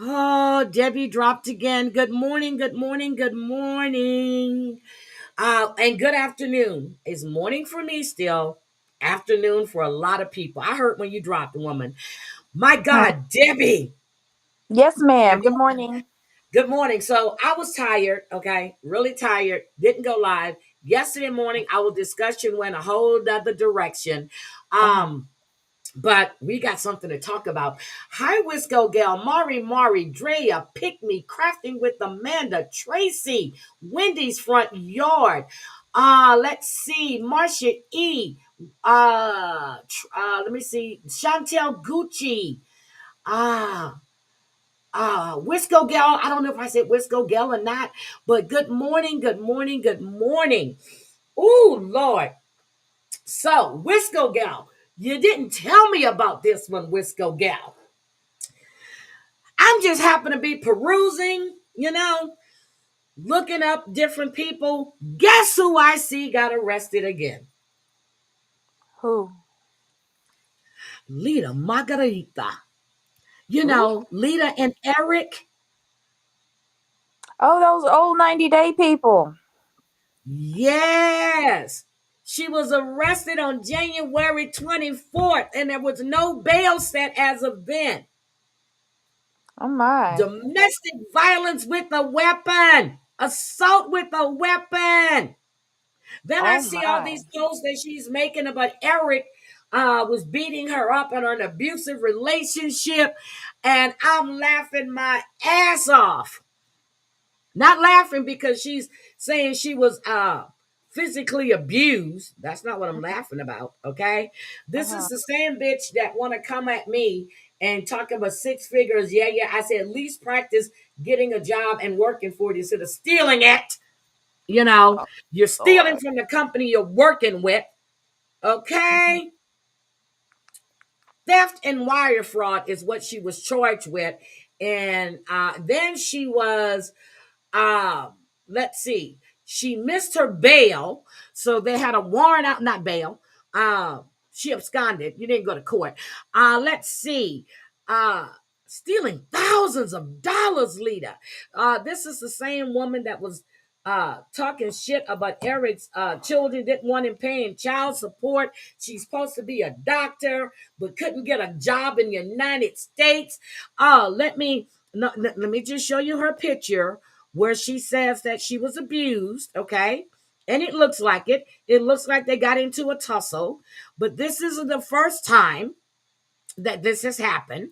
Oh, Debbie dropped again. Good morning, good morning, good morning. And good afternoon. It's morning for me still, afternoon for a lot of people. I heard when you dropped, woman. My Hmm. God, Debbie. Yes, Have ma'am. Good you- morning. Good morning. So I was tired, okay, really tired. Didn't go live. Yesterday morning, our discussion went a whole other direction. Uh-huh. Um, But we got something to talk about. Hi, Wisco Gal, Mari, Drea, Pick Me, Crafting with Amanda, Tracy, Wendy's Front Yard. Let's see, Marcia E. Let me see, Chantel Gucci. Ah, Wisco Gal. I don't know if I said Wisco Gal or not, but good morning, good morning, good morning. Oh, Lord. So, Wisco Gal, you didn't tell me about this one, Wisco Gal. I'm just happen to be perusing, looking up different people. Guess who I see got arrested again? Who? Lita Margarita. Ooh. Lita and Eric. Oh, those old 90-day people. Yes. She was arrested on January 24th, and there was no bail set as of then. Oh my. Domestic violence with a weapon, assault with a weapon. Then I Oh see all my. these posts that she's making about Eric was beating her up in an abusive relationship, and I'm laughing my ass off. Not laughing because she's saying she was physically abused. That's not what I'm laughing about. Okay, this is Uh-huh. the same bitch that want to come at me and talk about six figures. Yeah, yeah. I said at least practice getting a job and working for it instead of stealing it. You know, Oh you're stealing Lord. from the company you're working with. Hmm. Okay, theft and wire fraud is what she was charged with, and then she was um, let's see. She missed her bail, so they had a warrant out, not bail. She absconded. You didn't go to court. Let's see. Uh, Stealing thousands of dollars, Lita. This is the same woman that was talking shit about Eric's children, didn't want him paying child support. She's supposed to be a doctor, but couldn't get a job in the United States. Let me no, let me just show you her picture where she says that she was abused, okay? And it looks like it. It looks like they got into a tussle, but this isn't the first time that this has happened.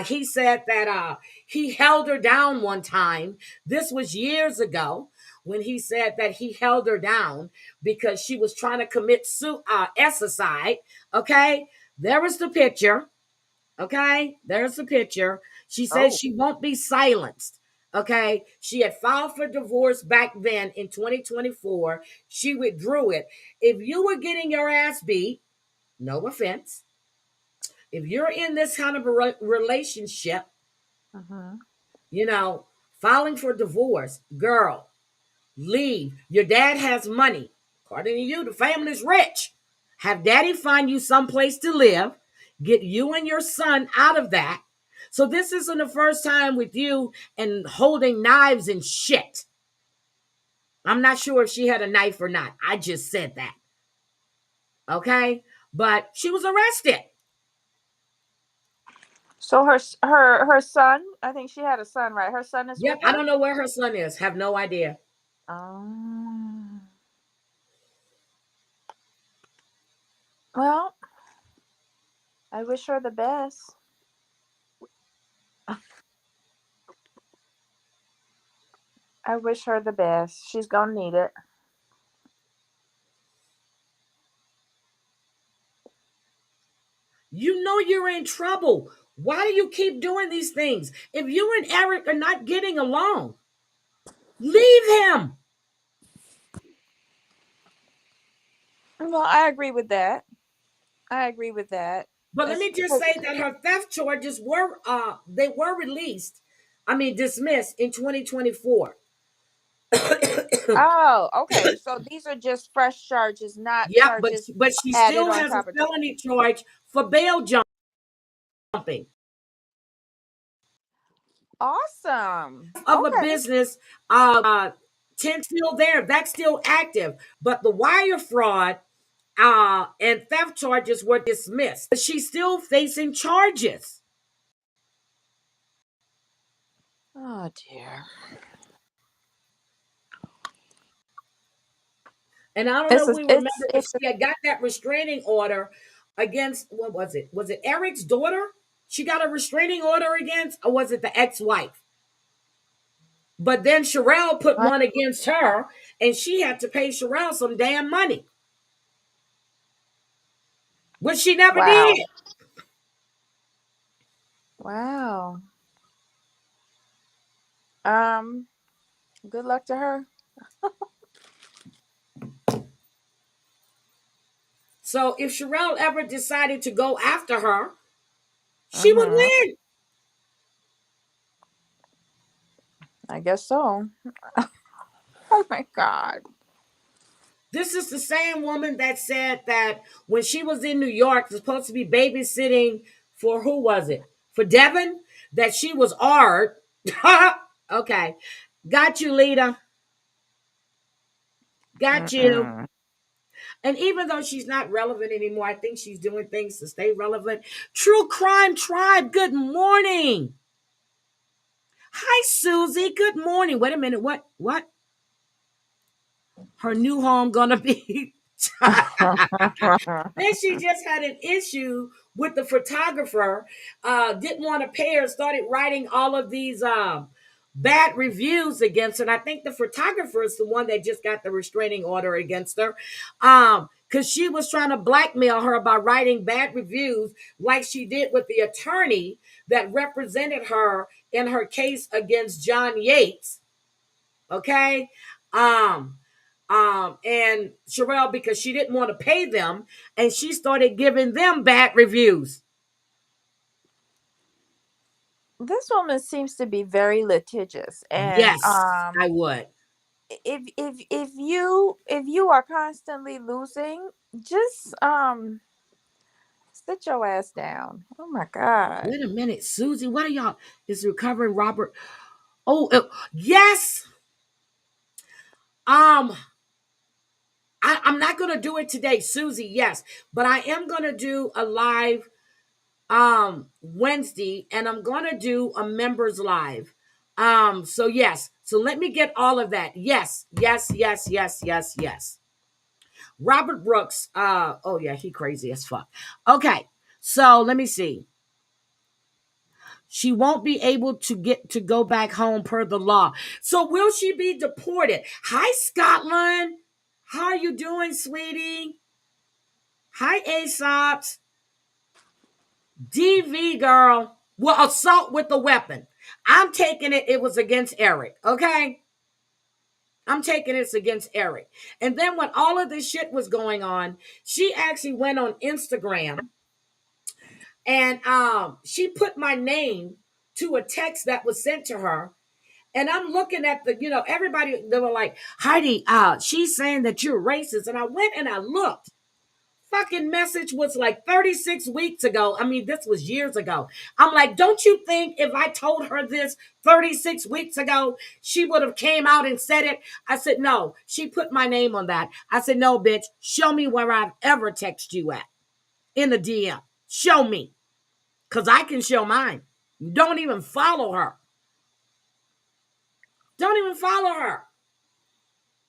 He said that he held her down one time. This was years ago when he said that he held her down because she was trying to commit suicide. Okay, there is the picture. Okay, there's the picture. She says Oh. she won't be silenced. Okay, she had filed for divorce back then in 2024. She withdrew it. If you were getting your ass beat, no offense, if you're in this kind of a relationship, Uh-huh. you know, filing for divorce, girl, leave. Your dad has money. According to you, the family's rich. Have daddy find you someplace to live. Get you and your son out of that. So this isn't the first time with you and holding knives and shit. I'm not sure if she had a knife or not. I just said that. Okay? But she was arrested. So her son, I think she had a son, right? Her son is Yep, with I her? don't know where her son is. Have no idea. Um, well, I wish her the best. I wish her the best. She's gonna need it. You know you're in trouble. Why do you keep doing these things? If you and Eric are not getting along, leave him. Well, I agree with that. I agree with that. But let It's me just because say that her theft charges were they were released. I mean dismissed in 2024. oh, okay. So these are just fresh charges, not Yep, but charges but she added still on has a top of. felony charge for bail jumping. Awesome. Of a Okay. business, 10 still there. That's still active. But the wire fraud and theft charges were dismissed. But she's still facing charges. Oh dear. And I don't know It's if a, we it's remember, but it's a, she had got that restraining order against, what was it? Was it Eric's daughter? She got a restraining order against, or was it the ex-wife? But then Sherelle put what? one against her, and she had to pay Sherelle some damn money, which she never Wow. did. Wow. Um. Good luck to her. So if Sherelle ever decided to go after her, she would Mm-hmm. win. I guess so. Oh my God. This is the same woman that said that when she was in New York, supposed to be babysitting for who was it? For Devin, that she was art. Okay. Got you, Lita. Got you. Mm-mm. And even though she's not relevant anymore, I think she's doing things to stay relevant. True Crime Tribe, good morning. Hi, Susie. Good morning. Wait a minute. What? What? Her new home gonna be. Then she just had an issue with the photographer. Didn't want to pay her. Started writing all of these bad reviews against her. And I think the photographer is the one that just got the restraining order against her. Because she was trying to blackmail her by writing bad reviews, like she did with the attorney that represented her in her case against John Yates. Okay. Um, and Sherelle, because she didn't want to pay them, and she started giving them bad reviews. This woman seems to be very litigious, and Yes, I would. if you are constantly losing, just sit your ass down. Oh my God. Wait a minute, Susie. What are y'all? Is recovering Robert? Oh, yes. Um, I'm not gonna do it today, Susie. Yes, but I am gonna do a live Wednesday, and I'm gonna do a members live. So yes, so let me get all of that. Yes, yes, yes, yes, yes, yes. Robert Brooks, oh yeah, he crazy as fuck. Okay, so let me see. She won't be able to get to go back home per the law. So will she be deported? Hi, Scotland. How are you doing, sweetie? Hi, Aesops. DV girl. Well, assault with a weapon. I'm taking it. It was against Eric. Okay. I'm taking this against Eric. And then when all of this shit was going on, she actually went on Instagram and she put my name to a text that was sent to her. And I'm looking at everybody, they were like, Heidi, she's saying that you're racist. And I went and I looked. Fucking message was like 36 weeks ago. I mean, this was years ago. I'm like, don't you think if I told her this 36 weeks ago, she would have came out and said it? I said, no. She put my name on that. I said, no, bitch, show me where I've ever texted you at in the DM. Show me. Because I can show mine. Don't even follow her. Don't even follow her.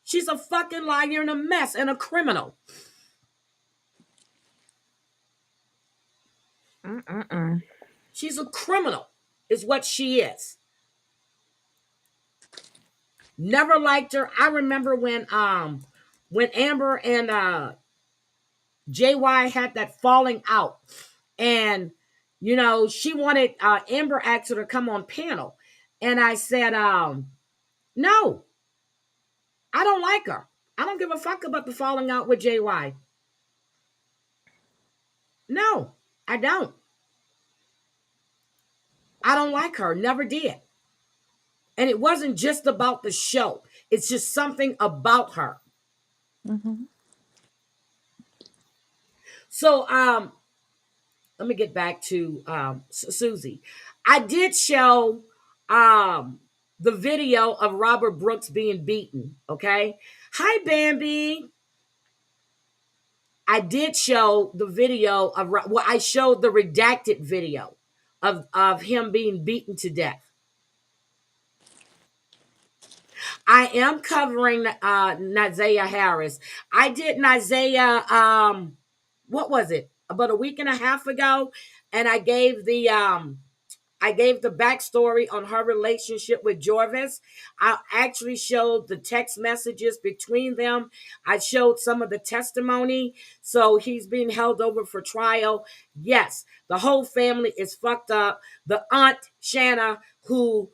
She's a fucking liar and a mess and a criminal. Mm-mm-mm. She's a criminal, is what she is. Never liked her. I remember when Amber and JY had that falling out. And she wanted Amber asked her to come on panel. And I said, no, I don't like her. I don't give a fuck about the falling out with JY. No, I don't. I don't like her. Never did. And it wasn't just about the show. It's just something about her. Mm-hmm. So let me get back to Susie. I did show um the video of Robert Brooks being beaten. Okay. Hi, Bambi. I did show the video of, well, I showed the redacted video of him being beaten to death. I am covering Nazaya Harris. I did Nazaya, what was it? About a week and a half ago, and I gave the backstory on her relationship with Jorvis. I actually showed the text messages between them. I showed some of the testimony. So he's being held over for trial. Yes, the whole family is fucked up. The aunt, Shanna, who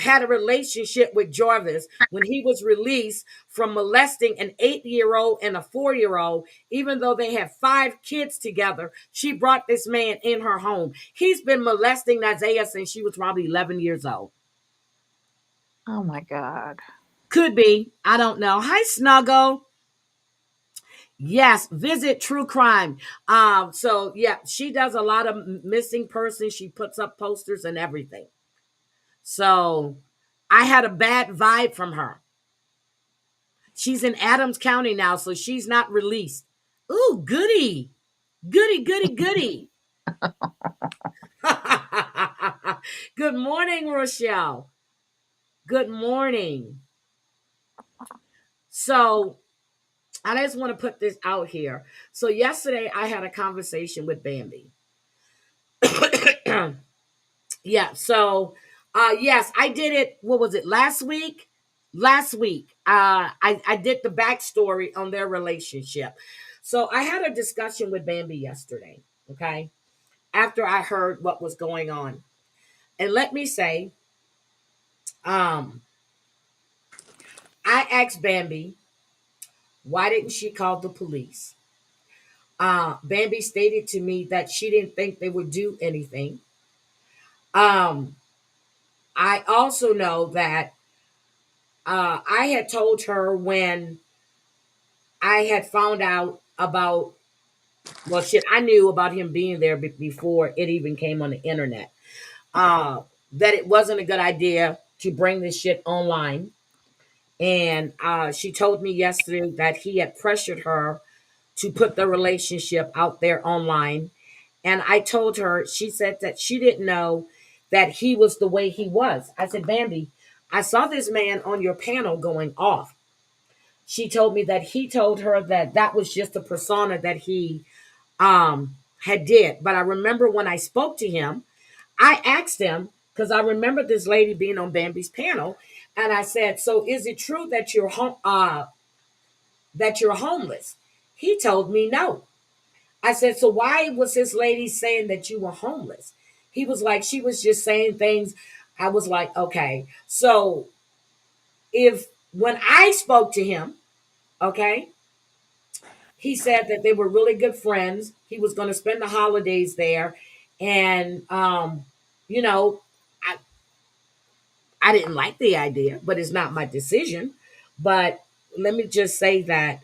had a relationship with Jarvis when he was released from molesting an 8-year-old and a 4-year-old, even though they had 5 kids together, she brought this man in her home. He's been molesting Isaiah since she was probably 11 years old. Oh my God. Could be. I don't know. Hi, Snuggle. Yes, visit True Crime. So yeah, she does a lot of missing persons. She puts up posters and everything. So I had a bad vibe from her. She's in Adams County now, so she's not released. Ooh, goody. Goody, goody, goody. Good morning, Rochelle. Good morning. So, I just want to put this out here. So, yesterday I had a conversation with Bambi. Yeah, so yes, I did it. What was it, last week? Last week. I did the backstory on their relationship. So I had a discussion with Bambi yesterday, okay, after I heard what was going on. And let me say, um, I asked Bambi, why didn't she call the police? Bambi stated to me that she didn't think they would do anything. Um, I also know that I had told her when I had found out about, well, shit, I knew about him being there before it even came on the internet, uh, that it wasn't a good idea to bring this shit online. And she told me yesterday that he had pressured her to put the relationship out there online. And I told her, she said that she didn't know that he was the way he was. I said, Bambi, I saw this man on your panel going off. She told me that he told her that that was just a persona that he had did. But I remember when I spoke to him, I asked him, because I remember this lady being on Bambi's panel, and I said, "So is it true that you're homeless?" He told me no. I said, "So why was this lady saying that you were homeless?" He was like, "She was just saying things." I was like, "Okay." So if when I spoke to him, okay, he said that they were really good friends. He was going to spend the holidays there, and you know, I I didn't like the idea, but it's not my decision. But let me just say that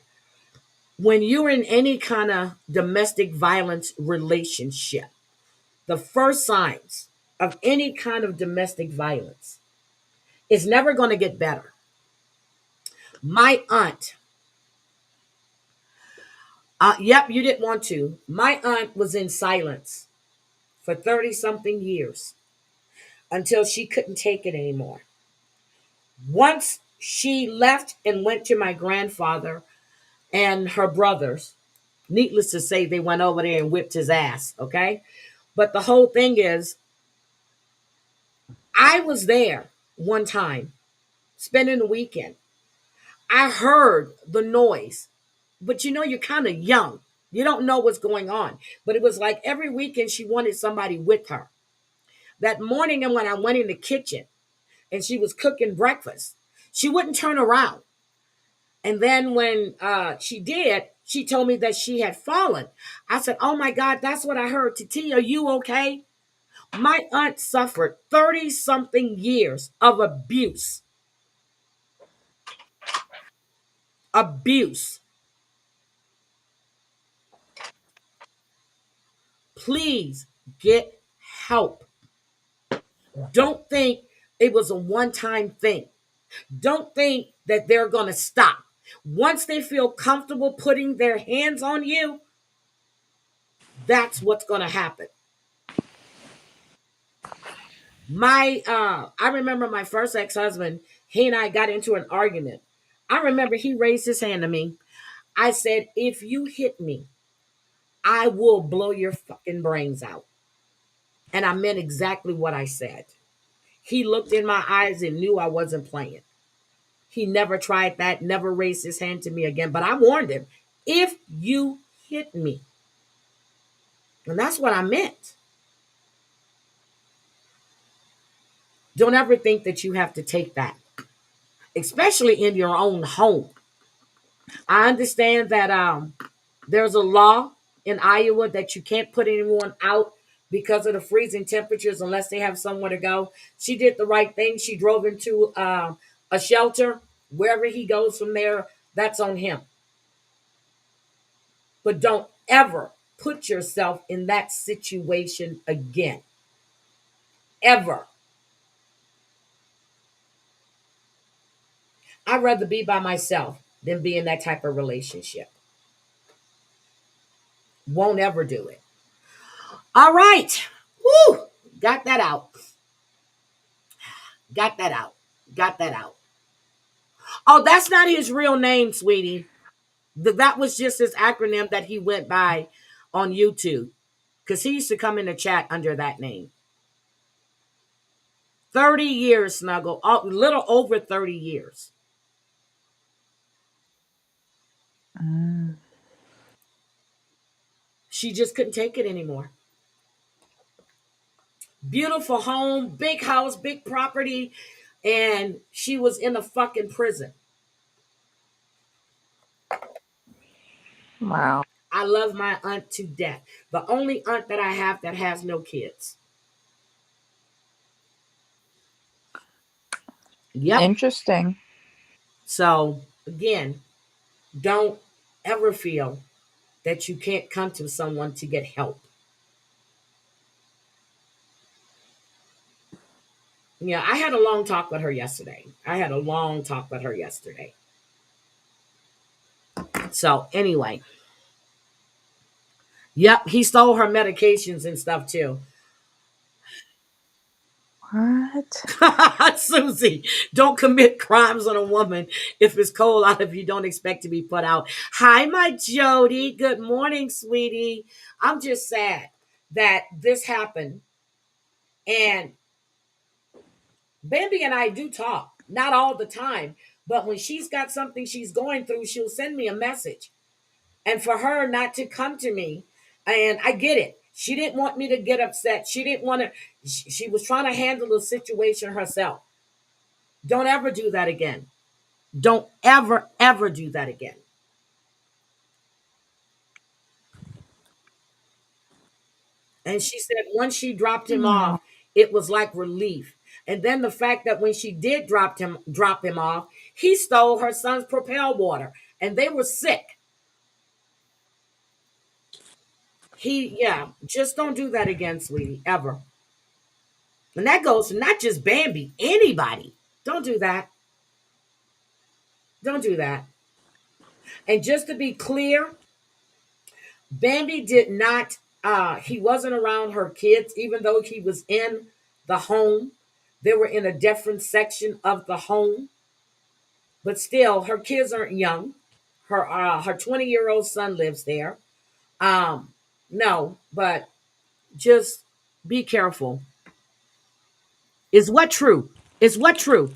when you're in any kind of domestic violence relationship, the first signs of any kind of domestic violence is never going to get better. My aunt, yep, you didn't want to. My aunt was in silence for 30 something years until she couldn't take it anymore. Once she left and went to my grandfather and her brothers, needless to say, they went over there and whipped his ass, okay? But the whole thing is, I was there one time spending the weekend. I heard the noise, but you're kind of young. You don't know what's going on. But it was like every weekend she wanted somebody with her. That morning, and when I went in the kitchen and she was cooking breakfast, she wouldn't turn around. And then when she did, she told me that she had fallen. I said, "Oh my God, that's what I heard. Titi, are you okay?" My aunt suffered 30 something years of abuse. Abuse. Please get help. Don't think It was a one time thing. Don't think that they're going to stop. Once they feel comfortable putting their hands on you, that's what's going to happen. I remember my first ex-husband, he and I got into an argument. I remember he raised his hand to me. I said, if you hit me, I will blow your fucking brains out. And I meant exactly what I said. He looked in my eyes and knew I wasn't playing. He never tried that, never raised his hand to me again. But I warned him, if you hit me, and that's what I meant. Don't ever think that you have to take that, especially in your own home. I understand that there's a law in Iowa that you can't put anyone out because of the freezing temperatures unless they have somewhere to go. She did the right thing. She drove him to a shelter. Wherever he goes from there, that's on him. But don't ever put yourself in that situation again. Ever. I'd rather be by myself than be in that type of relationship. Won't ever do it. All right. Woo! Got that out. Got that out. Got that out. Oh, that's not his real name, sweetie. That was just his acronym that he went by on YouTube. Because he used to come in the chat under that name. 30 years, Snuggle. A little over 30 years. Mm. She just couldn't take it anymore. Beautiful home, big house, big property. And she was in a fucking prison. Wow. I love my aunt to death. The only aunt that I have that has no kids. Yep. Interesting. So, again, don't ever feel that you can't come to someone to get help. Yeah, I had a long talk with her yesterday. I had a long talk with her yesterday. So, anyway, yep, he stole her medications and stuff too. What? Susie, don't commit crimes on a woman if it's cold out if you don't expect to be put out. Hi, my Jody. Good morning, sweetie. I'm just sad that this happened. And Bambi and I do talk, not all the time, but when she's got something she's going through, she'll send me a message. And for her not to come to me, and I get it. She didn't want me to get upset. She didn't want to, she was trying to handle the situation herself. Don't ever do that again. Don't ever, ever do that again. And she said once she dropped him Oh, off, it was like relief. And then the fact that when she did drop him off, he stole her son's Propel water, and they were sick. Yeah, just don't do that again, sweetie, ever. And that goes to not just Bambi, anybody. Don't do that. Don't do that. And just to be clear, Bambi did not, he wasn't around her kids, even though he was in the home. They were in a different section of the home. But still, her kids aren't young. Her 20-year-old son lives there. Um, no, but just be careful. Is what true? Is what true?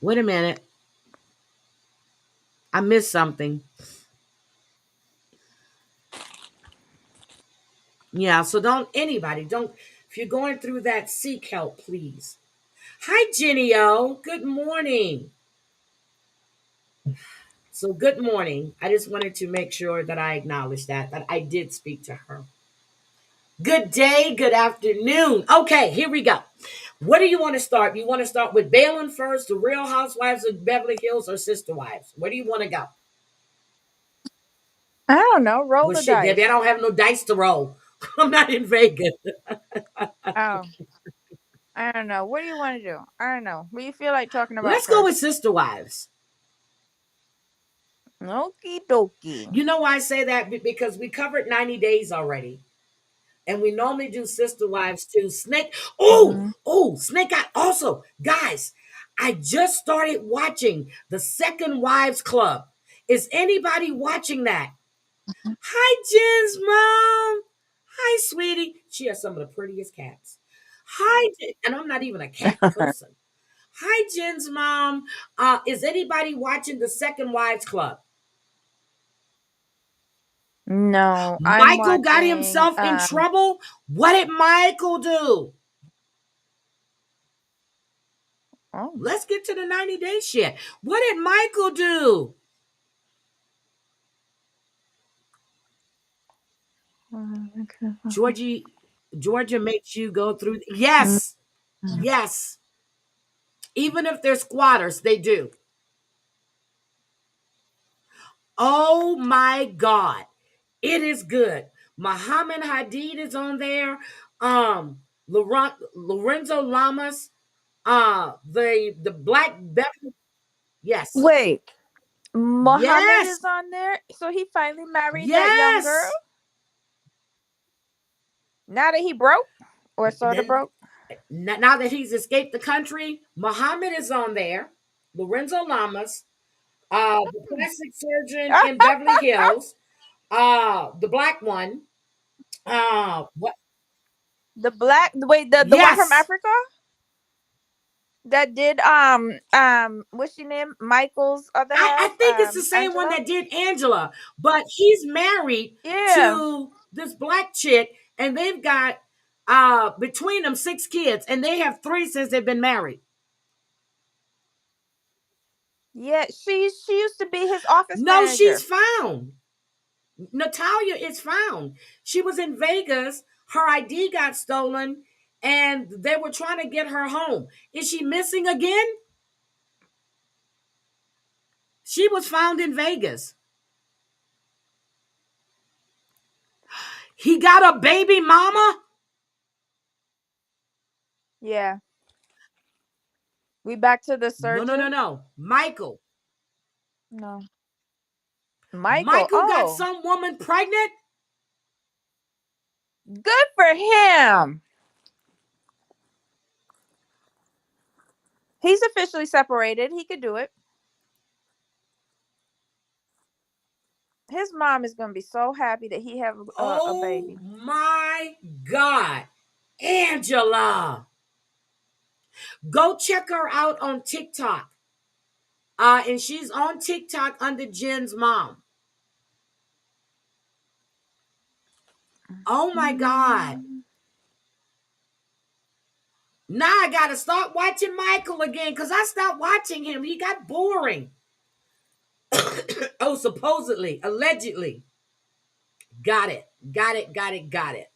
Wait a minute. I missed something. Yeah, so don't, if you're going through that, seek help, please. Hi, Jenny O. Good morning. So, good morning. I just wanted to make sure that I acknowledge that I did speak to her. Good day, good afternoon. Okay, here we go. What do you want to start? You want to start with Balin first, the Real Housewives of Beverly Hills, or Sister Wives? Where do you want to go? I don't know. Roll Well, the shit, Debbie, I dice. don't have no dice to roll. I'm not in Vegas. Oh. I don't know. What do you want to do? I don't know. What do you feel like talking about Let's go with first? Sister Wives. Okie dokie. You know why I say that? Because we covered 90 days already. And we normally do Sister Wives too. Snake. Mm-hmm. Snake Eye. Also, guys, I just started watching the Second Wives Club. Is anybody watching that? Hi, Jen's mom. Hi, sweetie. She has some of the prettiest cats. Hi, and I'm not even a cat person. Hi, Jen's mom. Is anybody watching the Second Wives Club? No, I'm Michael got watching. himself in trouble. What did Michael do? Oh. Let's get to the 90-day shit. What did Michael do? Georgie, Georgia makes you go through. Yes, yes. Even if they're squatters, they do. Oh my God. It is good. Muhammad Hadid is on there. Lorenzo Lamas, the black Beverly. Yes. Wait, Mohammed Yes. is on there. So he finally married that young girl. Yes. Now that he broke, or sort of Then broke. now that he's escaped the country, Muhammad is on there. Lorenzo Lamas, the plastic surgeon in Beverly Hills, the black one. What? The black. Wait, the one from Yes, Africa that did what's she name? Michael's other I half, think it's the same one Angela. that did Angela, but he's married Yeah, to this black chick, and they've got between them 6 kids, and they have three since they've been married. yeah. She used to be his office No, she's manager. found. Natalia is found. She was in Vegas. Her ID got stolen, and they were trying to get her home. Is she missing again? She was found in Vegas. He got a baby mama? Yeah. We back to the No, no, no, surgeon. no. Michael. No, Michael. Michael got Oh, some woman pregnant? good for him. He's officially separated. He could do it. His mom is gonna be so happy that he have a Oh baby. my God. Angela. Go check her out on TikTok. And she's on TikTok under Jen's mom. Oh my God. Mm. Now I gotta start watching Michael again because I stopped watching him. He got boring. Oh, supposedly, allegedly. Got it. Got it. Got it. Got it.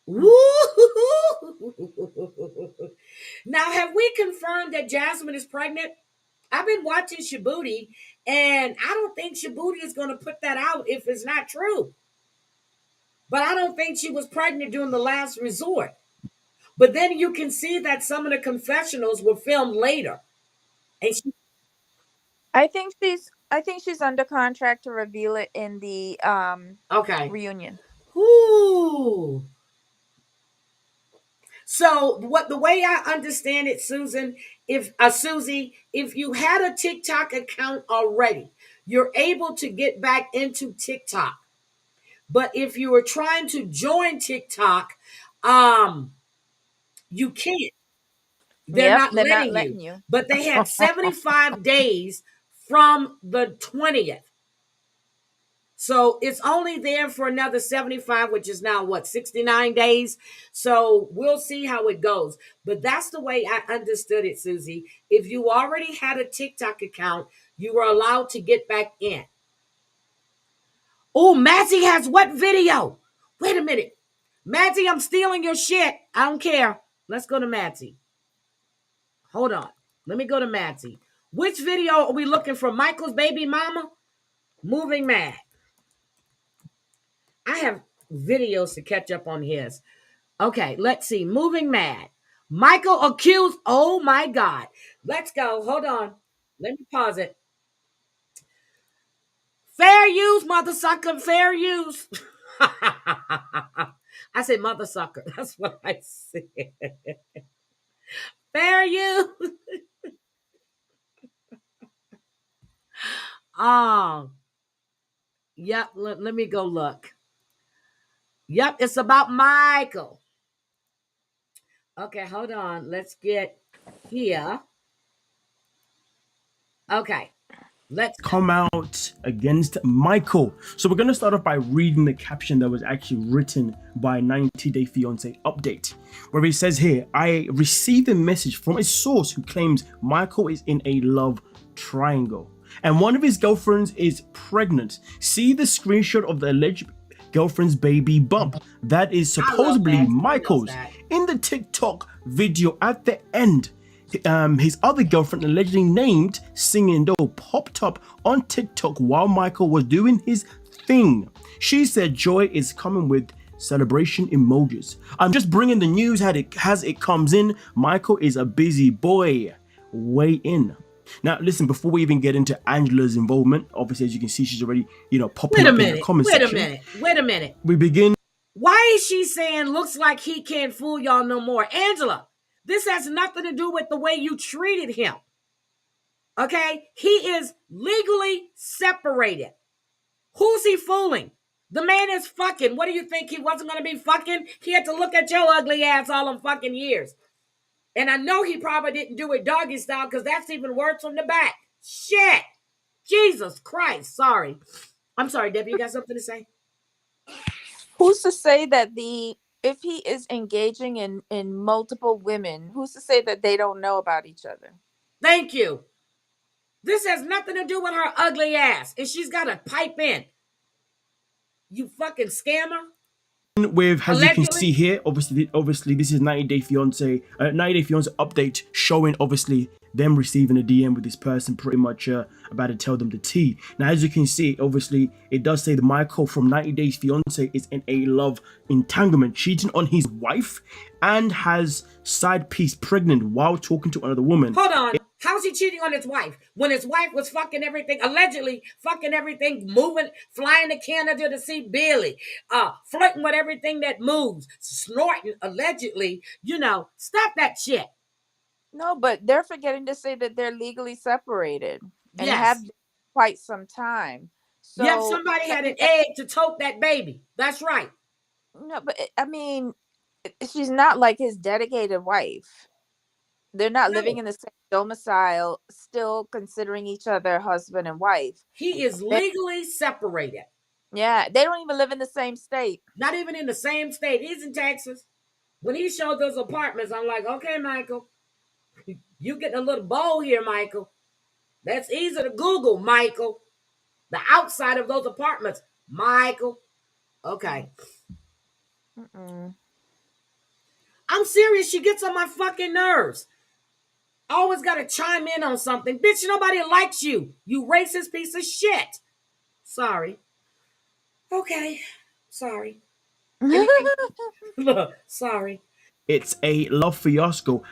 Woo! Now, have we confirmed that Jasmine is pregnant? I've been watching Shibuti, and I don't think Shibuti is going to put that out if it's not true. But I don't think she was pregnant during the last resort. But then you can see that some of the confessionals were filmed later. And she, I think she's under contract to reveal it in the okay. reunion. Ooh. So what the way I understand it, Susan, if Susie, if you had a TikTok account already, you're able to get back into TikTok. But if you were trying to join TikTok, um, you can't. They're Yep, not they're not letting you. letting you. But they had 75 days from the 20th. So it's only there for another 75, which is now what, 69 days? So we'll see how it goes. But that's the way I understood it, Susie. If you already had a TikTok account, you were allowed to get back in. Oh, Mazzy has what video? Wait a minute. Mazzy, I'm stealing your shit. I don't care. Let's go to Mazzy. Hold on. Let me go to Mazzy. Which video are we looking for? Michael's baby mama? Moving Mad. I have videos to catch up on his. Okay, let's see. Moving Mad. Michael accused. Oh my God. Let's go. Hold on. Let me pause it. Fair use, mother sucker. Fair use. I said mother sucker. That's what I said. Fair use. Oh, yep. Let me go look. Yep, it's about Michael. Okay, hold on. Let's get here. Okay, let's go. Come out against Michael. So we're going to start off by reading the caption that was actually written by 90 Day Fiance Update, where it says here, I received a message from a source who claims Michael is in a love triangle and one of his girlfriends is pregnant. See the screenshot of the alleged girlfriend's baby bump. That is I love supposedly that. Who knows Michael's. that? In the TikTok video at the end, his other girlfriend, allegedly named Singing Doll, popped up on TikTok while Michael was doing his thing. She said joy is coming with celebration emojis. I'm just bringing the news as it comes in. Michael is a busy boy. Weigh in. Now, listen, before we even get into Angela's involvement, obviously, as you can see, she's already, popping Wait a up in the minute. comment Wait a section. minute. Wait a minute. We begin. Why is she saying looks like he can't fool y'all no more? Angela, this has nothing to do with the way you treated him. Okay? He is legally separated. Who's he fooling? The man is fucking. What do you think? He wasn't going to be fucking? He had to look at your ugly ass all them fucking years. And I know he probably didn't do it doggy style because that's even worse from the back. Shit. Jesus Christ. Sorry. I'm sorry, Debbie. You got something to say? Who's to say that the if he is engaging in multiple women, who's to say that they don't know about each other? Thank you. This has nothing to do with her ugly ass. And she's got to pipe in. You fucking scammer. With, as you can see Allegedly. here, obviously this is 90 Day Fiance 90 Day Fiance update showing obviously them receiving a DM with this person pretty much about to tell them the tea. Now, as you can see, obviously it does say that Michael from 90 Days Fiance is in a love entanglement, cheating on his wife and has side piece pregnant while talking to another woman. Hold on. How's he cheating on his wife when his wife was fucking everything, allegedly fucking everything, moving, flying to Canada to see Billy, flirting with everything that moves, snorting, allegedly, stop that shit. No, but they're forgetting to say that they're legally separated and have Yes. been quite some time. Yep, So somebody had an egg to tote that baby. That's right. no, but I mean, she's not like his dedicated wife. They're not living No, in the same domicile, still considering each other husband and wife. he is They- legally separated. yeah, they don't even live in the same state. Not even in the same state. He's in Texas. When he showed those apartments, I'm like, okay, Michael, you getting a little bold here, Michael. That's easy to Google, Michael. The outside of those apartments, Michael. Okay. Mm-mm. I'm serious. She gets on my fucking nerves. I always got to chime in on something. Bitch, nobody likes you. You racist piece of shit. Sorry. Okay. Sorry. Anything? Look, sorry. It's a love fiasco.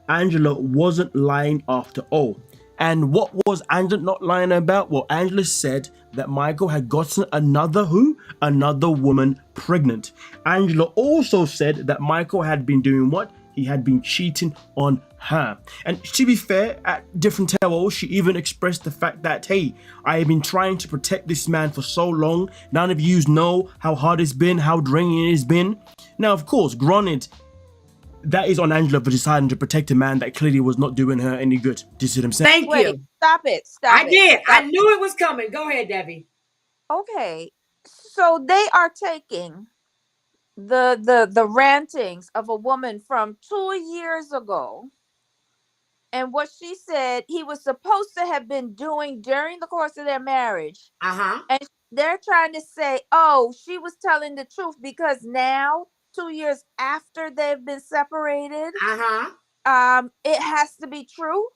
Angela wasn't lying after all. And what was Angela not lying about? Well, Angela said that Michael had gotten another who? Another woman pregnant. Angela also said that Michael had been doing what? He had been cheating on her. And to be fair, at different levels, she even expressed the fact that, hey, I have been trying to protect this man for so long. None of you know how hard it's been, how draining it's been. Now, of course, granted, that is on Angela for deciding to protect a man that clearly was not doing her any good. Do you see what I'm saying? Thank Wait, you. stop it. Stop I it. did. I Stop. knew it was coming. Go ahead, Debbie. Okay. So they are taking the rantings of a woman from 2 years ago and what she said he was supposed to have been doing during the course of their marriage. Uh huh. And they're trying to say, oh, she was telling the truth because now, 2 years after they've been separated, Uh huh. it has to be true.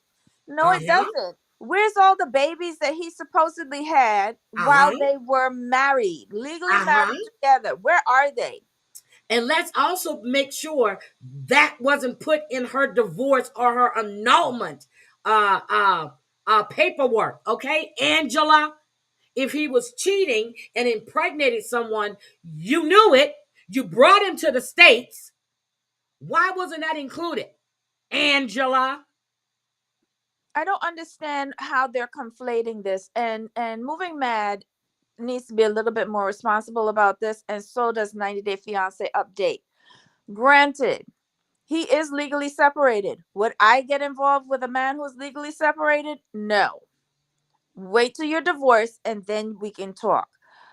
No, Uh it huh. doesn't. Where's all the babies that he supposedly had Uh huh. while they were married, legally Uh huh. married together? Where are they? And let's also make sure that wasn't put in her divorce or her annulment uh, uh, paperwork. Okay, Angela, if he was cheating and impregnated someone, you knew it, you brought him to the States. Why wasn't that included, Angela? I don't understand how they're conflating this, and Moving Mad needs to be a little bit more responsible about this, and so does 90 Day Fiance Update. Granted, he is legally separated. Would I get involved with a man who's legally separated? No. Wait till you're divorced and then we can talk.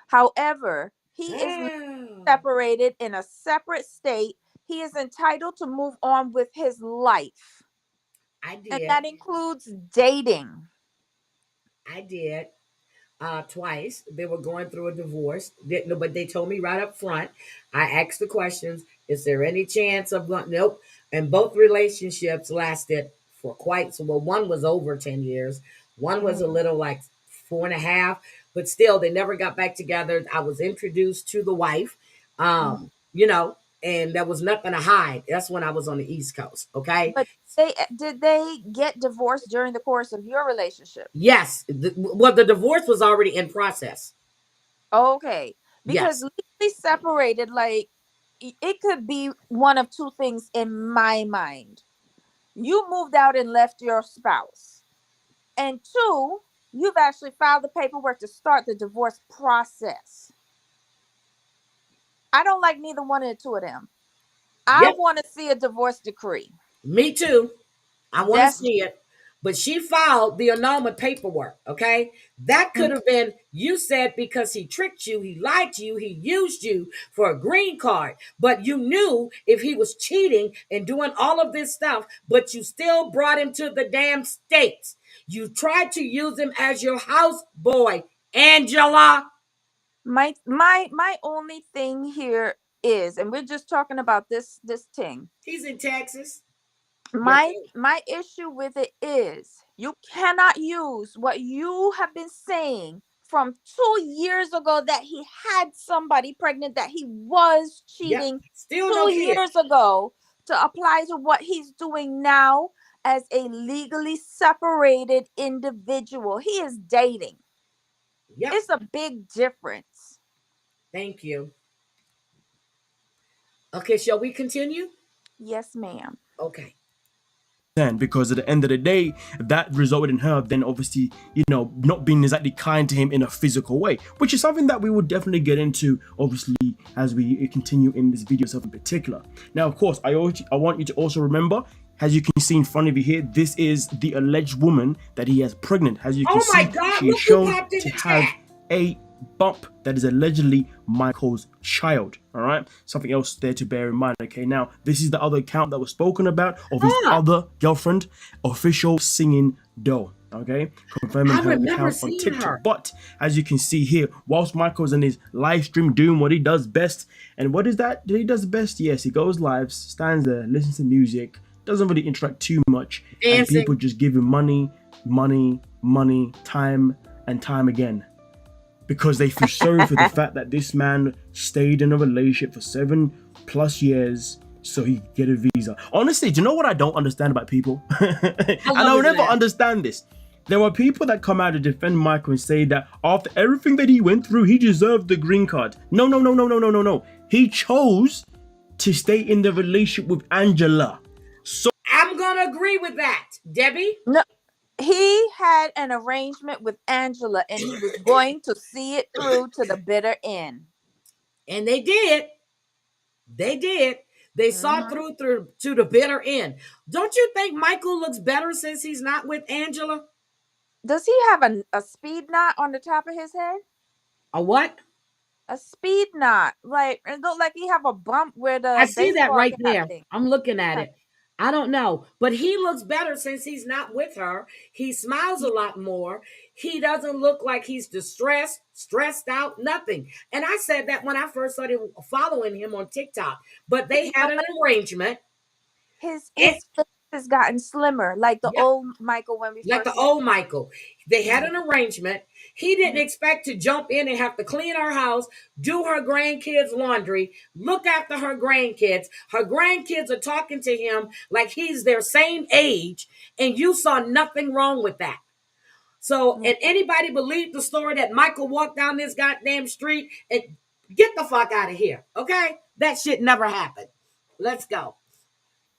However, he is Oh, separated in a separate state. He is entitled to move on with his life, I and did. that includes dating. I did. Twice. They were going through a divorce. Didn't know, but they told me right up front. I asked the questions. Is there any chance of going? Nope. And both relationships lasted for quite so. Well, one was over 10 years. One was a Mm, little like 4.5. But still, they never got back together. I was introduced to the wife. mm. You know, and there was nothing to hide. That's when I was on the East Coast. Okay. But did they get divorced during the course of your relationship? Yes. Well, the divorce was already in process. Okay, because Yes. legally separated, like, it could be one of two things in my mind. You moved out and left your spouse, and two, you've actually filed the paperwork to start the divorce process. I don't like neither one of the two of them. I Yep. want to see a divorce decree. Me too. I want to That's see it. But she filed the annulment paperwork. Okay. That could mm, have been, you said, because he tricked you, he lied to you, he used you for a green card. But you knew if he was cheating and doing all of this stuff, but you still brought him to the damn States. You tried to use him as your house boy, Angela. my only thing here is, and we're just talking about this thing. He's in Texas. Yes, My issue with it is you cannot use what you have been saying from 2 years ago, that he had somebody pregnant, that he was yep. cheating Still no two kid. years ago, to apply to what he's doing now as a legally separated individual. He is dating. Yep. It's a big difference. Thank you. Okay, shall we continue? Yes, ma'am. Okay. Because at the end of the day, that resulted in her then obviously, not being exactly kind to him in a physical way, which is something that we will definitely get into, obviously, as we continue in this video itself in particular. Now, of course, I want you to also remember, as you can see in front of you here, this is the alleged woman that he has pregnant. As you can Oh my see, God, she is look who shown popped in to the have chat. a bump that is allegedly Michael's child. All right, something else there to bear in mind. Okay, now this is the other account that was spoken about of his Huh. other girlfriend, official singing doll. Okay, confirming I her remember account on seeing TikTok. her. But as you can see here, whilst Michael's in his live stream doing what he does best, and what is that he does best? Yes, he goes live, stands there, listens to music, doesn't really interact too much, and people Dancing. just give him money, money, money, time and time again, because they feel sorry for the fact that this man stayed in a relationship for 7+ years so he could get a visa. Honestly, do you know what I don't understand about people? And How long I'll is never that? understand this. There were people that come out to defend Michael and say that after everything that he went through, he deserved the green card. No, no, no, no, no, no, no, no. He chose to stay in the relationship with Angela. So I'm gonna agree with that, Debbie. No, he had an arrangement with Angela, and he was going to see it through to the bitter end. And they did. They did. They saw Mhm. through to the bitter end. Don't you think Michael looks better since he's not with Angela? Does he have a speed knot on the top of his head? A what? A speed knot, like it look like he have a bump where I the see that baseball right cap there. thing. I'm looking at Yeah. it. I don't know, but he looks better since he's not with her. He smiles a He- lot more. He doesn't look like he's distressed, stressed out, nothing. And I said that when I first started following him on TikTok. But they had an but arrangement. his And his face. has gotten slimmer, like the Yep. old Michael when we Like the first met. old Michael. They had Mhm. an arrangement. He didn't Mhm. expect to jump in and have to clean her house, do her grandkids' laundry, look after her grandkids. Her grandkids are talking to him like he's their same age, and you saw nothing wrong with that. So, Yeah. and anybody believe the story that Michael walked down this goddamn street and get the fuck out of here, okay? That shit never happened. Let's go.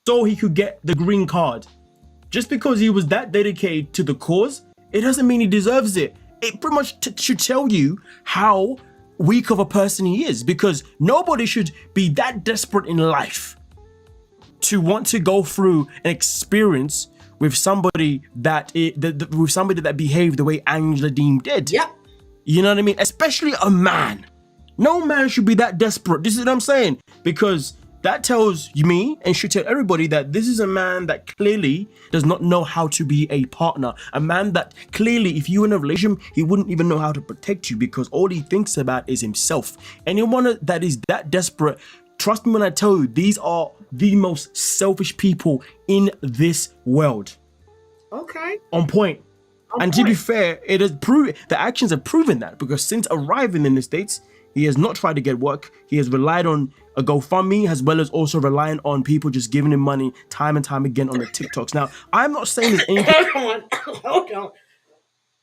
So he could get the green card. Just because he was that dedicated to the cause, it doesn't mean he deserves it. It pretty much should tell you how weak of a person he is, because nobody should be that desperate in life to want to go through an experience with somebody with somebody that behaved the way Angela Dean did. Yep. You know what I mean? Especially a man. No man should be that desperate. This is what I'm saying. Because that tells me and should tell everybody that this is a man that clearly does not know how to be a partner. A man that clearly, if you were in a relationship, he wouldn't even know how to protect you because all he thinks about is himself. Anyone that is that desperate, trust me when I tell you, these are the most selfish people in this world. Okay. On point. On And to be point. fair, it has proved the actions have proven that because since arriving in the States, he has not tried to get work. He has relied on a GoFundMe as well as also relying on people just giving him money time and time again on the TikToks. Now, I'm not saying there's anything. Hold on. Hold on.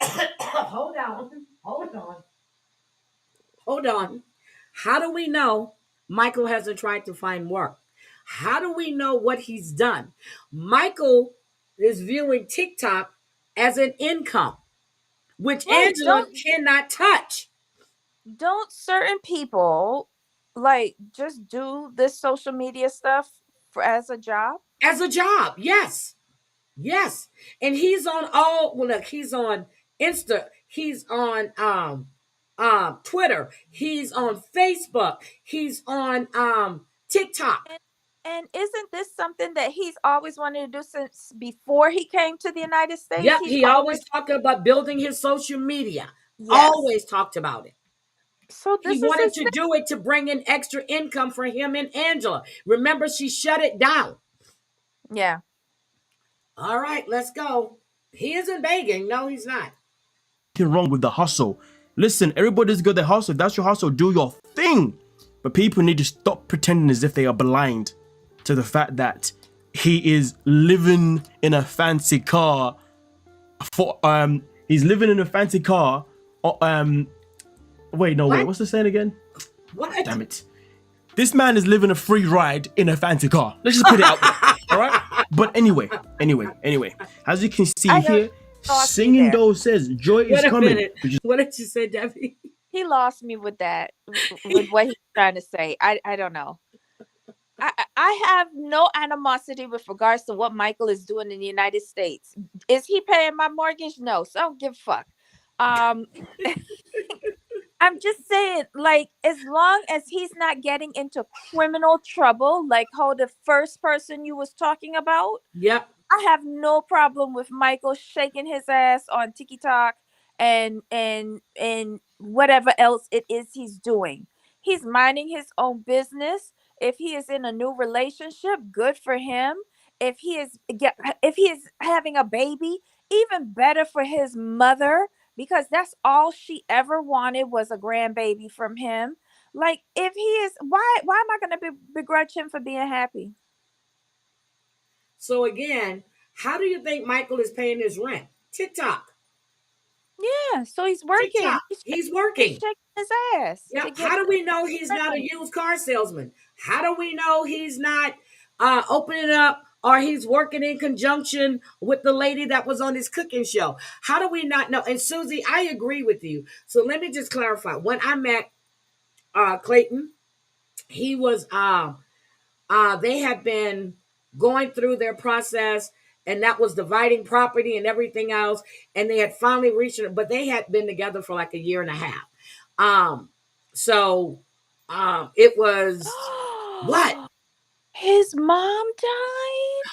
Hold on. Hold on. Hold on. How do we know Michael hasn't tried to find work? How do we know what he's done? Michael is viewing TikTok as an income, which Right. Angela cannot touch Don't certain people like just do this social media stuff for as a job? as a job. Yes. Yes. And he's on all well look, he's on Insta, he's on Twitter, he's on Facebook, he's on TikTok. And, and isn't this something that he's always wanted to do since before he came to the United States? Yep, He's he always always talked about building his social media. yes. Always talked about it. So He this is wanted his to thing. do it to bring in extra income for him and Angela. Remember, she shut it down. Yeah. All right, let's go. He isn't begging. No, he's not. Wrong with the hustle. Listen, everybody's got their hustle. If that's your hustle, do your thing. But people need to stop pretending as if they are blind to the fact that he is living in a fancy car for he's living in a fancy car. Wait, no, wait, What? what's the saying again? What? Damn it. This man is living a free ride in a fancy car. Let's just put it out there. All right. But anyway, as you can see I know here, he lost me Singing there. Doll says joy is Wait a coming, minute. which is What did you say, Debbie? He lost me with that with what he's trying to say. I don't know. I have no animosity with regards to what Michael is doing in the United States. Is he paying my mortgage? No, so I don't give a fuck. Um, I'm just saying, like, as long as he's not getting into criminal trouble, like how the first person you was talking about, Yep. I have no problem with Michael shaking his ass on TikTok and whatever else it is he's doing. He's minding his own business. If he is in a new relationship, good for him. If he is having a baby, even better for his mother because that's all she ever wanted was a grandbaby from him. Like if he is why am I going to begrudge him for being happy? So again, how do you think Michael is paying his rent? TikTok. Yeah, so he's working. TikTok. He's He's working. shaking his ass Yep. to get How do we know he's not a money. used car salesman? How do we know he's not opening up or he's working in conjunction with the lady that was on his cooking show? How do we not know? And Susie, I agree with you. So let me just clarify. When I met Clayton, he was they had been going through their process and that was dividing property and everything else and they had finally reached it, but they had been together for like a year and a half. um so it was what His mom died?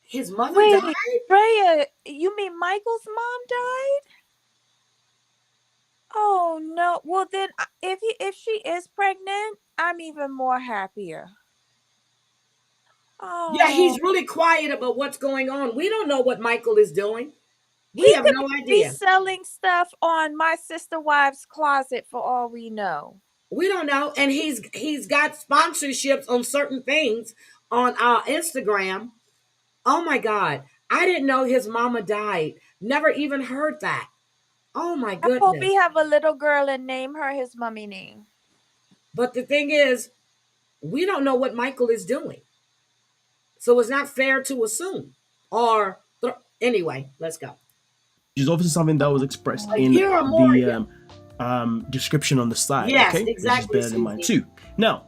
his mother Wait, died. Freya, you mean Michael's mom died? Oh no. Well then if she is pregnant, I'm even more happier. Yeah, Oh, he's really quiet about what's going on. We don't know what Michael is doing. We he have could no be idea. selling stuff on my sister wife's closet for all we know. We don't know. And he's got sponsorships on certain things on Instagram. Oh my God. I didn't know his mama died. Never even heard that. Oh my I hope goodness. he have a little girl and name her his mummy name. But the thing is, we don't know what Michael is doing. So it's not fair to assume. Or, anyway, let's go. Which is obviously something that was expressed A Oh, in year or more the ago. description on the side. Yes, Okay, let's just exactly, bear that in mind Susie. too. Now,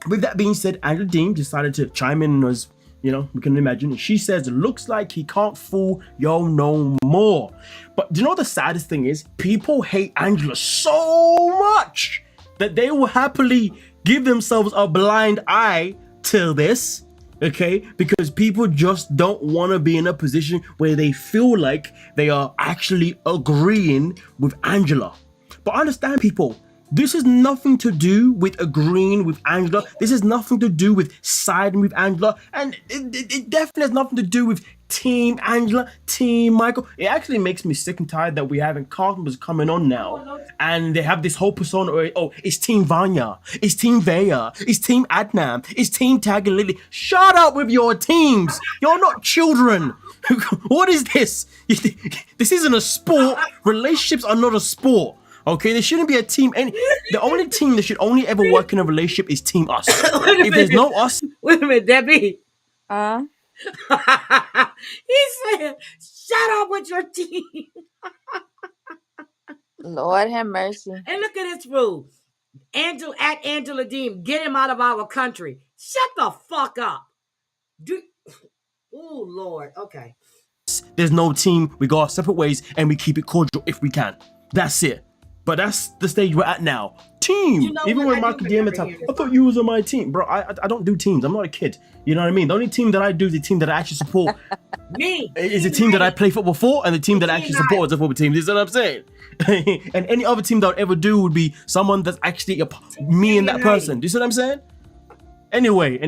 with that being said, Angela Dean decided to chime in as we can imagine. And she says, "Looks like he can't fool yo no more." But do you know what the saddest thing is? People hate Angela so much that they will happily give themselves a blind eye to this. Okay, because people just don't want to be in a position where they feel like they are actually agreeing with Angela. But understand, people, this has nothing to do with agreeing with Angela. This has nothing to do with siding with Angela. And it definitely has nothing to do with Team Angela, Team Michael. It actually makes me sick and tired that we having cast members coming on now. And they have this whole persona where, oh, it's Team Vanya, it's Team Vaya, it's Team Adnan, it's Team Tag and Lily. Shut up with your teams. You're not children. What is this? This isn't a sport. Relationships are not a sport. Okay, there shouldn't be a team. The only team that should only ever work in a relationship is Team Us. Wait a If there's minute. no us, Wait a minute, Debbie. uh, He said, shut up with your team. Lord have mercy. And look at this rule. Angela Dean, get him out of our country. Shut the fuck up. Oh Lord. Okay. there's no team. We go our separate ways and we keep it cordial if we can. That's it. But that's the stage we're at now. Team. You know Even what? when I do Michael DM remember at time, hearing this I thought one. you was on my team, bro. I don't do teams. I'm not a kid. You know what I mean? The only team that I do is the team that I actually support. Me. Is a team that I play football for, and the team that I actually Team support is a football team. You see what I'm saying? And any other team that I would ever do would be someone that's actually me and that person. Do you see what I'm saying? Anyway. The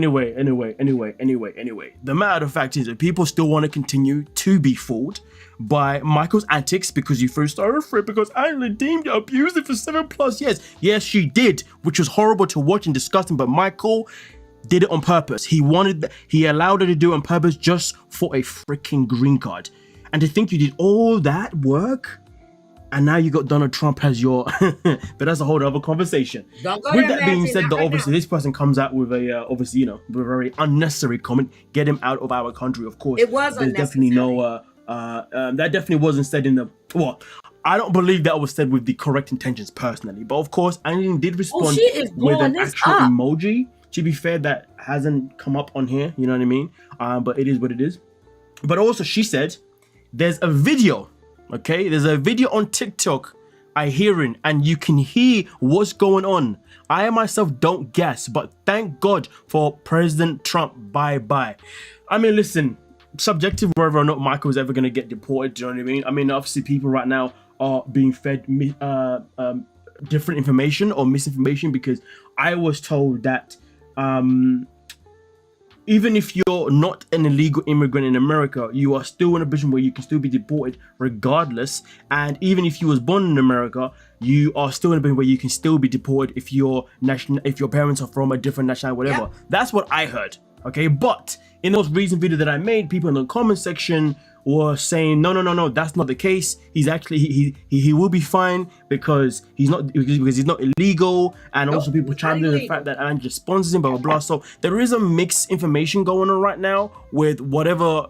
matter of fact is that people still want to continue to be fooled by Michael's antics because you first started for it because Angela Dean abused it for 7+ years. Yes, she did, which was horrible to watch and disgusting, but Michael did it on purpose. He allowed her to do it on purpose just for a freaking green card. And to think you did all that work and now you got Donald Trump as your but that's a whole other conversation. Don't go With there, that being Nancy, said, not though, right obviously now. this person comes out with a obviously, with a very unnecessary comment. Get him out of our country, of course. It was There's definitely no that definitely wasn't said in the I don't believe that was said with the correct intentions personally. But of course, Angeline did respond she is with blowing an this actual up. emoji. To be fair, that hasn't come up on here, you know what I mean? But it is what it is. But also she said there's a video, okay? There's a video on TikTok I hearing, and you can hear what's going on. I myself don't guess, but thank God for President Trump. Bye. I mean, listen, subjective whether or not Michael's ever gonna get deported, do you know what I mean? I mean, obviously people right now are being fed different information or misinformation because I was told that even if you're not an illegal immigrant in America, you are still in a position where you can still be deported regardless. And even if you was born in America, you are still in a position where you can still be deported if your parents are from a different nationality, whatever. Yep. That's what I heard. Okay, but in those recent video that I made, people in the comment section were saying, no, that's not the case. He's actually he will be fine because he's not illegal, and also people he's chimed not in the illegal. fact that Angela sponsors him, blah blah blah. So there is a mixed information going on right now with whatever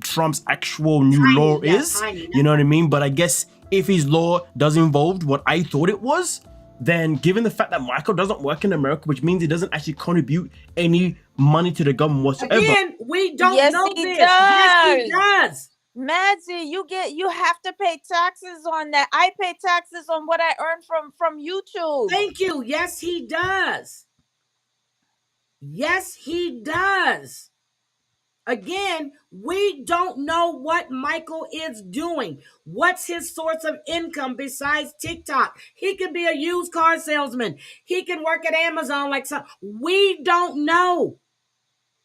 Trump's actual new Tiny, law yeah, is. tiny. You know what I mean? But I guess if his law does involve what I thought it was, then given the fact that Michael doesn't work in America, which means he doesn't actually contribute any money to the government whatsoever. Again, we don't Yes, know he this. Yes, he does. does. Magic, you have to pay taxes on that. I pay taxes on what I earn from YouTube. Thank you. Yes, he does. Yes, he does. Again, we don't know what Michael is doing. What's his source of income besides TikTok? He could be a used car salesman. He can work at Amazon like some. We don't know.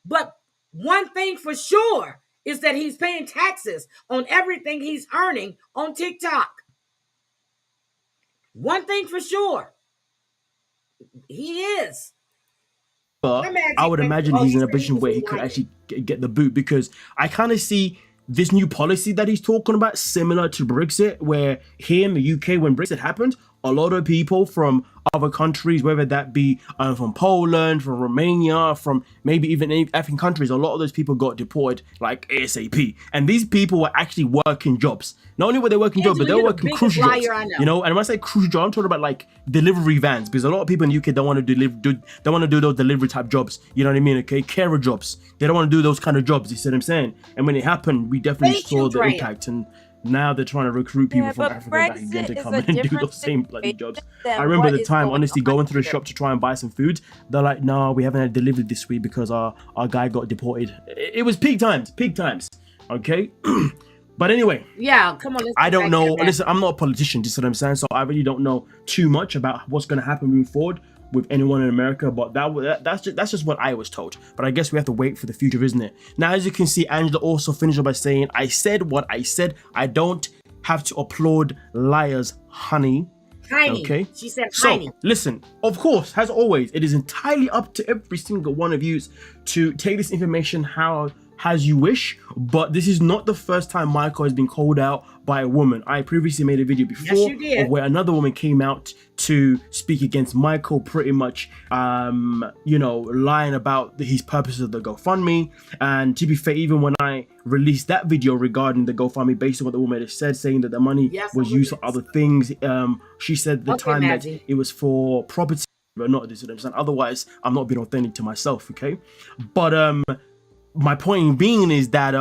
But one thing for sure is that he's paying taxes on everything he's earning on TikTok. One thing for sure, he is. But Where I Magic would went to? imagine Oh, he's he in a said he position was where he could rewiring. actually get the boot, because I kind of see this new policy that he's talking about similar to Brexit, where here in the UK, when Brexit happened, a lot of people from other countries, whether that be from Poland, from Romania, from maybe even African countries, a lot of those people got deported like ASAP. And these people were actually working jobs. Not only were they working jobs, but Angela, they were you're the working biggest crucial jobs. liar I You know. know, and when I say crucial job, I'm talking about like delivery vans, because a lot of people in the UK don't want to don't want to do those delivery type jobs. You know what I mean? Okay, carer jobs. They don't want to do those kind of jobs. You see what I'm saying? And when it happened, we definitely Thank you, saw the Drea. impact. And now they're trying to recruit people Yeah, from but Africa back again Brexit to is come a in and do different those same bloody situation jobs. I than remember what the is time, going honestly, on going to the here. shop to try and buy some food. They're like, no, we haven't had delivery this week because our guy got deported. It was peak times, peak times. Okay. But anyway, Yeah, come on, let's I get don't back to know. that mess. Listen, I'm not a politician, just what I'm saying. So I really don't know too much about what's going to happen moving forward with anyone in America. But that's just what I was told. But I guess we have to wait for the future, isn't it? Now, as you can see, Angela also finished by saying, "I said what I said. I don't have to applaud liars, honey." Heiny. Okay. She said So, Heiny. listen, of course, as always, it is entirely up to every single one of you to take this information how as you wish, but this is not the first time Michael has been called out by a woman. I previously made a video Yes, before you of did. where another woman came out to speak against Michael, pretty much lying about his purposes of the GoFundMe. And to be fair, even when I released that video regarding the GoFundMe, based on what the woman had said, saying that the money Yes, I'm was used looking for at other this. things, she said at the Okay, time that Maggie. it was for property, but not this. Otherwise, I'm not being authentic to myself. Okay, but my point being is that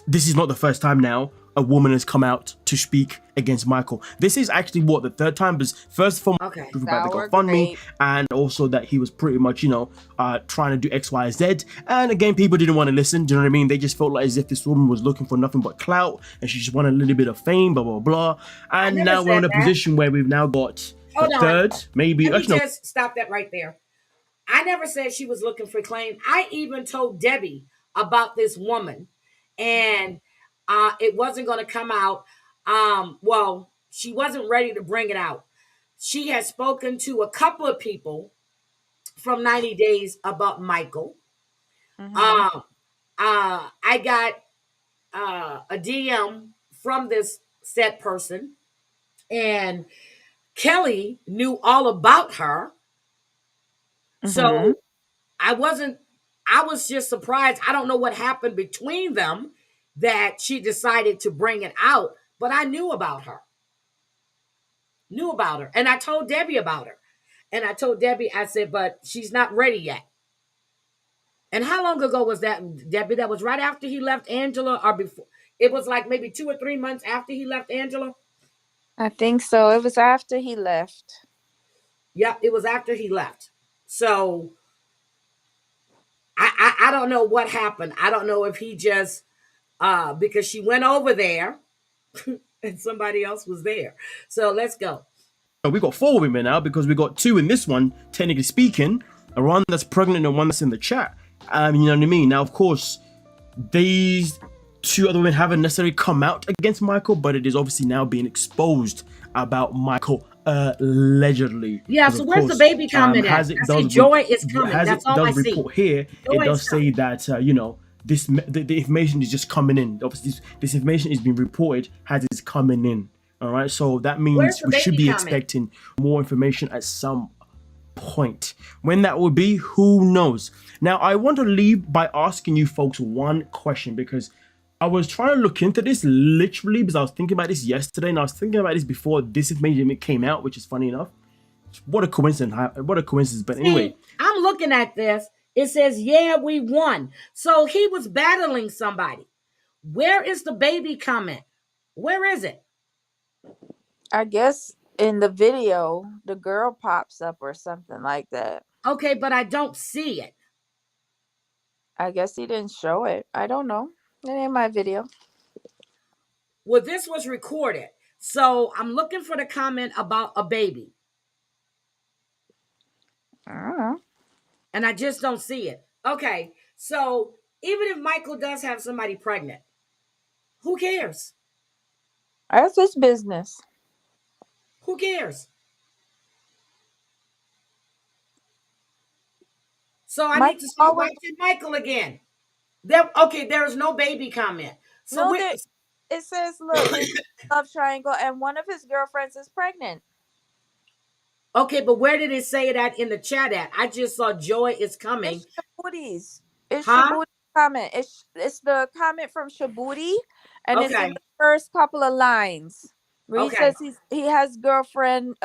this is not the first time now a woman has come out to speak against Michael. This is actually what the third time, because first for Okay. about the Sour GoFundMe, grape. and also that he was pretty much trying to do X, Y, Z. And again, people didn't want to listen. Do you know what I mean? They just felt like as if this woman was looking for nothing but clout and she just wanted a little bit of fame, blah blah blah. I And never now we're said in a that. position where we've now got the Hold on. third, maybe Let me actually no. just stop that right there. I never said she was looking for claim. I even told Debbie about this woman, and it wasn't going to come out. Well, she wasn't ready to bring it out. She had spoken to a couple of people from 90 Days about Michael. Mm-hmm. Um, I got a DM from this said person, and Kelly knew all about her. Mm-hmm. So I wasn't, I was just surprised. I don't know what happened between them that she decided to bring it out, but I knew about her. Knew about her. And I told Debbie about her. And I told Debbie, I said, but she's not ready yet. And how long ago was that, Debbie? That was right after he left Angela or before? It was like maybe 2 or 3 months after he left Angela. I think so. It was after he left. Yep, it was after he left. So I don't know what happened. I don't know if he just because she went over there and somebody else was there. So let's go. We got four women now because we got two in this one, technically speaking, a one that's pregnant and one that's in the chat. You know what I mean? Now, of course, these two other women haven't necessarily come out against Michael, but it is obviously now being exposed about Michael allegedly. Yeah, Because so of where's the course, baby coming at? has it I does see Joy is coming. has That's it all I does see. report here, it Joy is does say coming. that this the information is just coming in. Obviously, this information is being reported as it's coming in. All right, so that Where's means the we should baby be coming? expecting more information at some point. When that will be, who knows? Now, I want to leave by asking you folks one question, because I was trying to look into this literally because I was thinking about this yesterday, and I was thinking about this before this information came out, which is funny enough. What a coincidence! What a coincidence! But anyway, See, I'm looking at this. It says, yeah, we won. So he was battling somebody. Where is the baby coming? Where is it? I guess in the video, the girl pops up or something like that. Okay, but I don't see it. I guess he didn't show it. I don't know. It ain't my video. Well, this was recorded. So I'm looking for the comment about a baby, I don't know. and I just don't see it. Okay, so even if Michael does have somebody pregnant, who cares? That's his business. Who cares? So I need Mike to start always watching Michael again. There, okay, there is no baby comment. So no we, there. It says, look, his love triangle, and one of his girlfriends is pregnant. okay, but where did it say that in the chat at? I just saw Joy is coming. It's Shabooties. It's Huh? Shabooty comment. It's the comment from Shabooti, and it's in Okay. the first couple of lines where he Okay. says he has girlfriend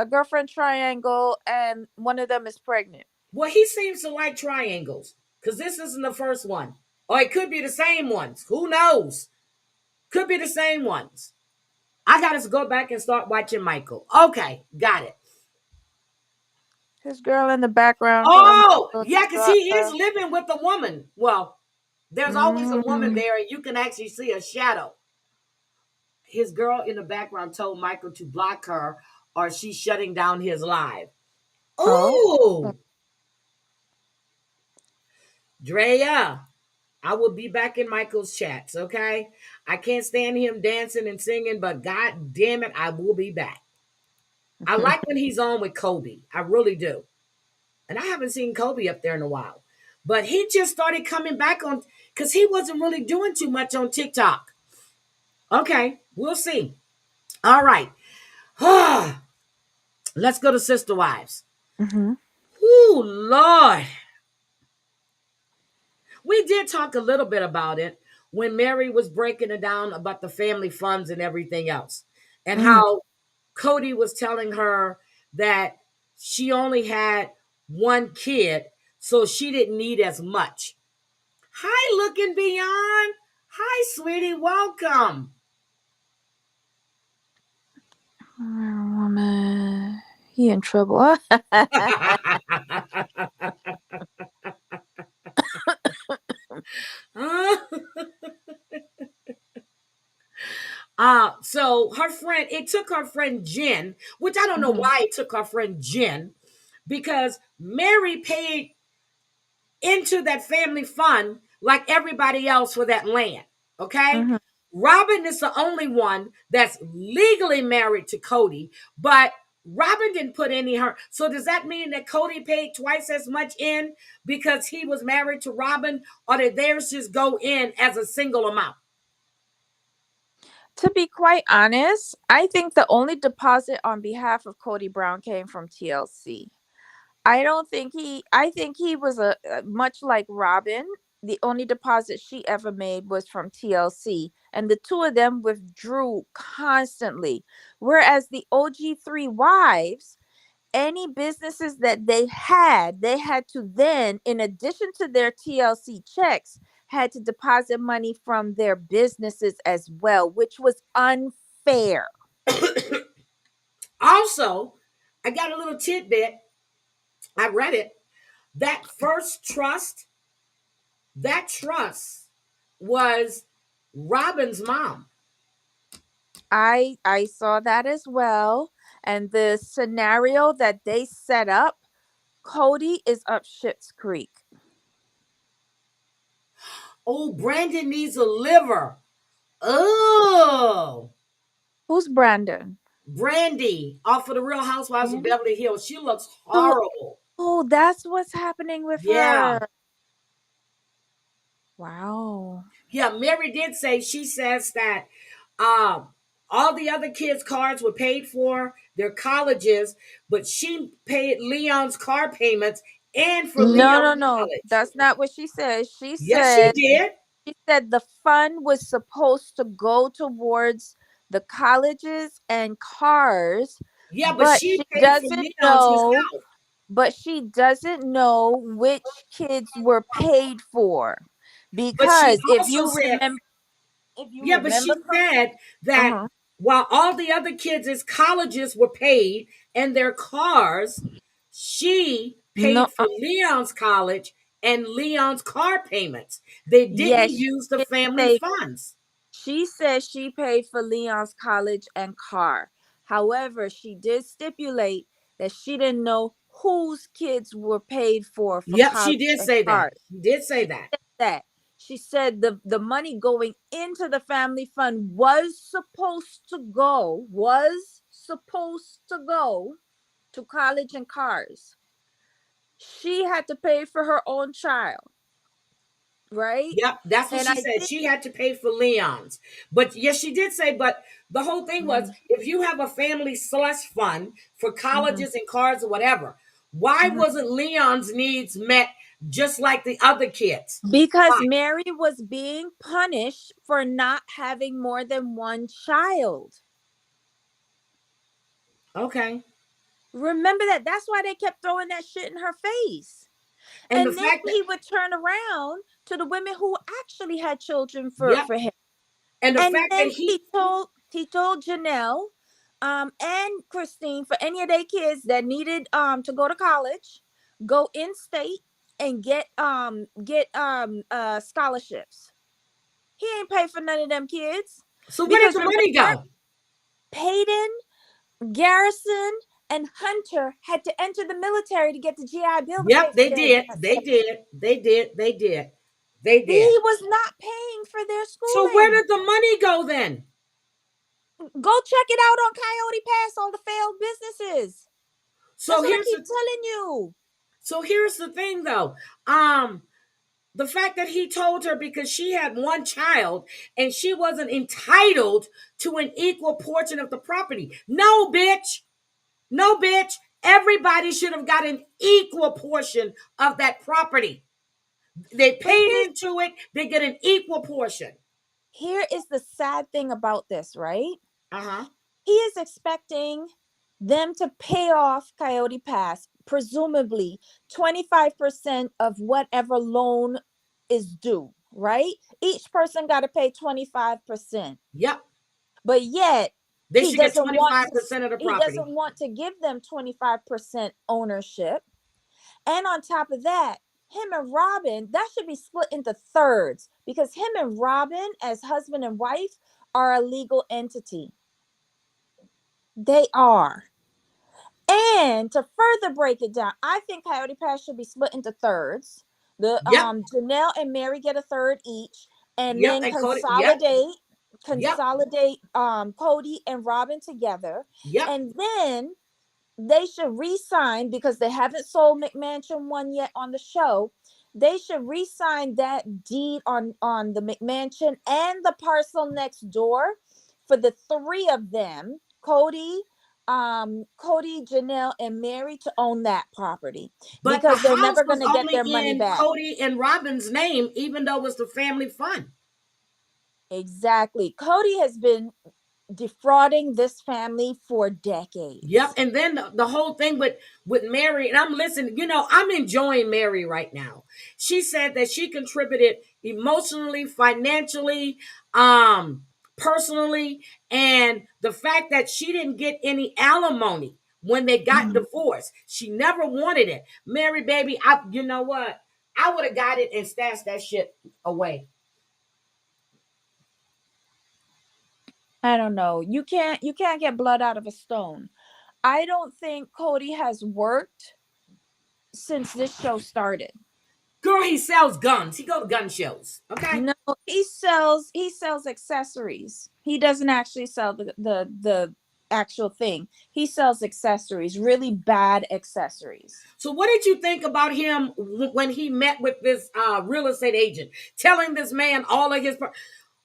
triangle, and one of them is pregnant. Well, he seems to like triangles because this isn't the first one. Or it could be the same ones. Who knows? Could be the same ones. I got to go back and start watching Michael. Okay, got it. His girl in the background told Oh, Michael to yeah, because he start. is living with a woman. Well, there's always a woman Mm. there, and you can actually see a shadow. His girl in the background told Michael to block her or she's shutting down his live. Oh. Ooh, Drea, I will be back in Michael's chats, okay? I can't stand him dancing and singing, but god damn it, I will be back. I like when he's on with Kobe. I really do. And I haven't seen Kobe up there in a while. But he just started coming back on because he wasn't really doing too much on TikTok. Okay, we'll see. All right. Let's go to Sister Wives. Hmm. Ooh, Lord. We did talk a little bit about it when Mary was breaking it down about the family funds and everything else, and Hmm. how Cody was telling her that she only had one kid, so she didn't need as much. Hi, looking beyond. Hi, sweetie. Welcome. Woman, he in trouble. So her friend, it took her friend Jen, which I don't know Hmm. why it took her friend Jen, because Mary paid into that family fund like everybody else for that land. Okay. Hmm. Robin is the only one that's legally married to Cody, but Robin didn't put any her. So does that mean that Cody paid twice as much in because he was married to Robin, or did theirs just go in as a single amount? To be quite honest, I think the only deposit on behalf of Cody Brown came from TLC. I don't think I think he was much like Robin. The only deposit she ever made was from TLC, and the two of them withdrew constantly. Whereas the OG3 wives, any businesses that they had to then, in addition to their TLC checks, had to deposit money from their businesses as well, which was unfair. Also, I got a little tidbit. I read it. That first trust, that trust was Robin's mom. I saw that as well. And the scenario that they set up, Cody is up Shit's Creek. Oh, Brandon needs a liver. Oh, Who's Brandon? Brandy off of the Real Housewives of Brandy? Beverly Hills. She looks So, horrible. oh, that's what's happening with Yeah. her. Wow. Yeah, Mary did say, she says that um, all the other kids' cars were paid for, their colleges, but she paid Leon's car payments and for No, no, Leon's no. college. That's not what she said. Yes, she did. She said the fund was supposed to go towards the colleges and cars, Yeah, but but she she paid for doesn't Leon's know himself. which kids were paid for. But she Because also said, if you yeah, but remember she said that uh-huh. while all the other kids' colleges were paid and their cars, she No, paid for Leon's college and Leon's car payments. They didn't yes, use the she did family say funds. she said she paid for Leon's college and car. However, she did stipulate that she didn't know whose kids were paid for Yep, she college did and say that. cars. She did say She that. said that. She said the money going into the family fund was supposed to go to college and cars. She had to pay for her own child, right? Yep, that's what And she I said. think She had to pay for Leon's. But yes, she did say, but the whole thing was Mhm, if you have a family slush fund for mhm, colleges and cars or whatever, why mhm. wasn't Leon's needs met just like the other kids? Because Why? Mary was being punished for not having more than one child. Okay. Remember that. That's why they kept throwing that shit in her face. And the And then fact that, he would turn around to the women who actually had children yep, for him. and the And fact that then he, he told Janelle and Christine for any of their kids that needed to go to college, go in state and get scholarships. He ain't pay for none of them kids. so where did Because the money remember, go? Peyton, Garrison, and Hunter had to enter the military to get the GI Bill to pay Yep, for they their did. advanced They study. did. They did. They did. They did. He was not paying for their So where schooling. did the money go then? Go check it out on Coyote Pass, all the failed businesses. So That's what I here's keep the telling you. so here's the thing though. Um the fact that he told her because she had one child and she wasn't entitled to an equal portion of the property. No, bitch. No, bitch. Everybody should have got an equal portion of that property. They But paid into it, they get an equal portion. here is the sad thing about this, right? Uh-huh. He is expecting them to pay off Coyote Pass, presumably 25% of whatever loan is due, right? Each person got to pay 25%. Yep. But yet They should get 25% of the he property. doesn't want to give them 25% ownership. And on top of that, him and Robin, that should be split into thirds because him and Robin, as husband and wife, are a legal entity. They are. And to further break it down, I think Coyote Pass should be split into thirds. The Yep. Janelle and Mary get a third each, and Yep. then And Cody. Yep. Yep. consolidate Cody and Robin together. Yep. And then they should re-sign because they haven't sold McMansion one yet on the show. They should re-sign that deed on the McMansion and the parcel next door for the three of them, Cody, Janelle, and Mary, to own that property But the because they're house never was going to get only their money in back. Cody and Robin's name, even though it was the family fund. Exactly. Cody has been defrauding this family for Yep. decades. And then the whole thing with Mary, and I'm listening, I'm enjoying Mary right now. She said that she contributed emotionally, financially, personally, and the fact that she didn't get any alimony when they got Mhm. divorced. She never wanted it. Mary, baby, I you know what? I would have got it and stashed that shit away. I don't know. You can't get blood out of a stone. I don't think Cody has worked since this show started. Girl, he sells guns. He go to gun shows. Okay. No, he sells accessories. He doesn't actually sell the actual thing. He sells accessories, really bad accessories. So, what did you think about him when he met with this real estate agent, telling this man all of his?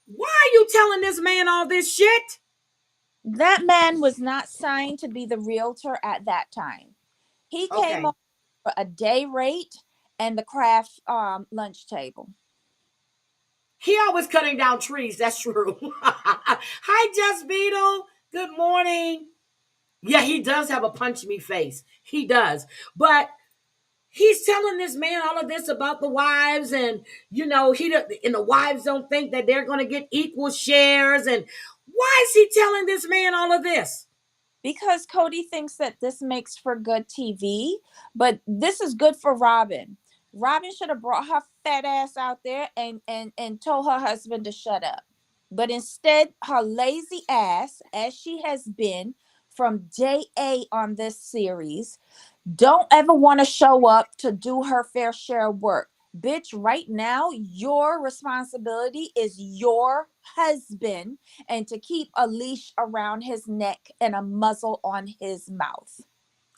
Why are you telling this man all this shit? That man was not signed to be the realtor at that time. He came on Okay, for a day rate and the craft lunch table. he always cutting down trees. That's true. Hi, Just Beetle. Good morning. Yeah, he does have a punch me face. He does, but he's telling this man all of this about the wives, and and the wives don't think that they're going to get equal shares. And why is he telling this man all of this? Because Cody thinks that this makes for good TV, but this is good for Robin. Robin should have brought her fat ass out there and told her husband to shut up. But instead, her lazy ass, as she has been from day A on this series, Don't ever want to show up to do her fair share of work. Bitch, right now, your responsibility is your husband and to keep a leash around his neck and a muzzle on his mouth.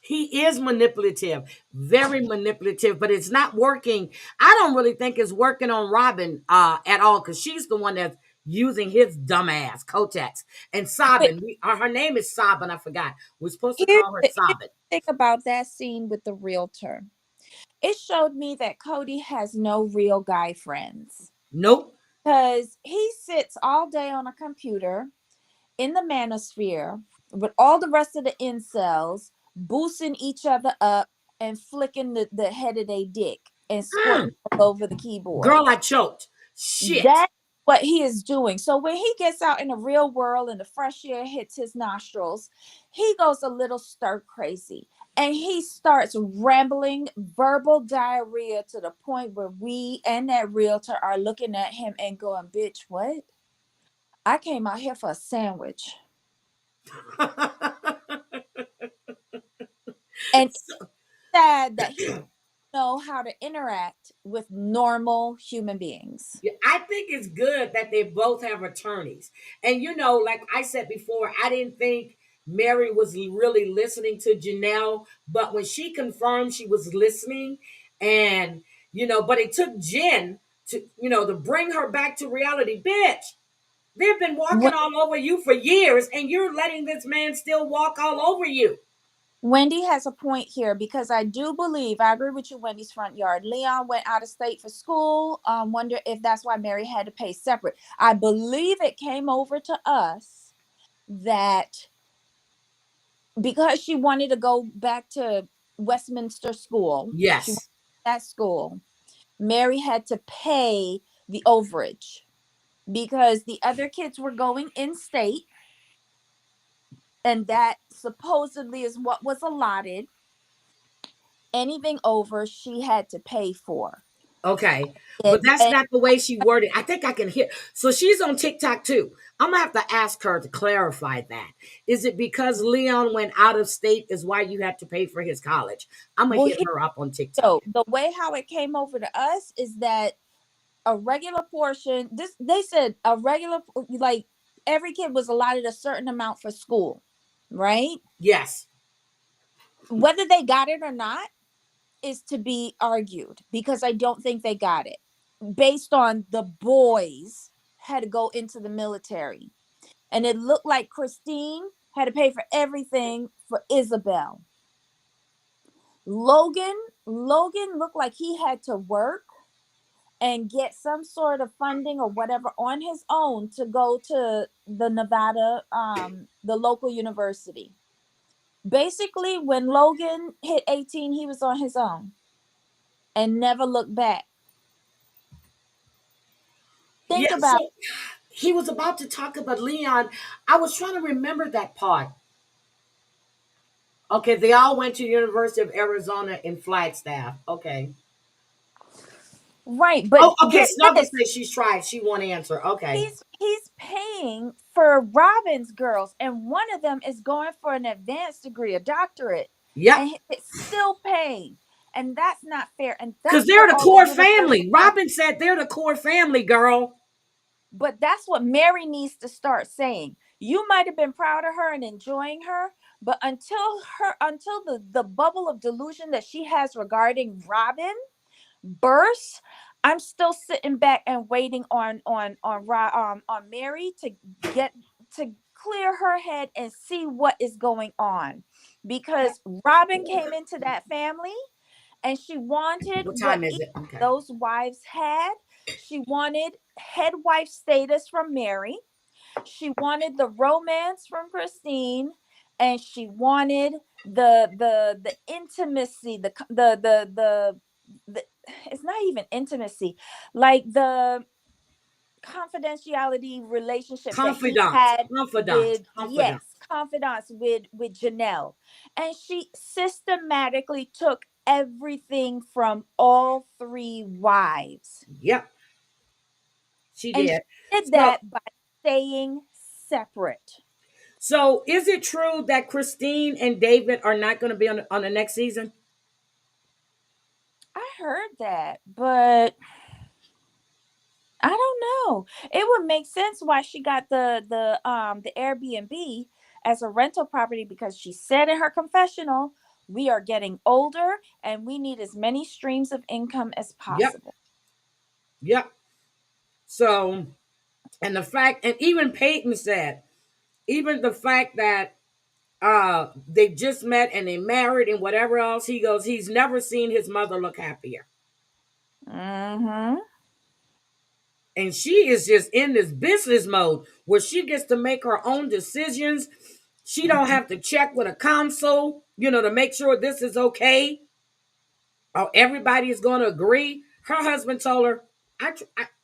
He is manipulative, very manipulative, but it's not working. I don't really think it's working on Robin at all, because she's the one that's using his dumbass Kotex. And But Sabin, her name is Sabin, I forgot. We're supposed to here's call her here's Sabin. the thing about that scene with the realtor. It showed me that Cody has no real guy friends. Nope. Because he sits all day on a computer in the manosphere with all the rest of the incels boosting each other up and flicking the head of their dick and Mm, squirting all over the girl, I keyboards. choked. Shit. That's what he is doing. So when he gets out in the real world and the fresh air hits his nostrils, he goes a little stir crazy and he starts rambling verbal diarrhea to the point where we and that realtor are looking at him and going, bitch, what? I came out here for a sandwich. And it's sad that he know how to interact with normal human beings. Yeah, I think it's good that they both have attorneys. And like I said before, I didn't think Mary was really listening to Janelle, but when she confirmed she was listening, and but it took Jen to bring her back to reality. Bitch, they've been walking all over you for years, and you're letting this man still walk all over you. Wendy has a point here because I do believe I agree with you. Wendy's front yard. Leon went out of state for school. Wonder if that's why Mary had to pay separate. I believe it came over to us that because she wanted to go back to Westminster School, she went Yes. to that school. Mary had to pay the overage because the other kids were going in state, and that supposedly is what was allotted. Anything over, she had to pay for Okay. But it. that's And not the way she worded. I think I can hear. So she's on TikTok too. I'm gonna have to ask her to clarify that. Is it because Leon went out of state is why you had to pay for his college? I'm gonna well, hit here, her up on TikTok. so the way how it came over to us is that a regular portion. This they said a regular, like every kid was allotted a certain amount for school, right? Yes. Whether they got it or not is to be argued because I don't think they got it based on the boys had to go into the military. And it looked like Christine had to pay for everything for Isabel. Logan, Logan looked like he had to work and get some sort of funding or whatever on his own to go to the Nevada, the local university. Basically, when Logan hit 18, he was on his own and never looked back. Yeah. Think about So he was about to talk about Leon. I was trying to remember that part. Okay, they all went to University of Arizona in Flagstaff. Okay. right, but Oh, okay. get Snuggle this. says she's tried. She won't answer. Okay. He's paying for Robin's girls, and one of them is going for an advanced degree, a doctorate, Yep. and it's still paying, and that's not fair. And Because that's they're what the all the core universities family. are. Robin said they're the core family, girl. But that's what Mary needs to start saying. You might have been proud of her and enjoying her, but until the bubble of delusion that she has regarding Robin bursts, I'm still sitting back and waiting on Mary to get to clear her head and see what is going on, because Robin came into that family and she wanted What what time is each it? of Okay. those wives had. She wanted head wife status from Mary. She wanted the romance from Christine, and she wanted the intimacy, the it's not even intimacy, like the confidentiality relationship that he Confidants. had Confidants. with, yes, Confidants. confidants with Janelle. And she systematically took everything from all three wives, Yep. She and she did. did So that by staying separate. so is it true that Christine and David are not going to be on the next season? heard that, but I don't know. It would make sense why she got the Airbnb as a rental property, because she said in her confessional, we are getting older and we need as many streams of income as Yep. possible. Yep. So, and the fact, and even Peyton said, even the fact that they just met and they married and whatever else, he goes, he's never seen his mother look happier. Mhm. And she is just in this business mode where she gets to make her own decisions. She don't have to check with a console, to make sure this is okay or everybody is going to agree. Her husband told her,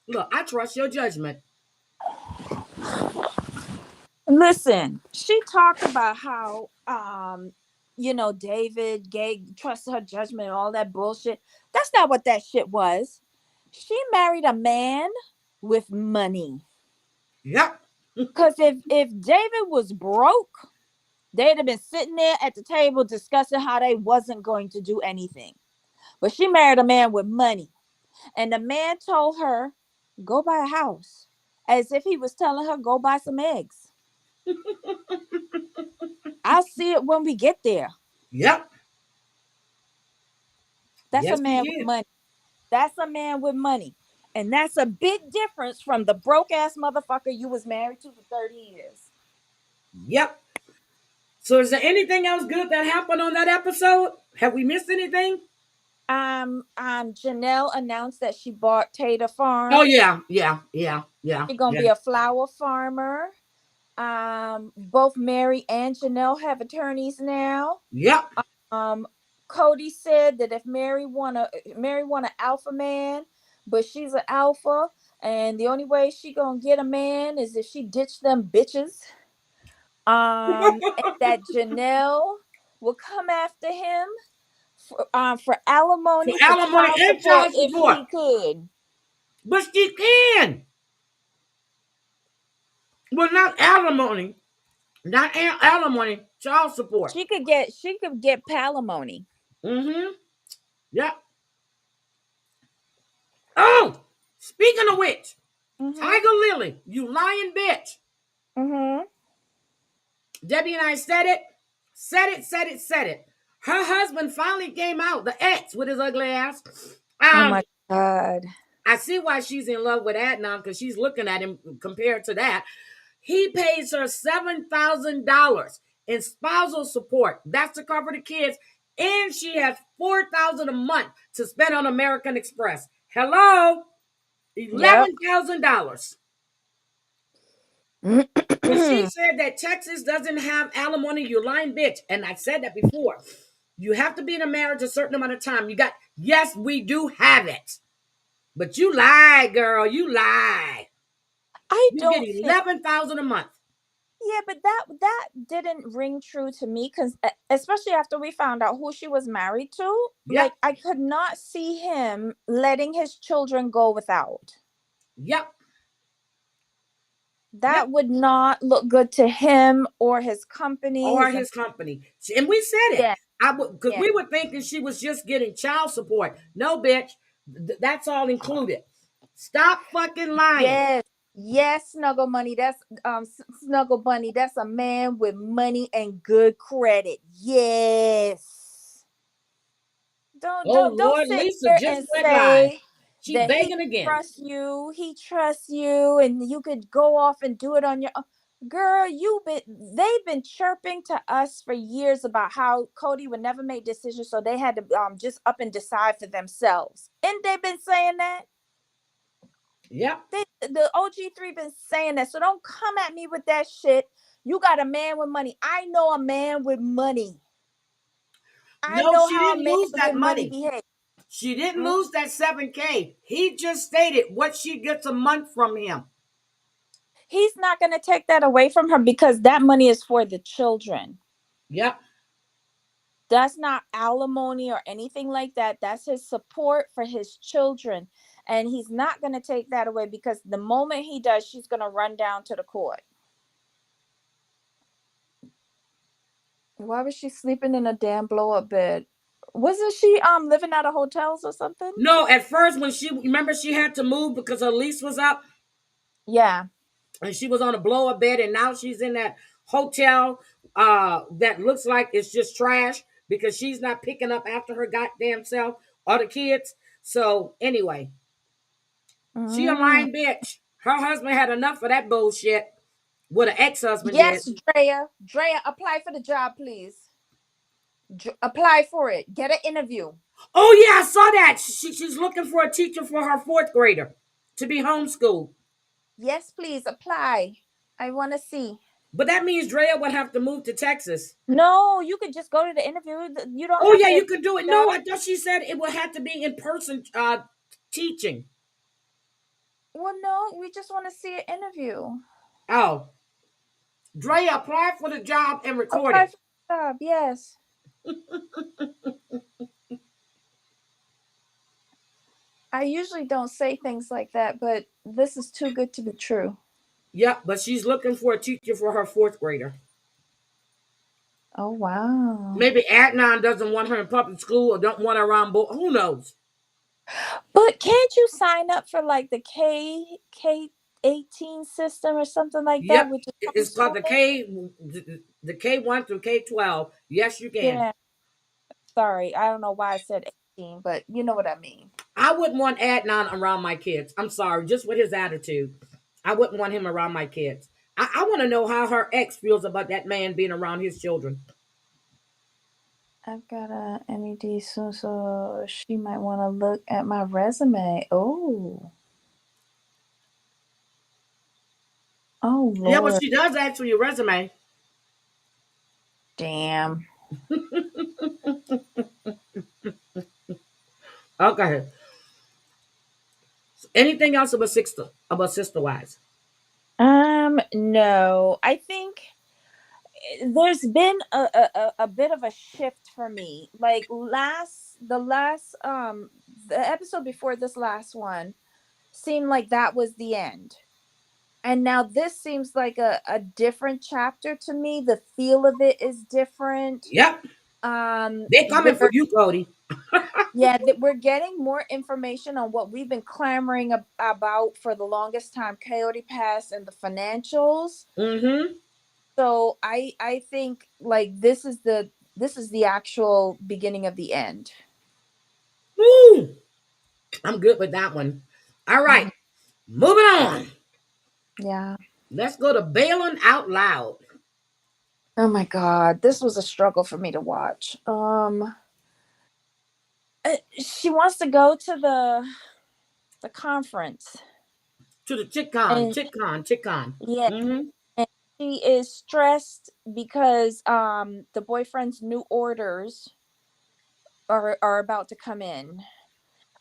look, I trust your judgment. Listen, she talked about how David gave trusted her judgment and all that bullshit. That's not what that shit was. She married a man with money. Yep. Cause if David was broke, they'd have been sitting there at the table discussing how they wasn't going to do anything. But she married a man with money. And the man told her, go buy a house. As if he was telling her, go buy some eggs. I'll see it when we get there. Yep. That's a Yes, he man with did. money. That's a man with money. And that's a big difference from the broke ass motherfucker you was married to for 30 years. Yep. So is there anything else good that happened on that episode? Have we missed anything? Janelle announced that she bought Tater Oh Farms. yeah, yeah, yeah, yeah, She's gonna yeah. be a flower farmer. Both Mary and Janelle have attorneys now. Yep. Um, Cody said that if Mary want an alpha man, but she's an alpha, and the only way she gonna get a man is if she ditch them bitches. And that Janelle will come after him for For alimony, for alimony child and support child if support. she could. But she can. Well, not alimony. Not alimony, child support. She could get palimony. Mm-hmm. Yep. Oh, speaking of which, Mhm. Tiger Lily, you lying bitch. Mhm. Debbie and I said it, said it, said it, said it. Her husband finally came out, the ex with his ugly ass. Oh Um, my god. I see why she's in love with Adnan because she's looking at him compared to that. He pays her $7,000 in spousal support. That's to cover the kids. And she has $4,000 a month to spend on American Express. Hello? Yep. $11,000. When she said that Texas doesn't have alimony, you lying bitch. And I said that before. You have to be in a marriage a certain amount of time. Yes, we do have it. But you lie, girl. You lie. I You get don't think. 11,000 a month. Yeah, but that didn't ring true to me, because especially after we found out who she was married to, Yep. like I could not see him letting his children go without. Yep. Yep. That would not look good to him or his company, Or his his company. And we said it. yeah, Because yeah. we were thinking she was just getting child support. No, bitch. That's all included. Stop fucking lying. Yes. Yes, Snuggle Money. That's Snuggle Bunny. That's a man with money and good credit. Yes. don't Oh don't don't Lord, sit Lisa here just and went live. say She that begging again. he trusts you and you could go off and do it on your own. Girl, they've been chirping to us for years about how Cody would never make decisions, so they had to just up and decide for themselves. And they've been saying that. Yep. The OG3 been saying that. So don't come at me with that shit. You got a man with money. I know a man with money. I No, know she how a didn't man lose with that money money. behaves. She didn't lose that 7K. He just stated what she gets a month from him. He's not going to take that away from her because that money is for the children. Yep. That's not alimony or anything like that. That's his support for his children. And he's not going to take that away, because the moment he does, she's going to run down to the court. Why was she sleeping in a damn blow up bed? Wasn't she living out of hotels or something? No, at first when she remember she had to move because her lease was up Yeah. and she was on a blow up bed, and now she's in that hotel that looks like it's just trash because she's not picking up after her goddamn self or the kids. So anyway, she a Mm. lying bitch. Her husband had enough of that bullshit. What an ex-husband did. Yes, Drea. Drea, apply for the job, please. Apply for it. Get an interview. Oh yeah, I saw that. She's looking for a teacher for her fourth grader to be homeschooled. Yes, please apply. I want to see. But that means Drea would have to move to Texas. No, you could just go to the interview. You don't Oh have yeah, to you could do it. No, job. I thought she said it would have to be in person teaching. Well, no, we just want to see an interview. Oh, Drea, apply for the job and record Apply it. for the job. Yes. I usually don't say things like that, but this is too good to be true. Yep, but she's looking for a teacher for her fourth grader. Oh, wow. Maybe Adnan doesn't want her in public school or don't want her around. Who knows? But can't you sign up for like the K-18 system or something like that, Yep, which is it's called homeschooling? the K1 through K12. Yes, you can. Yeah. Sorry, I don't know why I said 18, but you know what I mean. I wouldn't want Adnan around my kids. I'm sorry, just with his attitude. I wouldn't want him around my kids. I want to know how her ex feels about that man being around his children. I've got a MED soon, so she might want to look at my resume. Oh, oh Yeah, but Lord, she does ask for your resume. damn. Okay. Anything else about sister wives? No, I think there's been a bit of a shift for me. Like the episode before this last one seemed like that was the end. And now this seems like a different chapter to me. The feel of it is different. Yep, they're coming for We're you, Cody. Yeah, that we're getting more information on what we've been clamoring about for the longest time, Coyote Pass and the financials. Mm-hmm. So I think like this is the actual beginning of the end. Woo! I'm good with that one. All right, Mhm. moving on. Yeah. Let's go to bailing out loud. Oh my God, this was a struggle for me to watch. She wants to go to the conference, To the chick-con, and chick-con, chick-con. yeah, Mm-hmm. and she is stressed because the boyfriend's new orders are about to come in.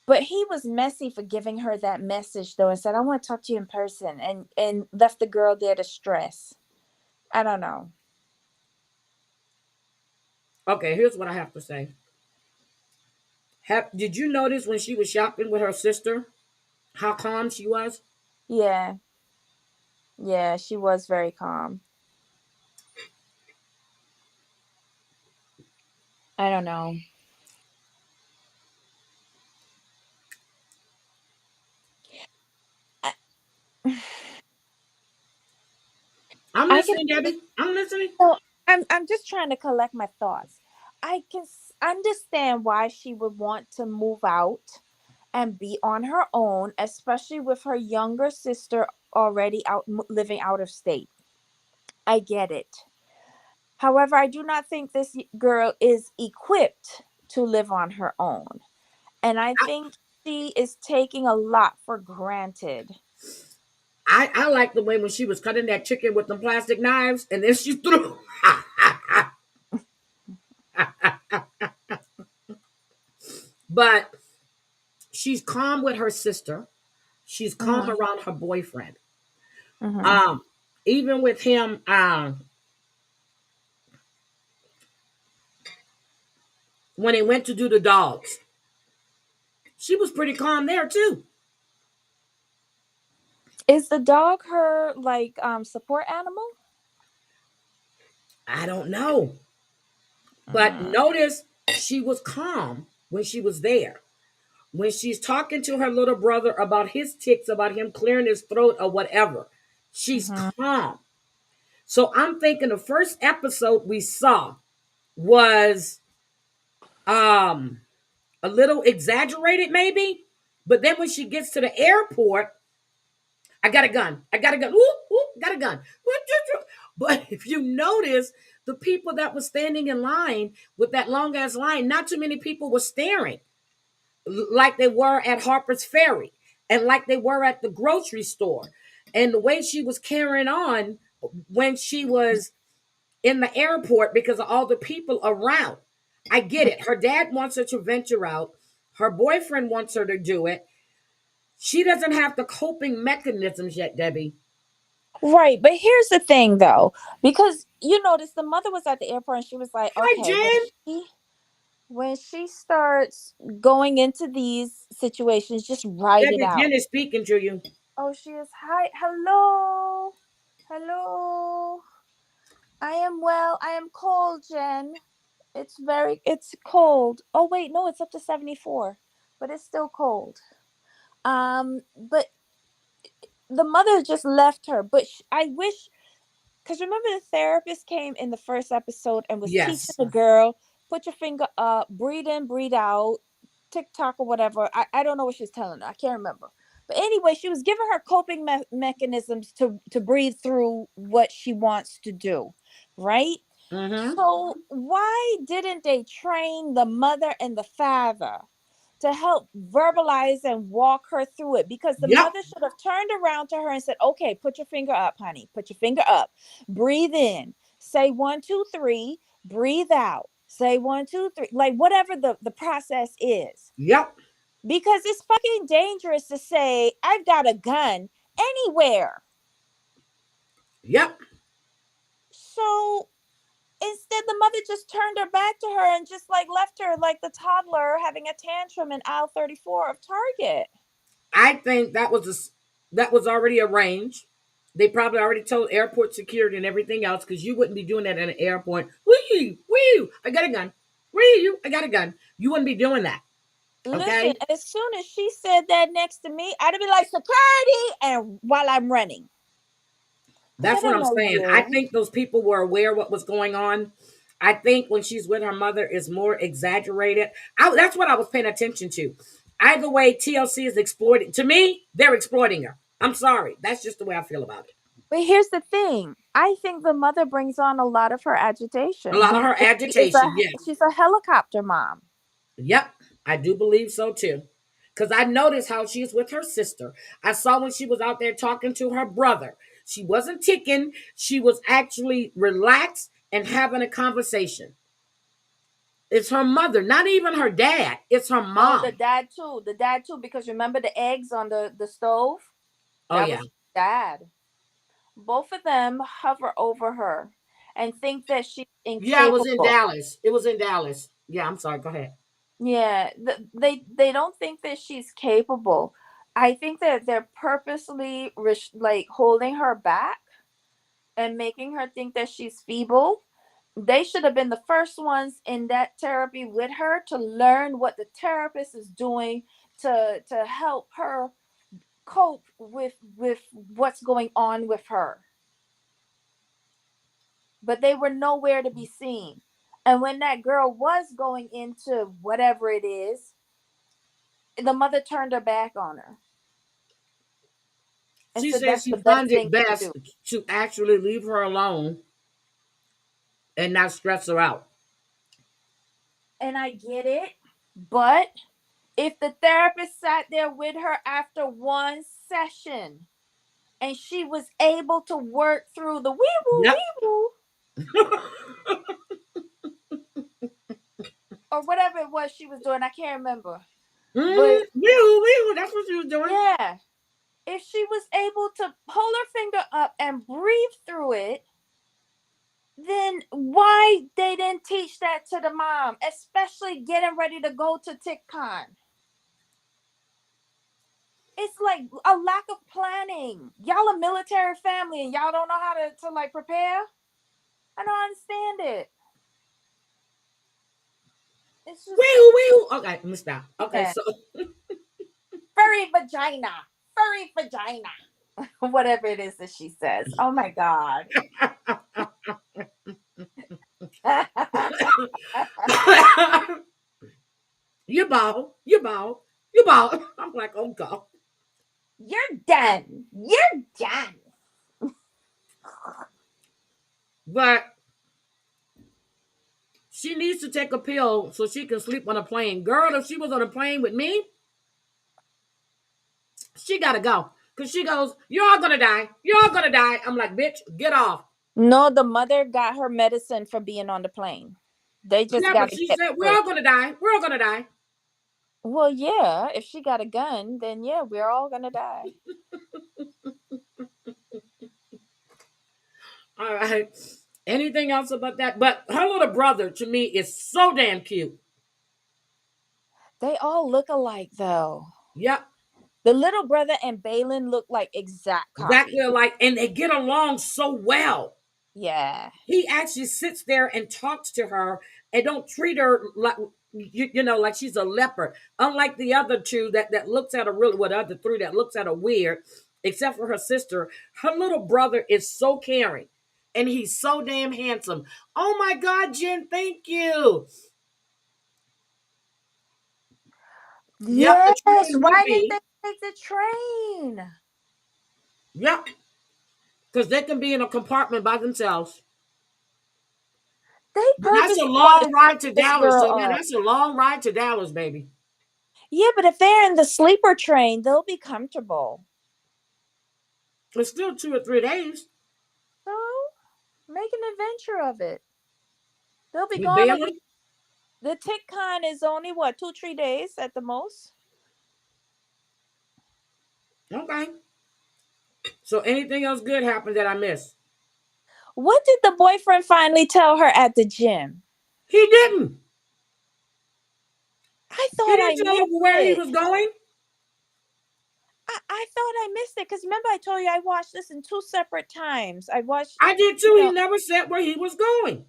But he was messy for giving her that message though and said, I want to talk to you in person, and left the girl there to stress. I don't know. Okay, here's what I have to say. Did you notice when she was shopping with her sister how calm she was? Yeah. Yeah, she was very calm. I don't know. I, I'm I can listening, Debbie. I'm listening. so I'm just trying to collect my thoughts. I can understand why she would want to move out and be on her own, especially with her younger sister already out living out of state. I get it. However, I do not think this girl is equipped to live on her own. And I I, think she is taking a lot for granted. I like the way when she was cutting that chicken with the plastic knives and then she threw. But she's calm with her sister. She's calm Mm-hmm. around her boyfriend. Mm-hmm. Um, even with him, when they went to do the dogs, she was pretty calm there too. Is the dog her like support animal? I don't know, but Mm. notice she was calm when she was there. When she's talking to her little brother about his ticks, about him clearing his throat or whatever, she's Mhm. calm. So I'm thinking the first episode we saw was um a little exaggerated, maybe. But then when she gets to the airport, I got a gun. I got a gun. Whoop, whoop, got a gun. But if you notice, the people that were standing in line with that long ass line, not too many people were staring like they were at Harper's Ferry and like they were at the grocery store. And the way she was carrying on when she was in the airport because of all the people around. I get it. Her dad wants her to venture out. Her boyfriend wants her to do it. She doesn't have the coping mechanisms yet, Debbie. Right, but here's the thing though, because you notice the mother was at the airport and she was like, Hi, okay, Jen. when she starts going into these situations, just write it Debbie, out. Jen is speaking to you. Oh, she is. Hi, hello, hello. I am well. I am cold, Jen. It's cold. Oh wait, no, it's up to 74, but it's still cold. But the mother just left her. But I wish, because remember the therapist came in the first episode and was teaching Yes. the girl, put your finger up, breathe in, breathe out, TikTok or whatever. I don't know what she was telling her. I can't remember. But anyway, she was giving her coping mechanisms to breathe through what she wants to do, right? Mm-hmm. So why didn't they train the mother and the father to help verbalize and walk her through it? Because the Yep. mother should have turned around to her and said, okay, put your finger up, honey. Put your finger up. Breathe in. Say 1, 2, 3. Breathe out. Say 1, 2, 3. Like whatever the process is. Yep. Because it's fucking dangerous to say, I've got a gun anywhere. Yep. So instead, the mother just turned her back to her and just like left her like the toddler having a tantrum in aisle 34 of Target. I think that was already arranged. They probably already told airport security and everything else because you wouldn't be doing that at an airport. Wee, wee, I got a gun. Wee, I got a gun. You wouldn't be doing that. Listen, Okay. as soon as she said that next to me, I'd be like, security, and while I'm running. Because I That's what don't I'm know saying. I you. think those people were aware what was going on. I think when she's with her mother is more exaggerated. That's what I was paying attention to. Either way, TLC is exploiting. To me, they're exploiting her. I'm sorry. That's just the way I feel about it. But here's the thing. I think the mother brings on a lot of her A agitation lot of her because agitation. Yes. she's a helicopter mom. Yep. I do believe so too. Because I noticed how she's with her sister. I saw when she was out there talking to her brother. She wasn't ticking. She was actually relaxed and having a conversation. It's her mother, not even her dad. It's her No, the mom. dad too. The dad too, because remember the eggs on the stove? Oh That yeah, was dad. Both of them hover over her and think that she's yeah. It was in incapable. Dallas. It was in Dallas. Yeah, I'm sorry. Go ahead. Yeah, they don't think that she's capable. I think that they're purposely like holding her back and making her think that she's feeble. They should have been the first ones in that therapy with her to learn what the therapist is doing to help her cope with what's going on with her. But they were nowhere to be seen. And when that girl was going into whatever it is, the mother turned her back on her and She said said that's she the best found it thing to best do. to actually leave her alone and not stress her out. And I get it, but if the therapist sat there with her after one session and she was able to work through the Yep. wee woo or whatever it was she was doing, I can't remember. But That's what she was doing. yeah, if she was able to hold her finger up and breathe through it, then why they didn't teach that to the mom, especially getting ready to go to TikTok? It's like a lack of planning. Y'all a military family and y'all don't know how to like prepare. I don't understand it. It's Wee just hoo, wee hoo. Okay, let me stop. Okay, yeah, so furry vagina, furry vagina, whatever it is that she says. Oh my god. you ball, you ball, you ball. I'm like, oh god. You're done. You're done. But she needs to take a pill so she can sleep on a plane. Girl, if she was on a plane with me, she gotta go. Cause she goes, you're all gonna die. You're all gonna die. I'm like, bitch, get off. No, the mother got her medicine for being on the plane. They just Yeah, got but to she get said, we're through. all gonna die. We're all gonna die. Well, yeah, if she got a gun, then yeah, we're all gonna die. All right. Anything else about that? But her little brother to me is so damn cute. They all look alike though. Yep. The little brother and Balin look like exact Exactly copies. like, and they get along so well. Yeah. He actually sits there and talks to her and don't treat her like like she's a leopard. Unlike the other two that looks at her really, what other three that looks at her weird, except for her sister. Her little brother is so caring, and he's so damn handsome. Oh my God, Jen, thank you. Yep, the Yes. train would Why didn't be. they take the train? Yep, because they can be in a compartment by themselves. They But that's a purposely wanted long to ride mess to this Dallas. girl So man, up. that's a long ride to Dallas, baby. Yeah, but if they're in the sleeper train, they'll be comfortable. It's still 2 or 3 days. So make an adventure of it. They'll be With gone a Balin? week. The tick con is only what, 2, 3 days at the most. Okay. So anything else good happened that I missed? What did the boyfriend finally tell her at the gym? He didn't. I He thought I didn't tell missed her where he it. was going. I thought I missed it because remember I told you I watched this in two separate times. I watched, I did you too. He know, never said where he was going.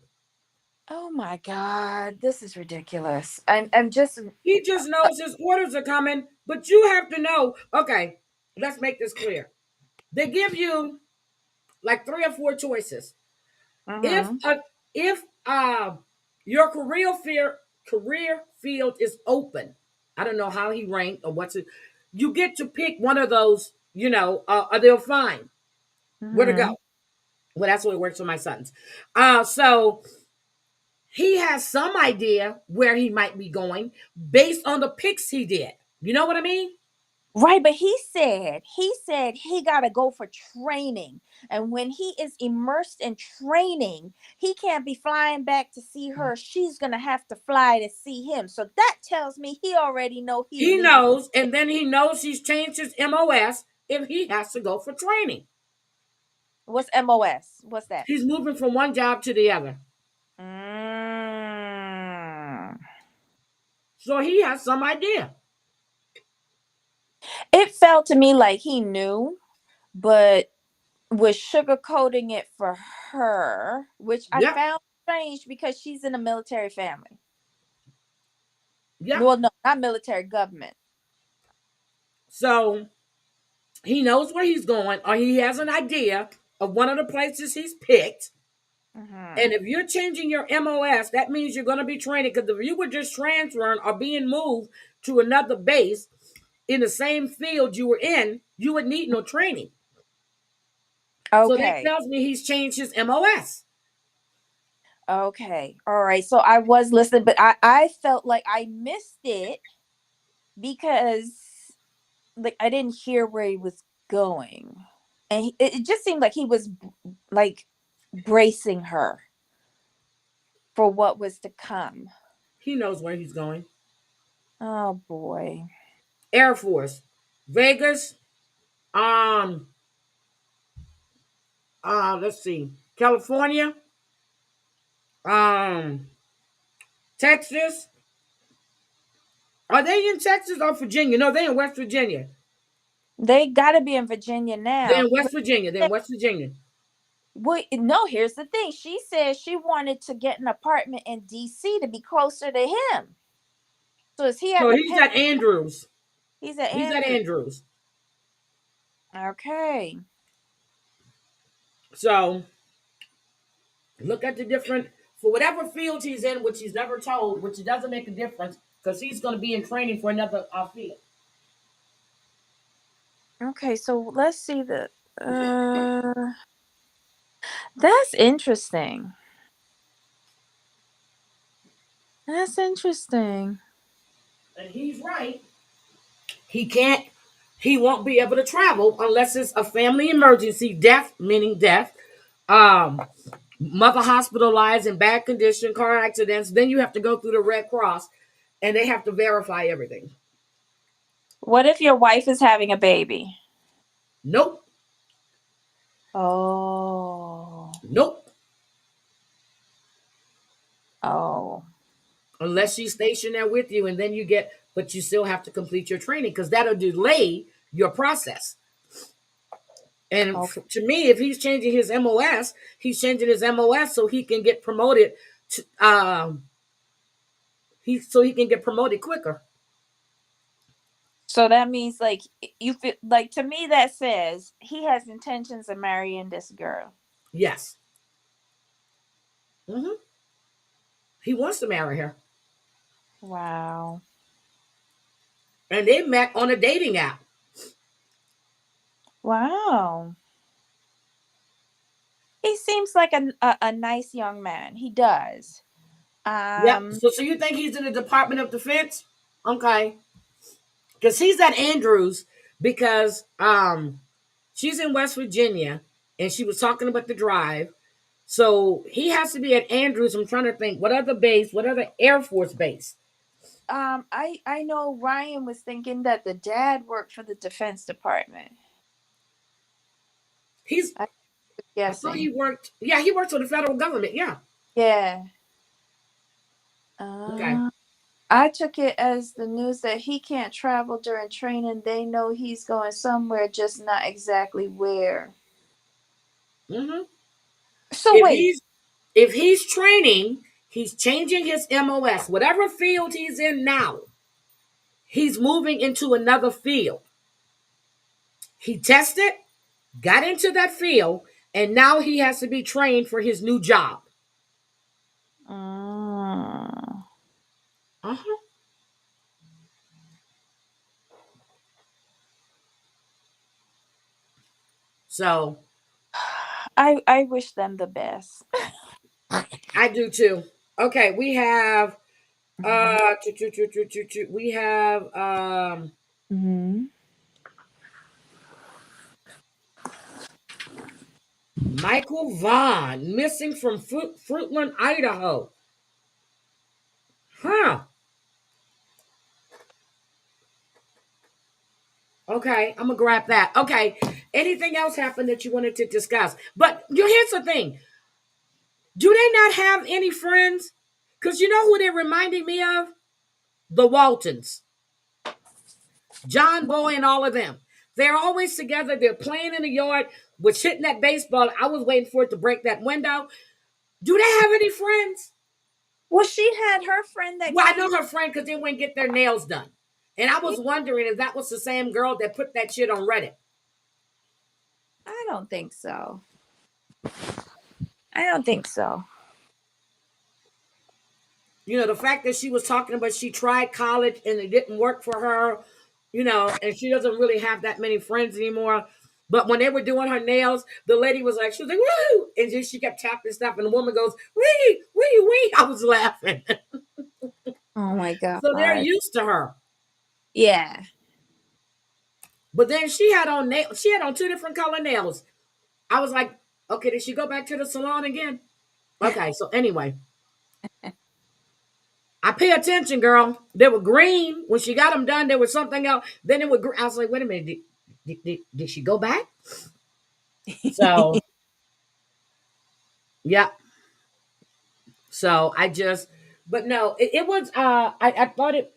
oh my God, this is ridiculous. I'm just, He just knows his orders are coming. But you have to know. Okay, let's make this clear. They give you like 3 or 4 choices. If mm-hmm, a, if your career field is open, I don't know how he ranked or what's it. You get to pick one of those. Or they'll find where to mm-hmm. go. Well, that's what it works for my sons. So he has some idea where he might be going based on the picks he did. You know what I mean? Right, but he got to go for training. And when he is immersed in training, he can't be flying back to see her. She's going to have to fly to see him. So that tells me he already know he's He leaving. knows, and then he knows he's changed his MOS if he has to go for training. What's MOS? What's that? He's moving from one job to the other. Mm. So he has some idea. It felt to me like he knew, but was sugarcoating it for her, which I Yep. found strange because she's in a military family. Yep. Well, no, not military, government. So he knows where he's going, or he has an idea of one of the places he's picked. Mm-hmm. And if you're changing your MOS, that means you're going to be training. Because if you were just transferring or being moved to another base in the same field you were in, you would need no training. So that Okay. tells me he's changed his MOS. Okay. All right. So I was listening, but I felt like I missed it because like I didn't hear where he was going. And it just seemed like he was like bracing her for what was to come. He knows where he's going. Oh boy. Air Force, Vegas, um, let's see, California, um, Texas. Are they in Texas or Virginia? No, they're in West Virginia. They got to be in Virginia They're now. in West Virginia. They're in West Virginia. Well, no, here's the thing. She said she wanted to get an apartment in DC to be closer to him. So is he at So the he's pen? at Andrews. He's at He's at Andrew. Andrews. Okay. So look at the different for whatever field he's in, which he's never told, which it doesn't make a difference because he's going to be in training for another field. Okay, so let's see the uh that's interesting. That's interesting. And he's right. He can't. He won't be able to travel unless it's a family emergency, death meaning death, um, mother hospitalized in bad condition, car accidents. Then you have to go through the Red Cross, and they have to verify everything. What if your wife is having a baby? Nope, Oh. nope. Oh. Unless she's stationed there with you, and then you get, but you still have to complete your training because that'll delay your process. And Okay. to me, if he's changing his MOS, he's changing his MOS so he can get promoted. To, he can get promoted quicker. So that means like you feel like to me that says he has intentions of marrying this girl. Yes, hmm he wants to marry her, Wow. and they met on a dating app. Wow. He seems like a nice young man. He does. Yep. Um So you think he's in the Department of Defense? Okay, because he's at Andrews because she's in West Virginia, and she was talking about the drive. So he has to be at Andrews. I'm trying to think what other base, what other Air Force base. I know Ryan was thinking that the dad worked for the Defense Department. He's. I was I thought he guessing. worked. Yeah, he works for the federal government. Yeah. Yeah. Okay. Uh, I took it as the news that he can't travel during training. They know he's going somewhere, just not exactly where. hmm So If wait. he's if he's training, he's changing his MOS. Whatever field he's in now, he's moving into another field. He tested, got into that field, and now he has to be trained for his new job. Mm. Uh-huh. So I wish them the best. I do too. Okay, we have Mhm. we have Mhm. Michael Vaughn missing from Fruitland, Idaho. Huh. Okay, I'm gonna grab that. Okay. Anything else happened that you wanted to discuss? But here's the thing: do they not have any friends? Because you know who they're reminding me of? The Waltons, John Boy, and all of them. They're always together. They're playing in the yard, was hitting that baseball. I was waiting for it to break that window. Do they have any friends? Well, she had her friend that Well, I came. know her friend because they went and get their nails done. And I Yeah, was wondering if that was the same girl that put that shit on Reddit. I don't think so. I don't think so. You know, the fact that she was talking about she tried college and it didn't work for her, and she doesn't really have that many friends anymore. But when they were doing her nails, the lady was like, she was like, woo! And then she kept tapping stuff, and the woman goes, wee, wee, wee. I was laughing. Oh my So they're god. used to her. Yeah. But then she had on two different color nails. I was like, okay, did she go back to the salon again? Okay, so anyway, I pay attention, girl. They were green when she got them done. There was something else. Then it was. I was like, wait a minute. Did she go back? So yeah. So I just, but no, it was. I thought it.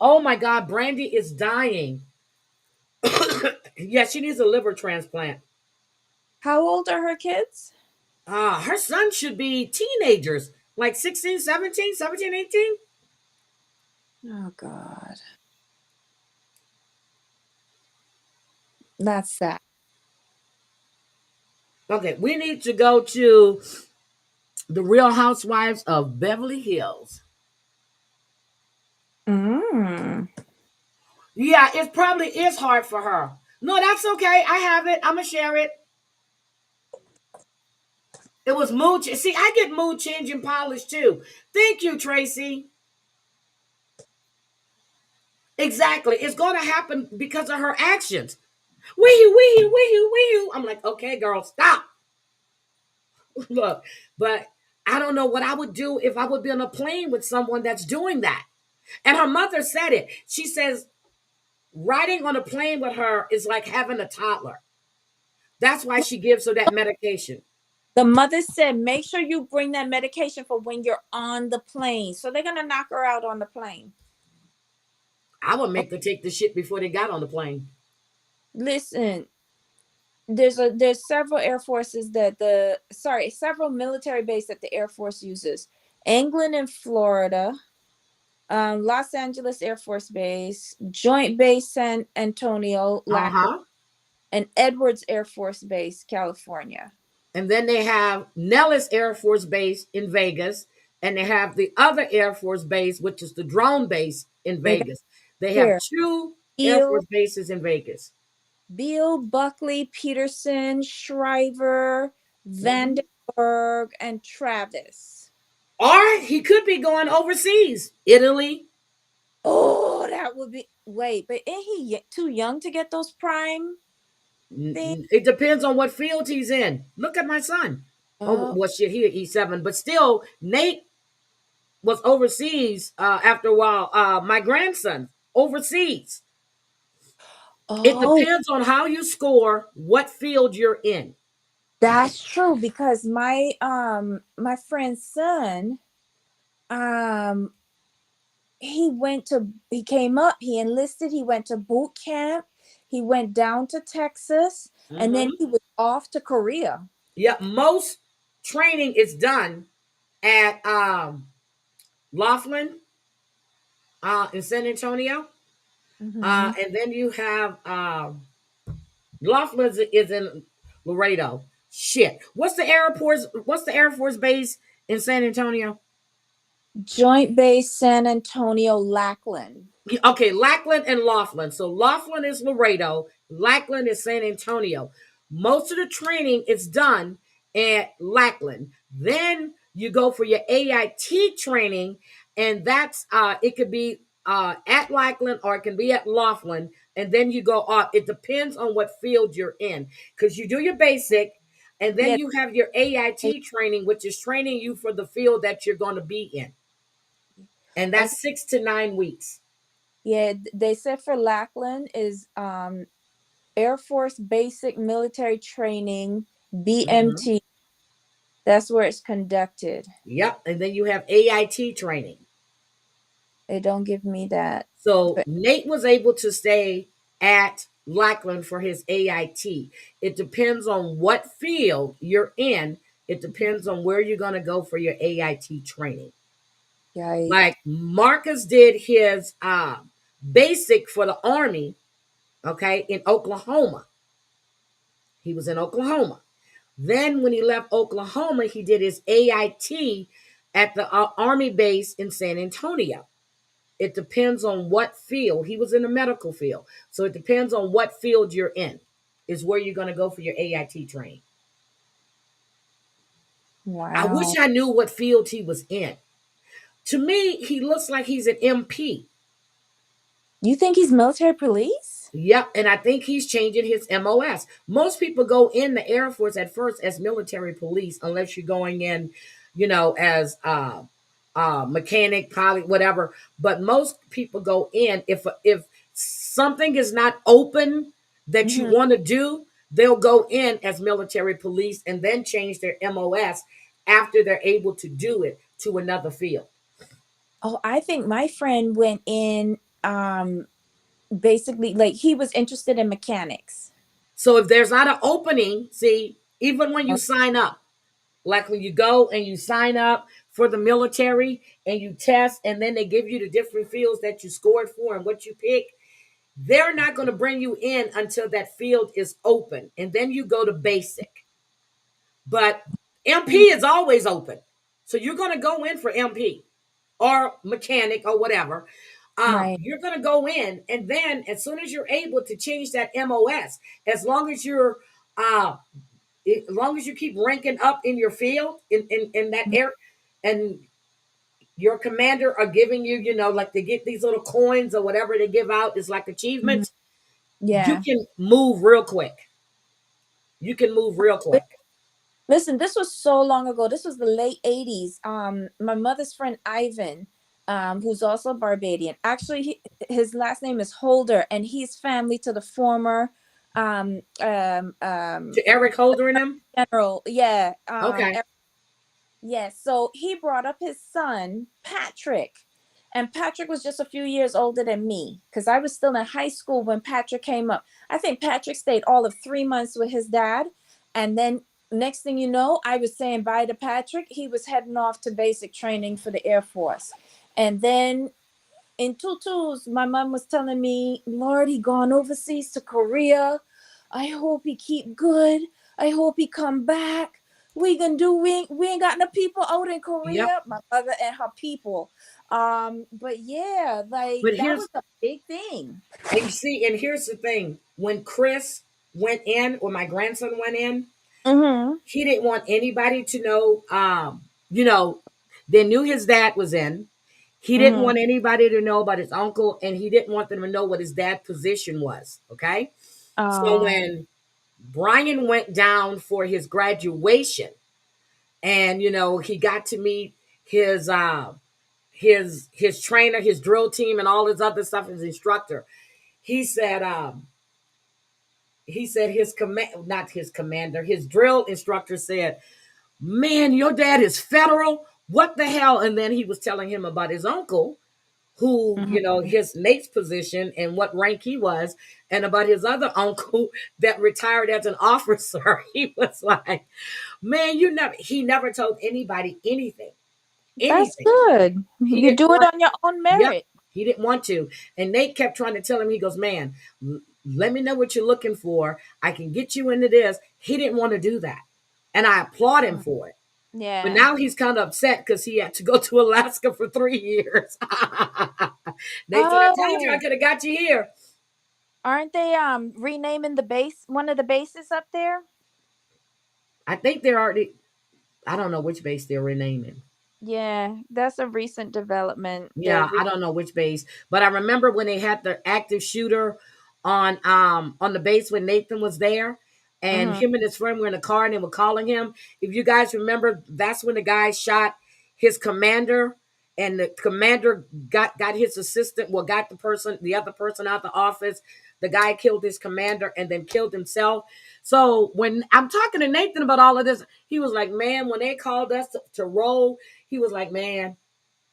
Oh my God, Brandy is dying. Yeah, she needs a liver transplant. How old are her kids? Her son should be teenagers, like 16, 17, 17, 18. Oh God, that's sad. Okay, we need to go to the Real Housewives of Beverly Hills. Mm. Yeah, it probably is hard for her. No, that's okay. I have it. I'm gonna share it. It was mood. See, I get mood changing polish too. Thank you, Tracy. Exactly. It's going to happen because of her actions. Wee wee wee wee. I'm like, okay, girl, stop. Look, but I don't know what I would do if I would be on a plane with someone that's doing that. And her mother said it. She says riding on a plane with her is like having a toddler. That's why she gives her that medication. The mother said, make sure you bring that medication for when you're on the plane. So they're gonna knock her out on the plane. I would Oh, make her take the shit before they got on the plane. listen, there's several air forces that several military bases that the Air Force uses. England and Florida, Los Angeles Air Force Base, Joint Base San Antonio, Uh Lackland, huh. and Edwards Air Force Base, California. And then they have Nellis Air Force Base in Vegas, and they have the other Air Force Base, which is the drone base in They got Vegas. They have here two Air Beale, Force bases in Vegas. Beale, Buckley, Peterson, Shriver, Mhm. Vandenberg, and Travis. Or he could be going overseas, Italy. Oh, that would be wait, but ain't he too young to get those prime things? It depends on what field he's in. Look at my son. Oh, Oh, well, shit, he E7, but still, Nate was overseas after a while. My grandson overseas. It oh, depends on how you score, what field you're in. that's true because my friend's son um he came up, he enlisted, he went to boot camp, he went down to Texas, and then Hmm. he was off to Korea. Yeah, most training is done at Laughlin in San Antonio, Hmm. and then you have Laughlin is in Laredo. Shit, what's the Air Force base in San Antonio? Joint Base San Antonio, Lackland. Okay, Lackland and Laughlin. So Laughlin is Laredo, Lackland is San Antonio. Most of the training is done at Lackland. Then you go for your AIT training, and that's it could be at Lackland or it can be at Laughlin, and then you go off. It depends on what field you're in, because you do your basic, and then Yeah, you have your AIT training, which is training you for the field that you're going to be in, and okay. that's 6 to 9 weeks. Yeah, they said for Lackland is Air Force Basic Military Training, Mhm. BMT. That's where it's conducted. Yep. And then you have AIT training. They don't give me that. So But Nate was able to stay at Lackland for his AIT. It depends on what field you're in. It depends on where you're going to go for your AIT training. yikes. Like Marcus did his basic for the Army, okay, in Oklahoma. He was in Oklahoma. Then when he left Oklahoma, he did his AIT at the Army base in San Antonio. It depends on what field. He was in the medical field. So it depends on what field you're in, is where you're going to go for your AIT training. I wish Wow. I knew what field he was in. To me, he looks like he's an MP. You think he's military police? Yep, and I think he's changing his MOS. Most people go in the Air Force at first as military police, unless you're going in, as mechanic, pilot, whatever. But most people go in if something is not open that you Hmm. want to do, they'll go in as military police and then change their MOS after they're able to do it to another field. Oh, I think my friend went in basically like he was interested in mechanics. So if there's not an opening, see, even when you Oh, sign up, like when you go and you sign up for the military and you test and then they give you the different fields that you scored for and what you pick, they're not going to bring you in until that field is open. And then you go to basic. But MP Mm. is always open. So you're going to go in for MP or mechanic or whatever. Right. You're going to go in, and then as soon as you're able to change that MOS, as long as you're, as long as you keep ranking up in your field in that area, and your commander are giving you, like they get these little coins or whatever they give out is like Mhm. achievements. You Yeah. can move real quick. You can move real quick. Listen, this was so long ago. This was the late 80s. My mother's friend Ivan, who's also Barbadian. Actually, his last name is Holder, and he's family to the former um um um To Eric Holder and them. general. Yeah. Okay. Yes, so he brought up his son, Patrick. And Patrick was just a few years older than me because I was still in high school when Patrick came up. I think Patrick stayed all of 3 months with his dad. And then next thing you know, I was saying bye to Patrick. He was heading off to basic training for the Air Force. And then in tutus, my mom was telling me, Lord, he gone overseas to Korea. I hope he keep good. I hope he come back. We gonna do we ain't got no people out in Yep. Korea. My mother and her people. But yeah, like But that was here's a big thing. and you see, and here's the thing: when Chris went in, or my grandson went in, Mm-hmm. he didn't want anybody to know. You know, they knew his dad was in. He didn't Mm-hmm. want anybody to know about his uncle, and he didn't want them to know what his dad's position was. Okay, so Um, when Brian went down for his graduation, and he got to meet his trainer, his drill team, and all his other stuff, his instructor. He said, his not his commander, his drill instructor said, "Man, your dad is federal. What the hell?" And then he was telling him about his uncle, who, mhm. his Nate's position and what rank he was, and about his other uncle that retired as an officer. He was like, "Man, he never told anybody anything, That's anything. good. He You didn't do it want, on your own yep, merit. he didn't want to." And Nate kept trying to tell him, he goes, "Man, let me know what you're looking for. I can get you into this." He didn't want to do that. And I applaud him Mm. for it. But Yeah. now he's kind of upset because he had to go to Alaska for 3 years. They said, "I told you I Oh, could have got you here." aren't they renaming the base, one of the bases up there? I think they're already, I don't know which base they're renaming. Yeah, that's a recent development. They're Yeah, I don't know which base, but I remember when they had the active shooter on the base when Nathan was there, and hmm him and his friend were in a car and they were calling him. If you guys remember, that's when the guy shot his commander, and the commander got his assistant, well, got the other person out the office. The guy killed his commander and then killed himself. So when I'm talking to Nathan about all of this, he was like, "Man, when they called us to roll," he was like, "Man,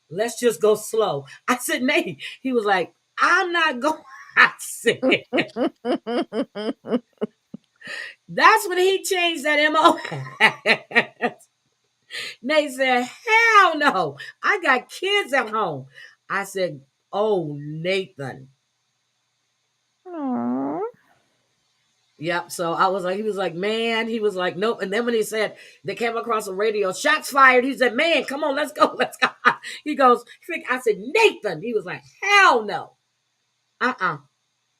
let's just go slow." I said, "Nate," he was like, "I'm not going." I said, that's when he changed that MO. Nate said, "Hell no. I got kids at home." I said, "Oh, Nathan." Aw. Yep. So I was like, he was like, "Man," he was like, "Nope." And then when he said they came across the radio, "Shots fired," he said, "Man, come on, let's go, let's go." He goes, I said, "Nathan." He was like, "Hell no." Uh-uh.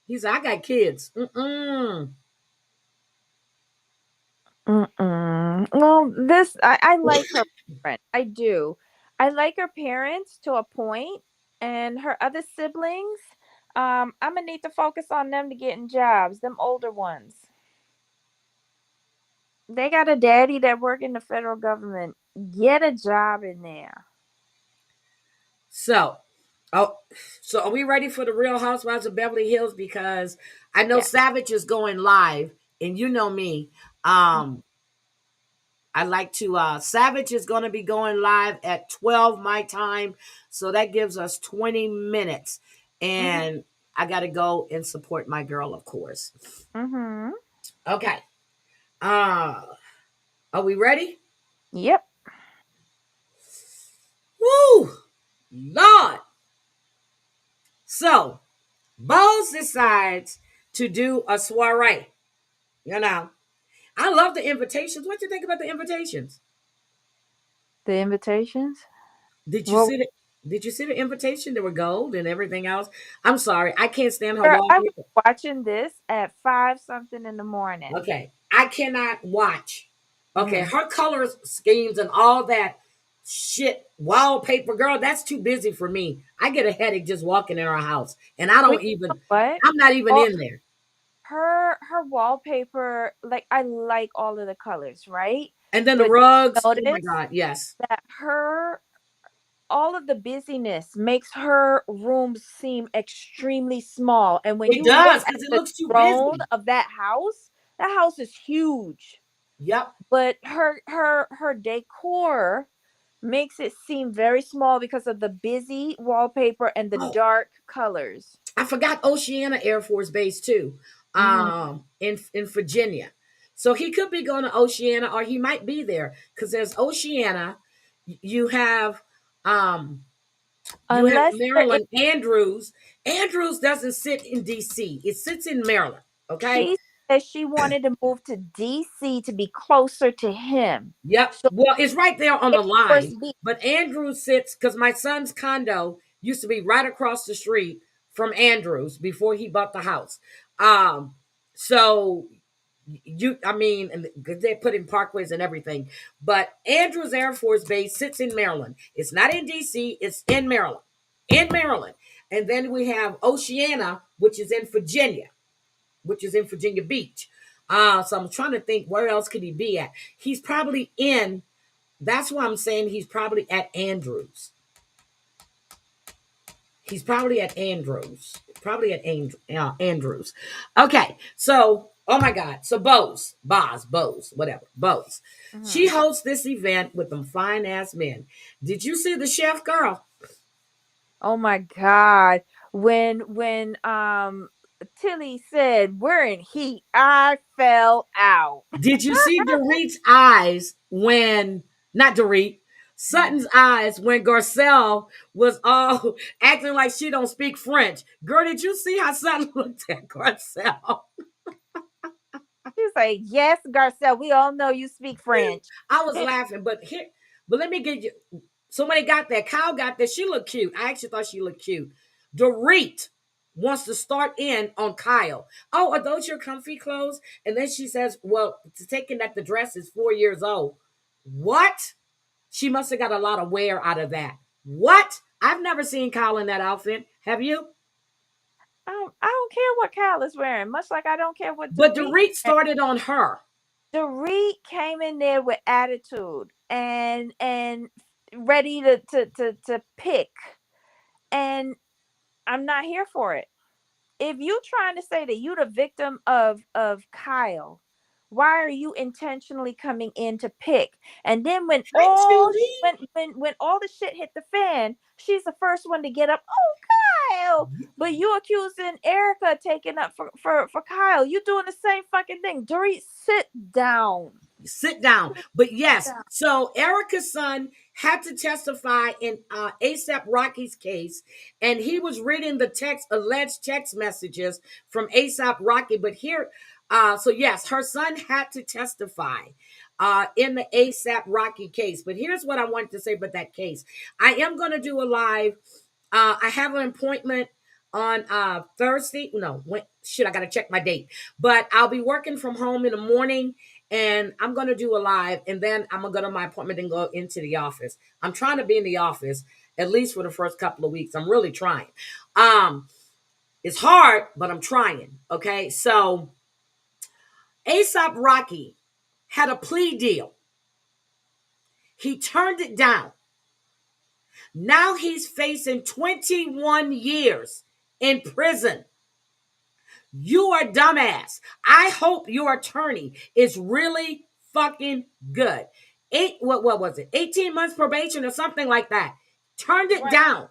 He said, "I got kids." Mm-mm. Mm-mm. Well, this I like her friend. I do. I like her parents to a point, and her other siblings. I'm gonna need to focus on them to getting jobs. Them older ones. They got a daddy that work in the federal government. Get a job in there. So, oh, so are we ready for the Real Housewives of Beverly Hills? Because I know Yeah. Savage is going live, and you know me. I like to. Savage is going to be going live at 12 my time, so that gives us 20 minutes, Mm-hmm. and I got to go and support my girl, of course. Mm-hmm. Okay. Uh, are we ready? Yep. Woo! Lord. So, Bose decides to do a soiree. You know, I love the invitations. What you think about the invitations? The invitations. Did you Well, see the Did you see the invitation? There were gold and everything else. I'm sorry, I can't stand her girl, I was wallpaper. watching this at 5 something in the morning. Okay, I cannot watch. Okay, Hmm. her color schemes and all that shit wallpaper, girl. That's too busy for me. I get a headache just walking in her house, and I But don't you know even. what? I'm not even All, in there. her wallpaper, like I like all of the colors, right? And then the But rugs. Oh my notice god, yes, that her all of the busyness makes her rooms seem extremely small. And when it you look does at because it the looks too throne busy. of that house is huge. Yep. But her decor makes it seem very small because of the busy wallpaper and the Oh, dark colors. I forgot Oceana Air Force Base too, Hmm. in Virginia. So he could be going to Oceana, or he might be there because there's Oceana. You have um, you have Unless there is, Maryland Andrews. Andrews doesn't sit in D.C. It sits in Maryland. Okay. she said she wanted to move to DC to be closer to him. Yep. So Well, it's right there on Air the Force line. B. But Andrews sits because my son's condo used to be right across the street from Andrews before he bought the house. So I mean, and they put in parkways and everything. But Andrews Air Force Base sits in Maryland. It's not in DC. It's in Maryland. In Maryland. And then we have Oceana, which is in Virginia, which is in Virginia Beach. So I'm trying to think where else could he be at? He's probably in. That's why I'm saying he's probably at Andrews. He's probably at Andrews. Probably at Andrews. Okay, so oh my God, so Bose, whatever, Bose. She Mhm. hosts this event with them fine ass men. Did you see the chef girl? Oh my God. When Tilly said we're in heat, I fell out. Did you see Dorit's eyes when not Dorit, Mhm. Sutton's eyes when Garcelle was all acting like she don't speak French? Girl, did you see how Sutton looked at Garcelle? She was like, yes, Garcelle, we all know you speak French. I was laughing, but let me get you. Somebody got that. Kyle got that. She looked cute. I actually thought she looked cute. Dorit wants to start in on Kyle. Oh, are those your comfy clothes? And then she says, well, taking that the dress is 4 years old. What? She must have got a lot of wear out of that. What? I've never seen Kyle in that outfit. Have you? I don't care what Kyle is wearing, much like I don't care what But Dorit. Dorit started on her. Dorit came in there with attitude and ready to pick. And I'm not here for it. If you trying to say that you the victim of Kyle, why are you intentionally coming in to pick? And then Hi, Judy. when all the shit hit the fan, she's the first one to get up. Oh, Kyle! But you accusing Erica of taking up for Kyle. You doing the same fucking thing. Dorit, sit down. Sit down. But Sit yes, down. so Erica's son had to testify in ASAP Rocky's case, and he was reading the alleged text messages from ASAP Rocky. But here, so yes, her son had to testify in the ASAP Rocky case. But here's what I wanted to say about that case. I am going to do a live. I have an appointment on Thursday. No, shit, I got to check my date. But I'll be working from home in the morning, and I'm going to do a live, and then I'm going to go to my appointment and go into the office. I'm trying to be in the office at least for the first couple of weeks. I'm really trying. It's hard, but I'm trying. Okay. So ASAP Rocky had a plea deal. He turned it down. Now he's facing 21 years in prison. You are dumbass. I hope your attorney is really fucking good. What was it? 18 months probation or something like that. Turned it Right. down.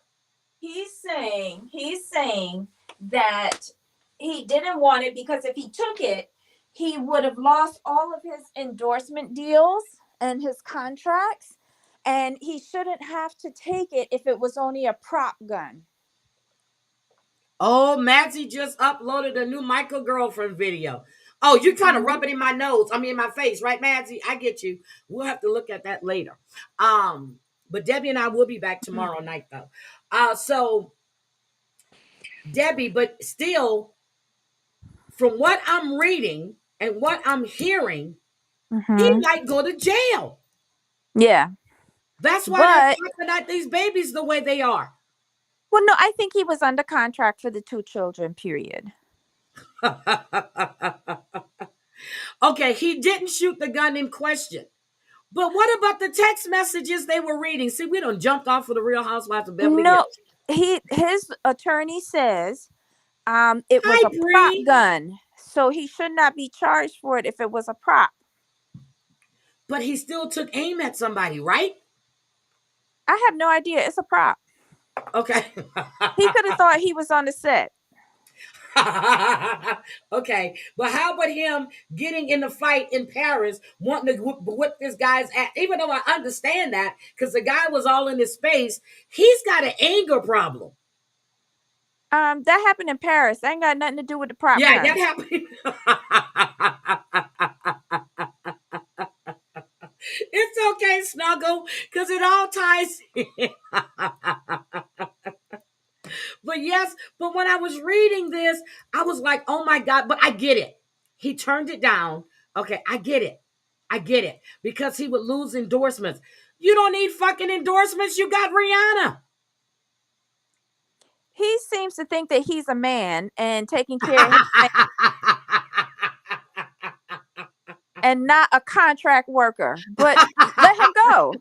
He's saying that he didn't want it because if he took it, he would have lost all of his endorsement deals and his contracts. and he shouldn't have to take it if it was only a prop gun. Oh, Madsy just uploaded a new Michael girlfriend video. Oh, you're trying to Mhm. rub it in my nose. I mean, in my face, right, Madsy? I get you. We'll have to look at that later. But Debbie and I will be back tomorrow night, though. So Debbie, but still, from what I'm reading and what I'm hearing, he Mhm. might go to jail. Yeah. That's why they're But popping out these babies the way they are. well, no, I think he was under contract for the 2 children. Period. Okay, he didn't shoot the gun in question. But what about the text messages they were reading? See, we done jumped off of the Real Housewives of Beverly No, Hills. his attorney says it was Hi, a prop Bree. gun, so he should not be charged for it if it was a prop. But he still took aim at somebody, right? I have no idea. It's a prop. Okay. He could have thought he was on the set. Okay. But how about him getting in the fight in Paris, wanting to whip this guy's ass? Even though I understand that, because the guy was all in his face, he's got an anger problem. That happened in Paris. That ain't got nothing to do with the prop Yeah, that gun. happened. It's okay, Snuggle, because it all ties in. But yes, but when I was reading this, I was like, oh my God, but I get it. He turned it down. Okay, I get it. I get it. Because he would lose endorsements. You don't need fucking endorsements. You got Rihanna. He seems to think that he's a man and taking care of his family and not a contract worker. But let him go.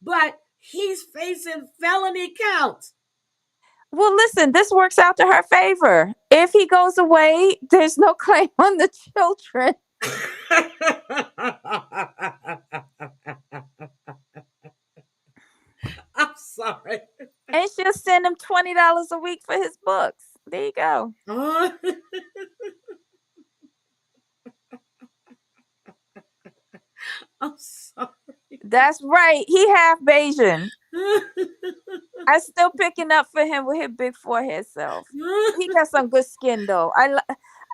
But he's facing felony counts. Well, listen, this works out to her favor. If he goes away, there's no claim on the children. I'm sorry. And she'll send him $20 a week for his books. There you go. I'm sorry. That's right. He half Bayesian. I still picking up for him with his big forehead self. He got some good skin though.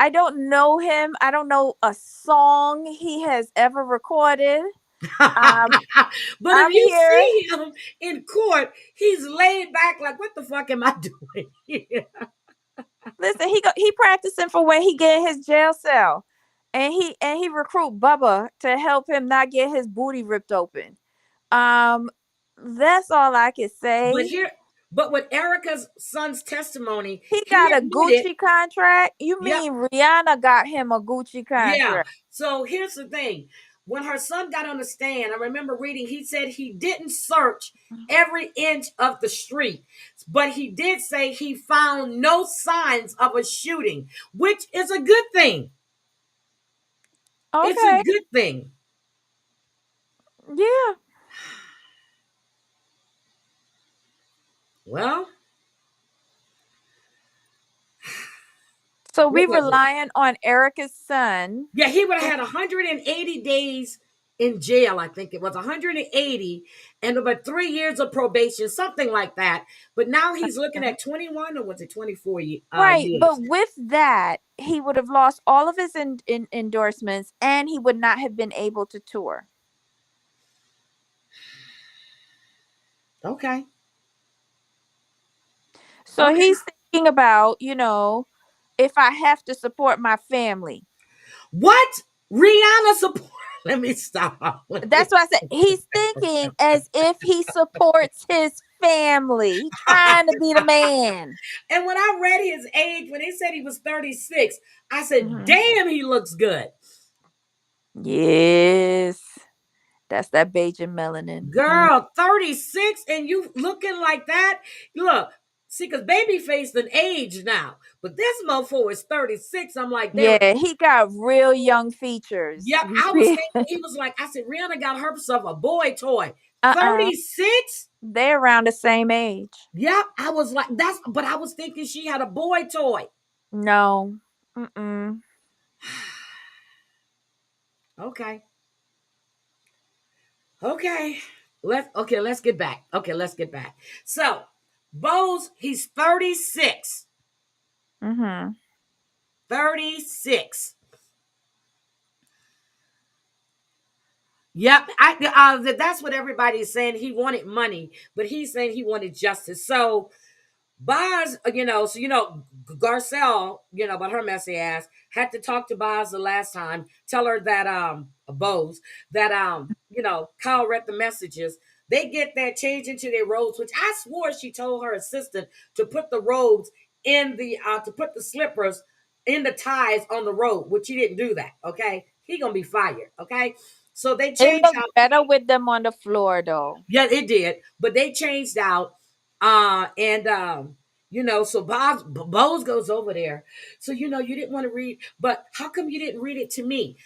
I don't know him. I don't know a song he has ever recorded. Um, But if I'm you here. see him in court, he's laid back like, what the fuck am I doing here? Listen, he practicing for when he get in his jail cell, and he recruit Bubba to help him not get his booty ripped open. Um, that's all I can But say. here, but with Erica's son's testimony, He he got a admitted, Gucci contract. You yep, mean Rihanna got him a Gucci yeah. contract? So here's the thing. When her son got on the stand, I remember reading, he said he didn't search every inch of the street, but he did say he found no signs of a shooting, which is a good thing. It's a Okay, good thing. yeah. Well, So we what was it? relying on Erica's son. Yeah, he would have had 180 days in jail. I think it was 180 and about 3 years of probation, something like that. But now he's looking at 21 or was it 24 Right, years? but with that, he would have lost all of his endorsements, and he would not have been able to tour. Okay. So Okay. he's thinking about, if I have to support my family. What? Rihanna support. Let me stop. That's why I said he's thinking as if he supports his family. He trying to be the man. And when I read his age, when they said he was 36, I said, Hmm. damn, he looks good. Yes, that's that Bajan melanin. Mhm. Girl, 36 and you looking like that? Look, see, because Babyface an age now, but this mofo is 36. I'm like, there. Yeah, he got real young features. Yep, I was thinking, he was like, I said, Rihanna got herself a boy toy. Uh-uh. 36? They're around the same age. Yep, I was like, but I was thinking she had a boy toy. No. Mm-mm. Okay. Okay. Let's get back. Okay, let's get back. So Bose, he's 36. Mm-hmm. 36. Yep. That's what everybody's saying. He wanted money, but he's saying he wanted justice. So Boz, Garcelle, but her messy ass had to talk to Boz the last time, tell her that Bose, that Kyle read the messages. They get that change into their robes, which I swore she told her assistant to put the robes in the to put the slippers in the ties on the robe, which he didn't do that. Okay, he gonna be fired. Okay, so they It changed looked out. better with them on the floor, though. Yeah, it did, but they changed out. And so Bose goes over there. So you didn't want to read, but how come you didn't read it to me?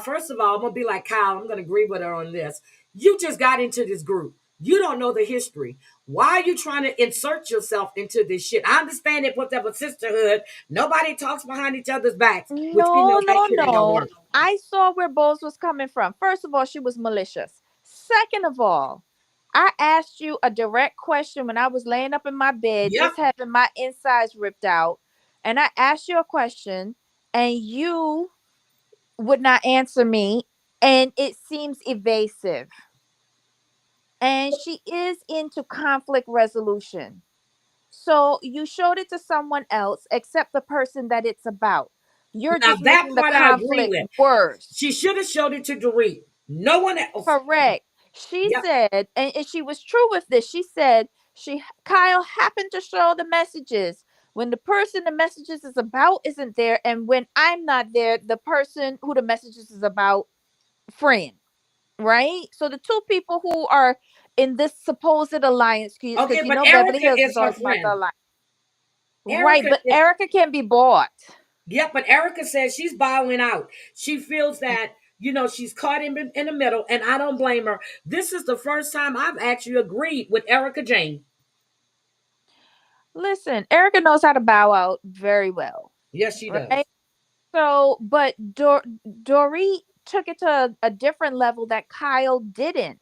First of all, I'm gonna be like Kyle. I'm gonna agree with her on this. You just got into this group. You don't know the history. Why are you trying to insert yourself into this shit? I understand they put up a sisterhood. Nobody talks behind each other's backs, which we know No, that no, shit ain't gonna no. work. I saw where Bose was coming from. First of all, she was malicious. Second of all, I asked you a direct question when I was laying up in my bed, Yep. just having my insides ripped out. And I asked you a question, and you would not answer me. And it seems evasive. And she is into conflict resolution. So you showed it to someone else except the person that it's about. You're Now just that making the part I agree conflict with. worse. She should have showed it to Dorit. No one else. Correct. She Yep. said, and she was true with this. She said Kyle happened to show the messages when the person the messages is about isn't there, and when I'm not there, the person who the messages is about friend, right? So the two people who are in this supposed alliance, Okay, because but Beverly Erica Hills is is her always about the friend. alliance, right? Erica But is, Erica can be bought. yep, but Erica says she's bowing out. She feels that, she's caught in the middle, and I don't blame her. This is the first time I've actually agreed with Erica Jane. Listen, Erica knows how to bow out very well, Yes, she right? does. So, but Dorit took it to a different level that Kyle didn't.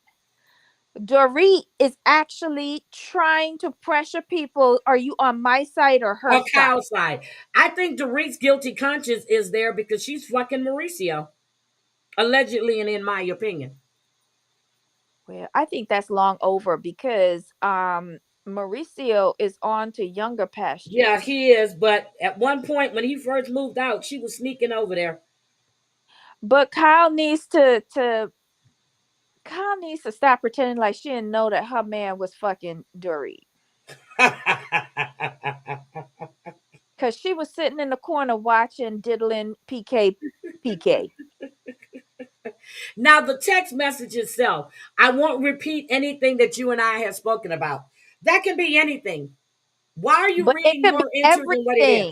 Dorit is actually trying to pressure people. Are you on my side or her On side? Kyle's side. I think Dorit's guilty conscience is there because she's fucking Mauricio. Allegedly, and in my opinion. Well, I think that's long over because Mauricio is on to younger Yeah, pastures. he is. But at one point when he first moved out, she was sneaking over there. But Kyle needs to stop pretending like she didn't know that her man was fucking Dorit. Cause she was sitting in the corner watching diddling PK. Now, the text message itself, I won't repeat anything that you and I have spoken about. That can be anything. Why are you But it reading could be more into it than what it everything. is?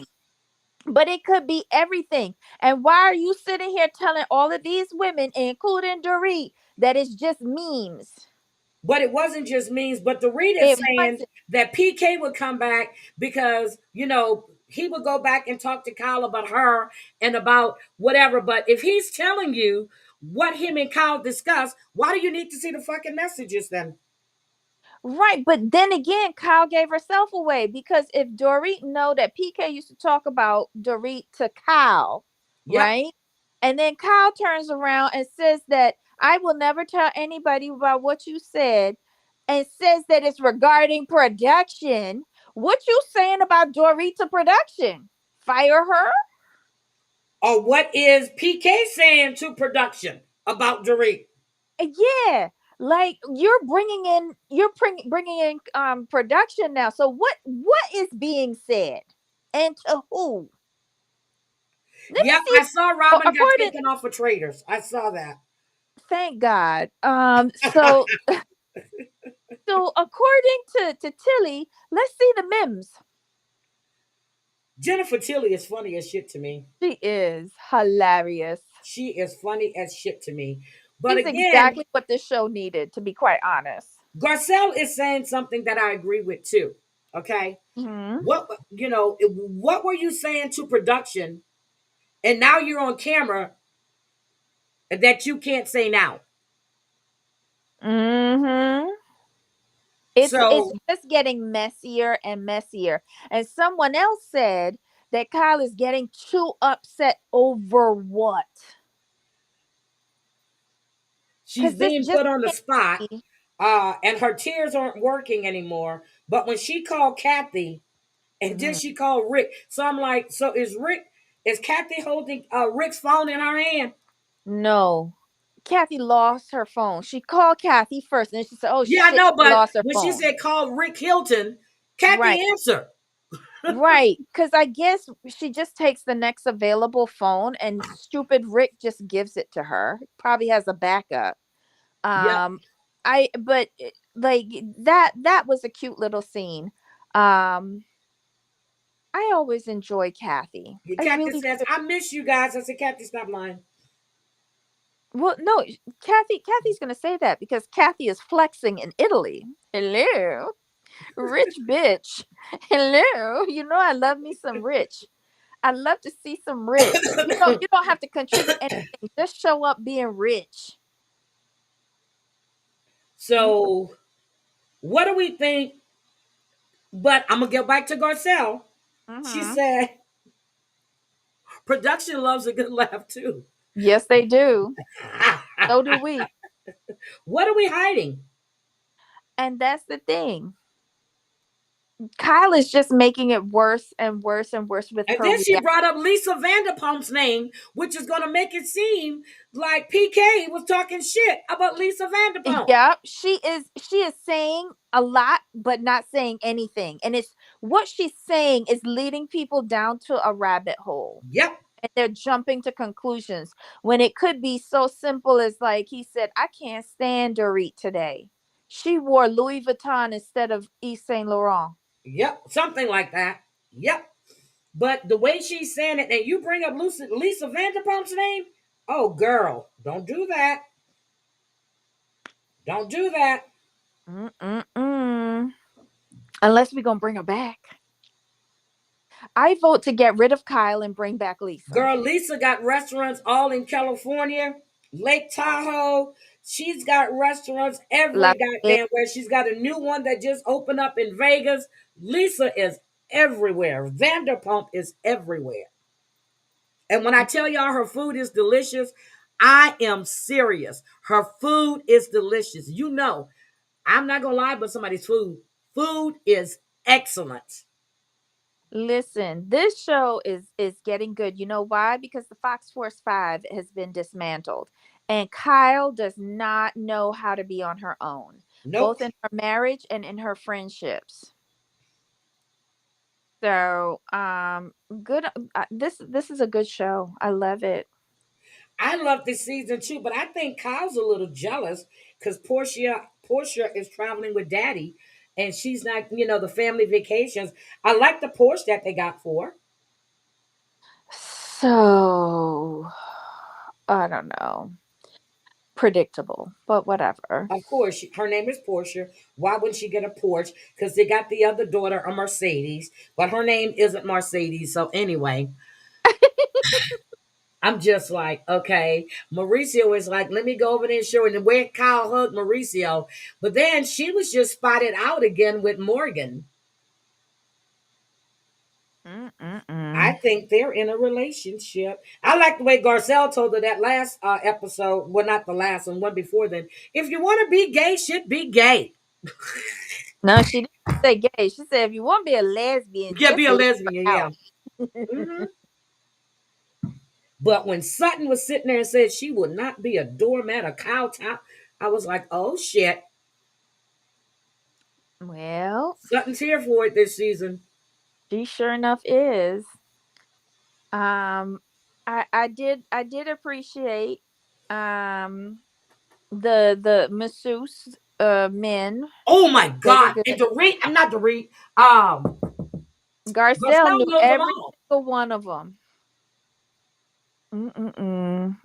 But it could be everything. And why are you sitting here telling all of these women, including Dorit, that it's just memes? But it wasn't just means, but the reader's It saying wasn't. that PK would come back because, he would go back and talk to Kyle about her and about whatever. But if he's telling you what him and Kyle discussed, why do you need to see the fucking messages then? Right, but then again, Kyle gave herself away because if Dorit know that PK used to talk about Dorit to Kyle, Yep. right? And then Kyle turns around and says that I will never tell anybody about what you said and says that it's regarding production. What you saying about Dorit to production? Fire her? Or what is PK saying to production about Dorit? Yeah. Like bringing in production now. So what is being said? And to who? Let me Yep, see. I saw So Robin got according, taken off for traitors. I saw that. thank God. So according to Tilly, let's see the Mims. Jennifer Tilly is funny as shit to me. She is hilarious. She is funny as shit to me. But She's again, exactly what this show needed, to be quite honest. Garcelle is saying something that I agree with too. Okay. Hmm. What were you saying to production? And now you're on camera that you can't say now. Mm-hmm. It's So just getting messier and messier. And someone else said that Kyle is getting too upset over what? she's Because this being just put on the can't spot, be. and her tears aren't working anymore. But when she called Kathy, and then Mm, she called Rick, so I'm like, so is Kathy holding Rick's phone in her hand? no. Kathy lost her phone. She called Kathy first, and then she said, "Oh Yeah, I shit, know, she but lost her when she phone." said call Rick Hilton, Kathy Right. answered. Right, because I guess she just takes the next available phone, and stupid Rick just gives it to her. Probably has a backup. Yep. Like that was a cute little scene. Um, I always enjoy Kathy. I Kathy really says, do. I miss you guys. I said, Kathy, stop lying. Well, no, Kathy's gonna say that because Kathy is flexing in Italy. Hello, rich bitch. Hello, you know I love me some rich. I love to see some rich. You don't have to contribute anything. Just show up being rich. So, what do we think? But I'm going to get back to Garcelle. She Mm-hmm. said, production loves a good laugh too. Yes, they do. So do we. What are we hiding? And that's the thing. Kyle is just making it worse and worse and worse with And her then she reaction. brought up Lisa Vanderpump's name, which is going to make it seem like PK was talking shit about Lisa Vanderpump. Yeah, she is saying a lot but not saying anything. And it's what she's saying is leading people down to a rabbit hole. Yep, And they're jumping to conclusions when it could be so simple as like he said, I can't stand Dorit today. She wore Louis Vuitton instead of Yves Saint Laurent. yep, something like that. Yep. But the way she's saying it, and you bring up Lisa Vanderpump's name, oh, girl, don't do that. Don't do that. Mm-mm-mm. Unless we're gonna bring her back. I vote to get rid of Kyle and bring back Lisa. Girl, Lisa got restaurants all in California, Lake Tahoe. She's got restaurants every Las Vegas. goddamn where. She's got a new one that just opened up in Vegas. Lisa is everywhere. Vanderpump is everywhere. And when I tell y'all her food is delicious, I am serious. Her food is delicious. You know, I'm not gonna lie about somebody's food is excellent. Listen, this show is getting good. You know why? Because the Fox Force 5 has been dismantled. And Kyle does not know how to be on her own, both Nope. in her marriage and in her friendships. So, good this is a good show. I love it. I love this season too, but I think Kyle's a little jealous because Portia is traveling with Daddy, and she's not. The family vacations. I like the Porsche that they got for her. So, I don't know. Predictable, but whatever. Of course, her name is Portia. Why wouldn't she get a Porsche? Because they got the other daughter a Mercedes, but her name isn't Mercedes. So anyway, I'm just like, okay. Mauricio is like, let me go over there and show her. And where Kyle hugged Mauricio, but then she was just spotted out again with Morgan. I Mm-mm-mm. think they're in a relationship. I like the way Garcelle told her that last episode. Well, not the last one before then. If you want to be gay, shit, be gay. No, she didn't say gay. She said if you want to be a lesbian, Yeah, be just a leave her lesbian. Yeah. out. Hmm. But when Sutton was sitting there and said she would not be a doormat, a cowtown, I was like, oh shit. Well, Sutton's here for it this season. she sure enough is. Um, I did appreciate um the masseuse men. Oh my They were God. And good. Dorit, I'm not Dorit. Garcelle Garcelle knew knows them every all. single one of them. Mm-mm-mm.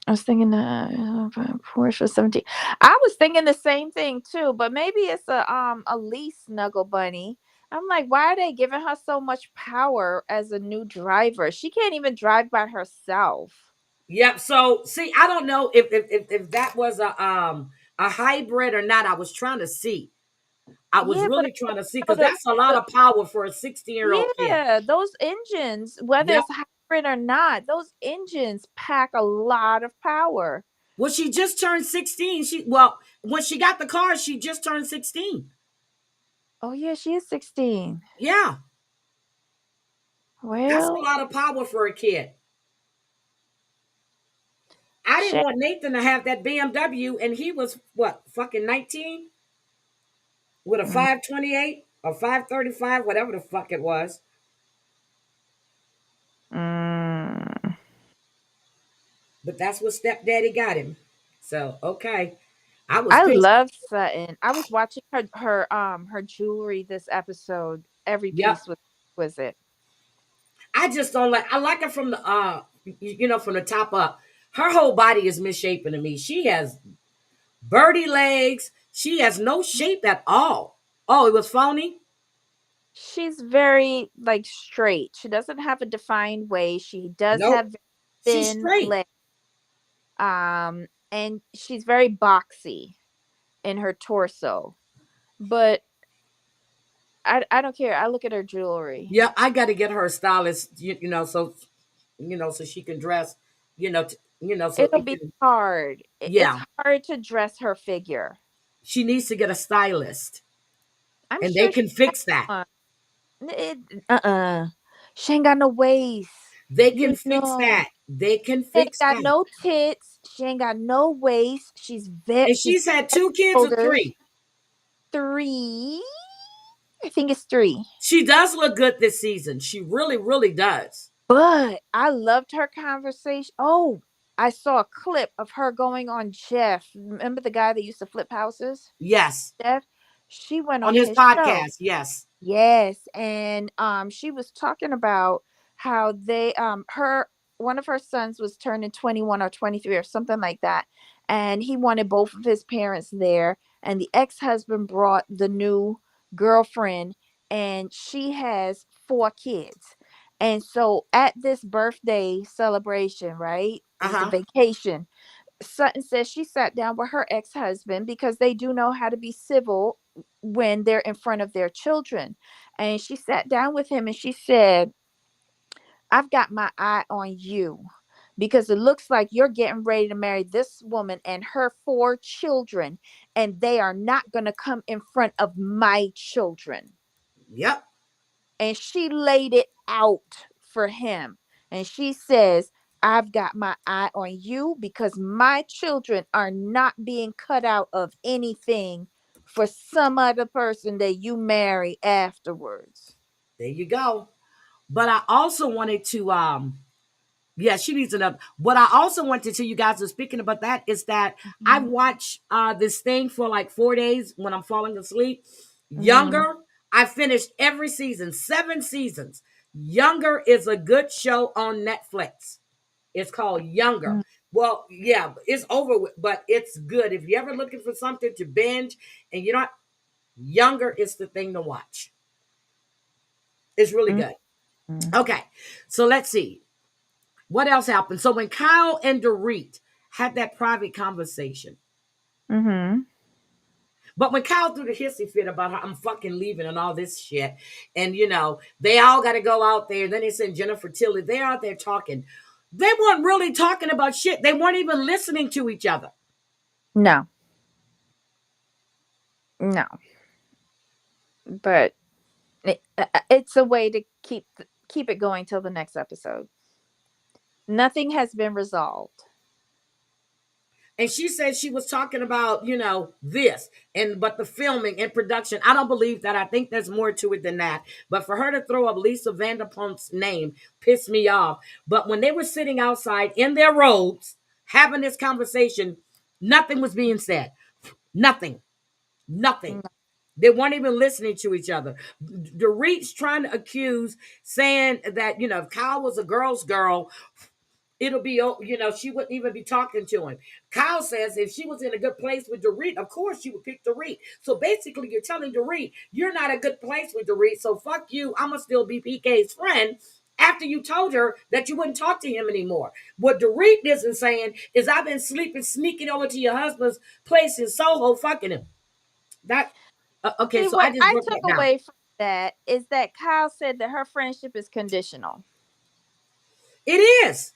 I was thinking Porsche 17. I was thinking the same thing too, but maybe it's a lease snuggle bunny. I'm like, why are they giving her so much power as a new driver? She can't even drive by herself. Yep. So see, I don't know if that was a a hybrid or not. I was trying to see. I was Yeah, but really trying to see no, because that's a lot of power for a 16-year-old kid. yeah, those engines, whether Yep. it's hybrid or not, those engines pack a lot of power. Well, she just turned 16. When she got the car, she just turned 16. Oh yeah, she is 16. Yeah. That's a Well, lot of power for a kid. I didn't shit. want Nathan to have that BMW, and he was what, fucking 19 with a Mm, 528 or 535, whatever the fuck it was. mm. But that's what stepdaddy got him. So okay, I was I pissed. love Sutton. I was watching her jewelry this episode. Every Yep. piece was exquisite. I just don't like. I like her from the from the top up. Her whole body is misshapen to me. She has birdie legs. She has no shape at all. Oh, it was phony. She's very like straight. She doesn't have a defined waist. She does Nope. have very She's thin straight. legs. And she's very boxy in her torso. But I don't care. I look at her jewelry. Yeah, I got to get her a stylist. So she can dress. So It'll it be can. hard. It's Yeah, hard to dress her figure. she needs to get a stylist, I'm and they sure she can has fix that. one. It, uh-uh. She ain't got no waist. They can You fix know. that. They can She ain't fix got that. no tits. She ain't got no waist. And She's she's had two kids or shoulders. three. Three. I think it's three. She does look good this season. She really, really does. But I loved her conversation. Oh, I saw a clip of her going on Jeff. Remember the guy that used to flip houses? Yes. Jeff. She went On on his his show. podcast. Yes. Yes, and she was talking about how they her one of her sons was turning 21 or 23 or something like that, and he wanted both of his parents there, and the ex-husband brought the new girlfriend, and she has four kids. And so at this birthday celebration, right? It was a Uh-huh. vacation. Sutton says she sat down with her ex husband because they do know how to be civil when they're in front of their children. And she sat down with him and she said, I've got my eye on you because it looks like you're getting ready to marry this woman and her four children, and they are not going to come in front of my children. Yep. And she laid it out for him. And she says, I've got my eye on you because my children are not being cut out of anything for some other person that you marry afterwards. There you go. But I also wanted to yeah, she needs another. What I also wanted to tell you guys was speaking about that is that I Mhm. watch this thing for like 4 days when I'm falling asleep. Mhm. Younger, I finished every season, 7 seasons. Younger is a good show on Netflix. It's called Younger. Mhm. Well, yeah, it's over with, but it's good. If you're ever looking for something to binge and you're not, Younger is the thing to watch. It's really good. Mhm. Okay, so let's see. What else happened? So when Kyle and Dorit had that private conversation, Mhm. but when Kyle threw the hissy fit about how I'm fucking leaving and all this shit, and they all got to go out there. Then they sent Jennifer Tilly. They're out there talking. They weren't really talking about shit. They weren't even listening to each other. No, no, but it's a way to keep it going till the next episode. Nothing has been resolved. And she said she was talking about, this but the filming and production. I don't believe that. I think there's more to it than that. But for her to throw up Lisa Vanderpump's name pissed me off. But when they were sitting outside in their robes having this conversation, nothing was being said. Nothing. Nothing. No. They weren't even listening to each other. The Reach trying to accuse, saying that, if Kyle was a girl's girl, it'll be, she wouldn't even be talking to him. Kyle says if she was in a good place with Dorit, of course she would pick Dorit. So basically, you're telling Dorit, you're not a good place with Dorit, so fuck you. I'm going to still be PK's friend, after you told her that you wouldn't talk to him anymore. What Dorit isn't saying is I've been sleeping, sneaking over to your husband's place in Soho, fucking him. That okay, See, so I what just I broke took that down. away from that is that Kyle said that her friendship is conditional. It is.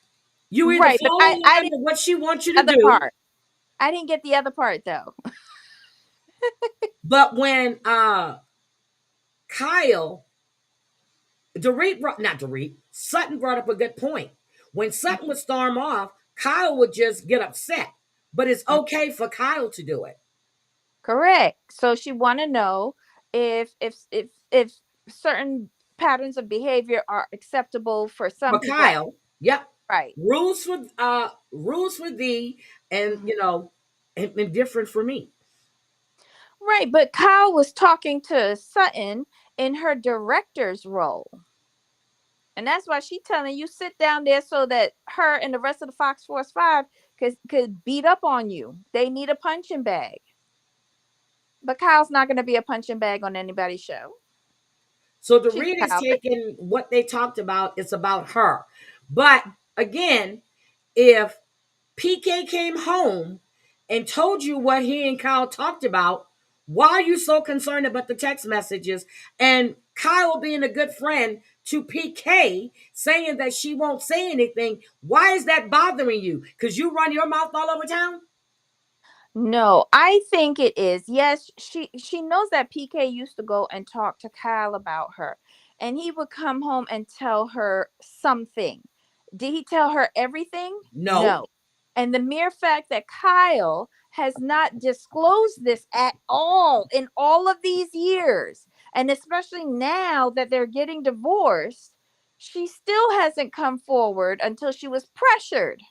You either Right, but fall I in I line didn't with what she wants you get to the other do, part. I didn't get the other part though. but when Kyle, Dorit brought not Dorit, Sutton brought up a good point. When Sutton would storm off, Kyle would just get upset. But it's Mhm. okay for Kyle to do it. Correct. So she want to know if certain patterns of behavior are acceptable for some For people. Kyle, yep. Right. Rules for thee, and Mhm. and different for me. Right, but Kyle was talking to Sutton in her director's role. And that's why she telling you sit down there so that her and the rest of the Fox Force 5 could beat up on you. They need a punching bag. But Kyle's not going to be a punching bag on anybody's show. So the She's read is Kyle. taking what they talked about, it's about her. But again, if PK came home and told you what he and Kyle talked about, why are you so concerned about the text messages? And Kyle being a good friend to PK saying that she won't say anything, why is that bothering you? Because you run your mouth all over town? No, I think it is. Yes, she knows that PK used to go and talk to Kyle about her, and he would come home and tell her something. Did he tell her everything? No. No. And the mere fact that Kyle has not disclosed this at all in all of these years, and especially now that they're getting divorced, she still hasn't come forward until she was pressured.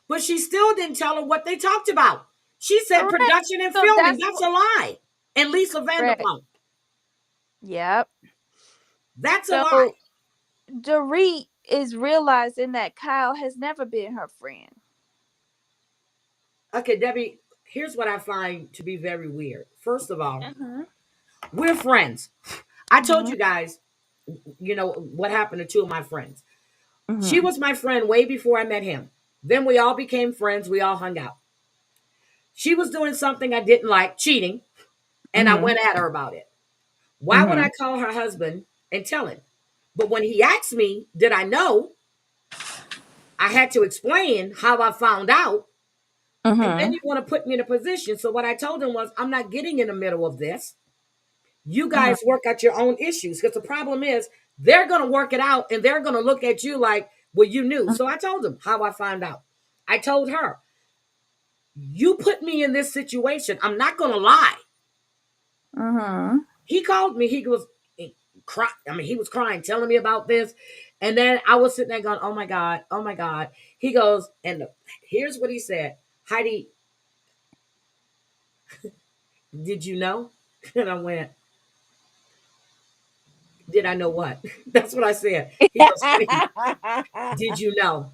But she still didn't tell her what they talked about. She said Correct. production and So filming. that's That's what. a lie. And Lisa Correct. Vanderpump. Yep. That's a lie. So Dorit is realizing that Kyle has never been her friend. Okay, Debbie, here's what I find to be very weird. First of all, Mm-hmm. we're friends. I told Mm-hmm. you guys, what happened to two of my friends. She Mm-hmm. was my friend way before I met him. Then we all became friends. We all hung out. She was doing something I didn't like, cheating, and I Mm-hmm. went at her about it. Why would Mm-hmm. I call her husband and tell him? But when he asked me, did I know? I had to explain how I found out. And then Mm-hmm. you want to put me in a position. So what I told him was, I'm not getting in the middle of this. You Mm-hmm. guys work out your own issues. Because the problem is, they're going to work it out and they're going to look at you like, well, you knew. So I told him how I found out. I told her, you put me in this situation. I'm not going to lie. Mm-hmm. He called me. He was cry. I mean, he was crying, telling me about this. And then I was sitting there going, oh my God, oh my God. He goes, here's what he said. Heidi, did you know? And I went, did I know what? That's what I said. He goes, Heidi, did you know?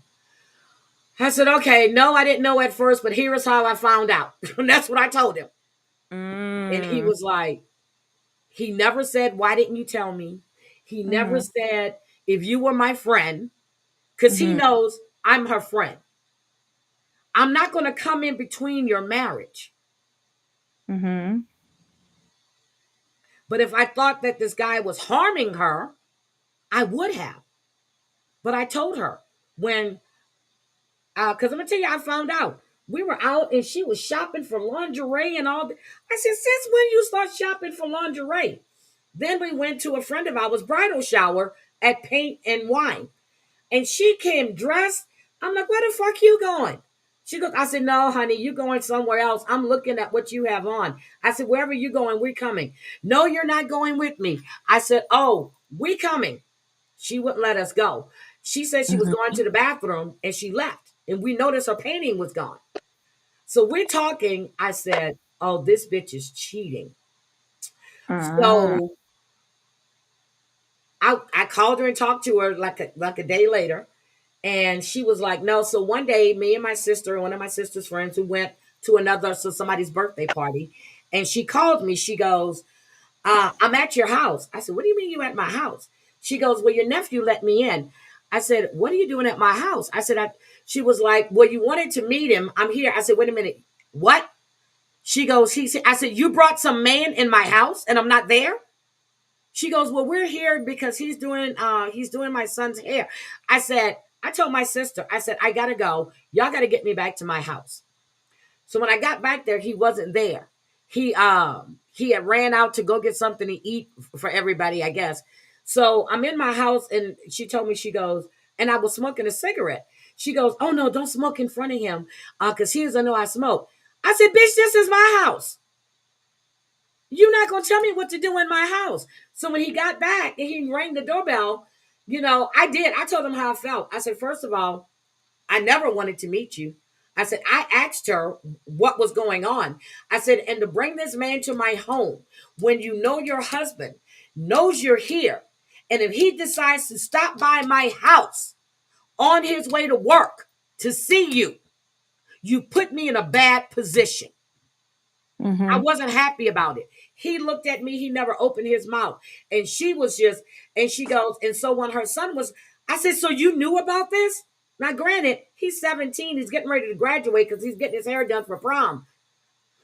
I said, okay, no, I didn't know at first, but here is how I found out. And that's what I told him. And he Mm. was like, he never said, why didn't you tell me? He never Mm-hmm. said, if you were my friend, because he Mm-hmm. knows I'm her friend. I'm not going to come in between your marriage. Mm-hmm. But if I thought that this guy was harming her, I would have. But I told her when, because I'm going to tell you, I found out. We were out and she was shopping for lingerie and all. I said, since when you start shopping for lingerie? Then we went to a friend of ours' bridal shower at Paint and Wine. And she came dressed. I'm like, where the fuck you going? She goes, I said, no, honey, you going somewhere else. I'm looking at what you have on. I said, wherever you going, we're coming. No, you're not going with me. I said, oh, we coming. She wouldn't let us go. She said she was going Mm-hmm. to the bathroom and she left. And we noticed her painting was gone. So we're talking. I said, oh, this bitch is cheating. Mm-hmm. So I called her and talked to her like a day later. And she was like, no. So one day, me and my sister, one of my sister's friends who went to somebody's birthday party, and she called me. She goes, I'm at your house. I said, what do you mean you at my house? She goes, well, your nephew let me in. I said, what are you doing at my house? I said, she was like, well, you wanted to meet him. I'm here. I said, wait a minute. What? She goes, I said, you brought some man in my house and I'm not there? She goes, well, we're here because he's doing my son's hair. I said, I told my sister, I said, I gotta go. Y'all gotta get me back to my house. So when I got back there, he wasn't there. He had ran out to go get something to eat for everybody, I guess. So I'm in my house and she told me, she goes, and I was smoking a cigarette. She goes, oh no, don't smoke in front of him, because he doesn't know I smoke. I said, bitch, this is my house. You're not gonna tell me what to do in my house. So when he got back and he rang the doorbell, I did. I told him how I felt. I said, first of all, I never wanted to meet you. I said, I asked her what was going on. I said, and to bring this man to my home when you know your husband knows you're here. And if he decides to stop by my house on his way to work to see you, you put me in a bad position. I Mm-hmm. wasn't happy about it. He looked at me, he never opened his mouth. And she was just, and she goes, and so when her son was, I said, so you knew about this? Now, granted, he's 17, he's getting ready to graduate because he's getting his hair done for prom.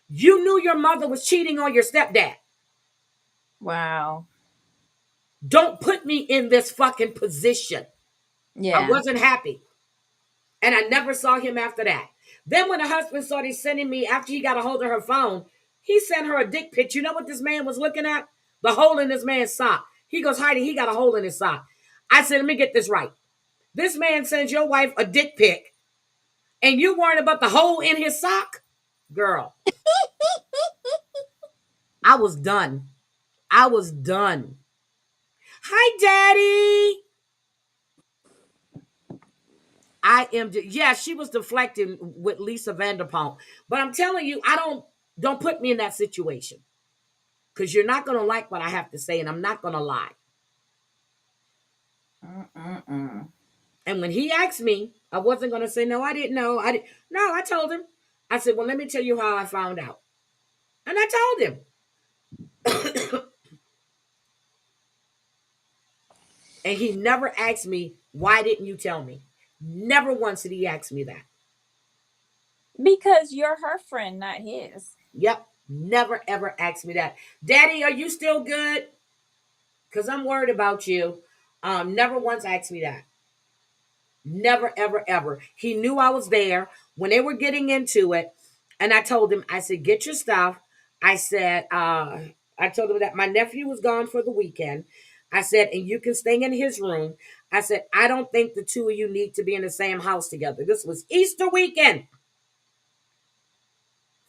You knew your mother was cheating on your stepdad. Wow. Don't put me in this fucking position. I Yeah. wasn't happy. And I never saw him after that. Then when the husband started sending me, after he got a hold of her phone, he sent her a dick pic. You know what this man was looking at? The hole in this man's sock. He goes, Heidi, he got a hole in his sock. I said, let me get this right. This man sends your wife a dick pic and you worried about the hole in his sock? Girl, I was done. I was done. Hi, Daddy. I am. Yeah, she was deflecting with Lisa Vanderpump, but I'm telling you, don't put me in that situation because you're not gonna like what I have to say, and I'm not gonna lie. Mm-mm-mm. And when he asked me, I wasn't gonna say no. I didn't know. I didn't. No, I told him. I said, well, let me tell you how I found out, and I told him, and he never asked me why didn't you tell me. Never once did he ask me that. Because you're her friend, not his. Yep, never ever asked me that. Daddy, are you still good? Because I'm worried about you. Never once asked me that. Never, ever, ever. He knew I was there when they were getting into it. And I told him, I said, get your stuff. I said, I told him that my nephew was gone for the weekend. I said, and you can stay in his room. I said, I don't think the two of you need to be in the same house together. This was Easter weekend.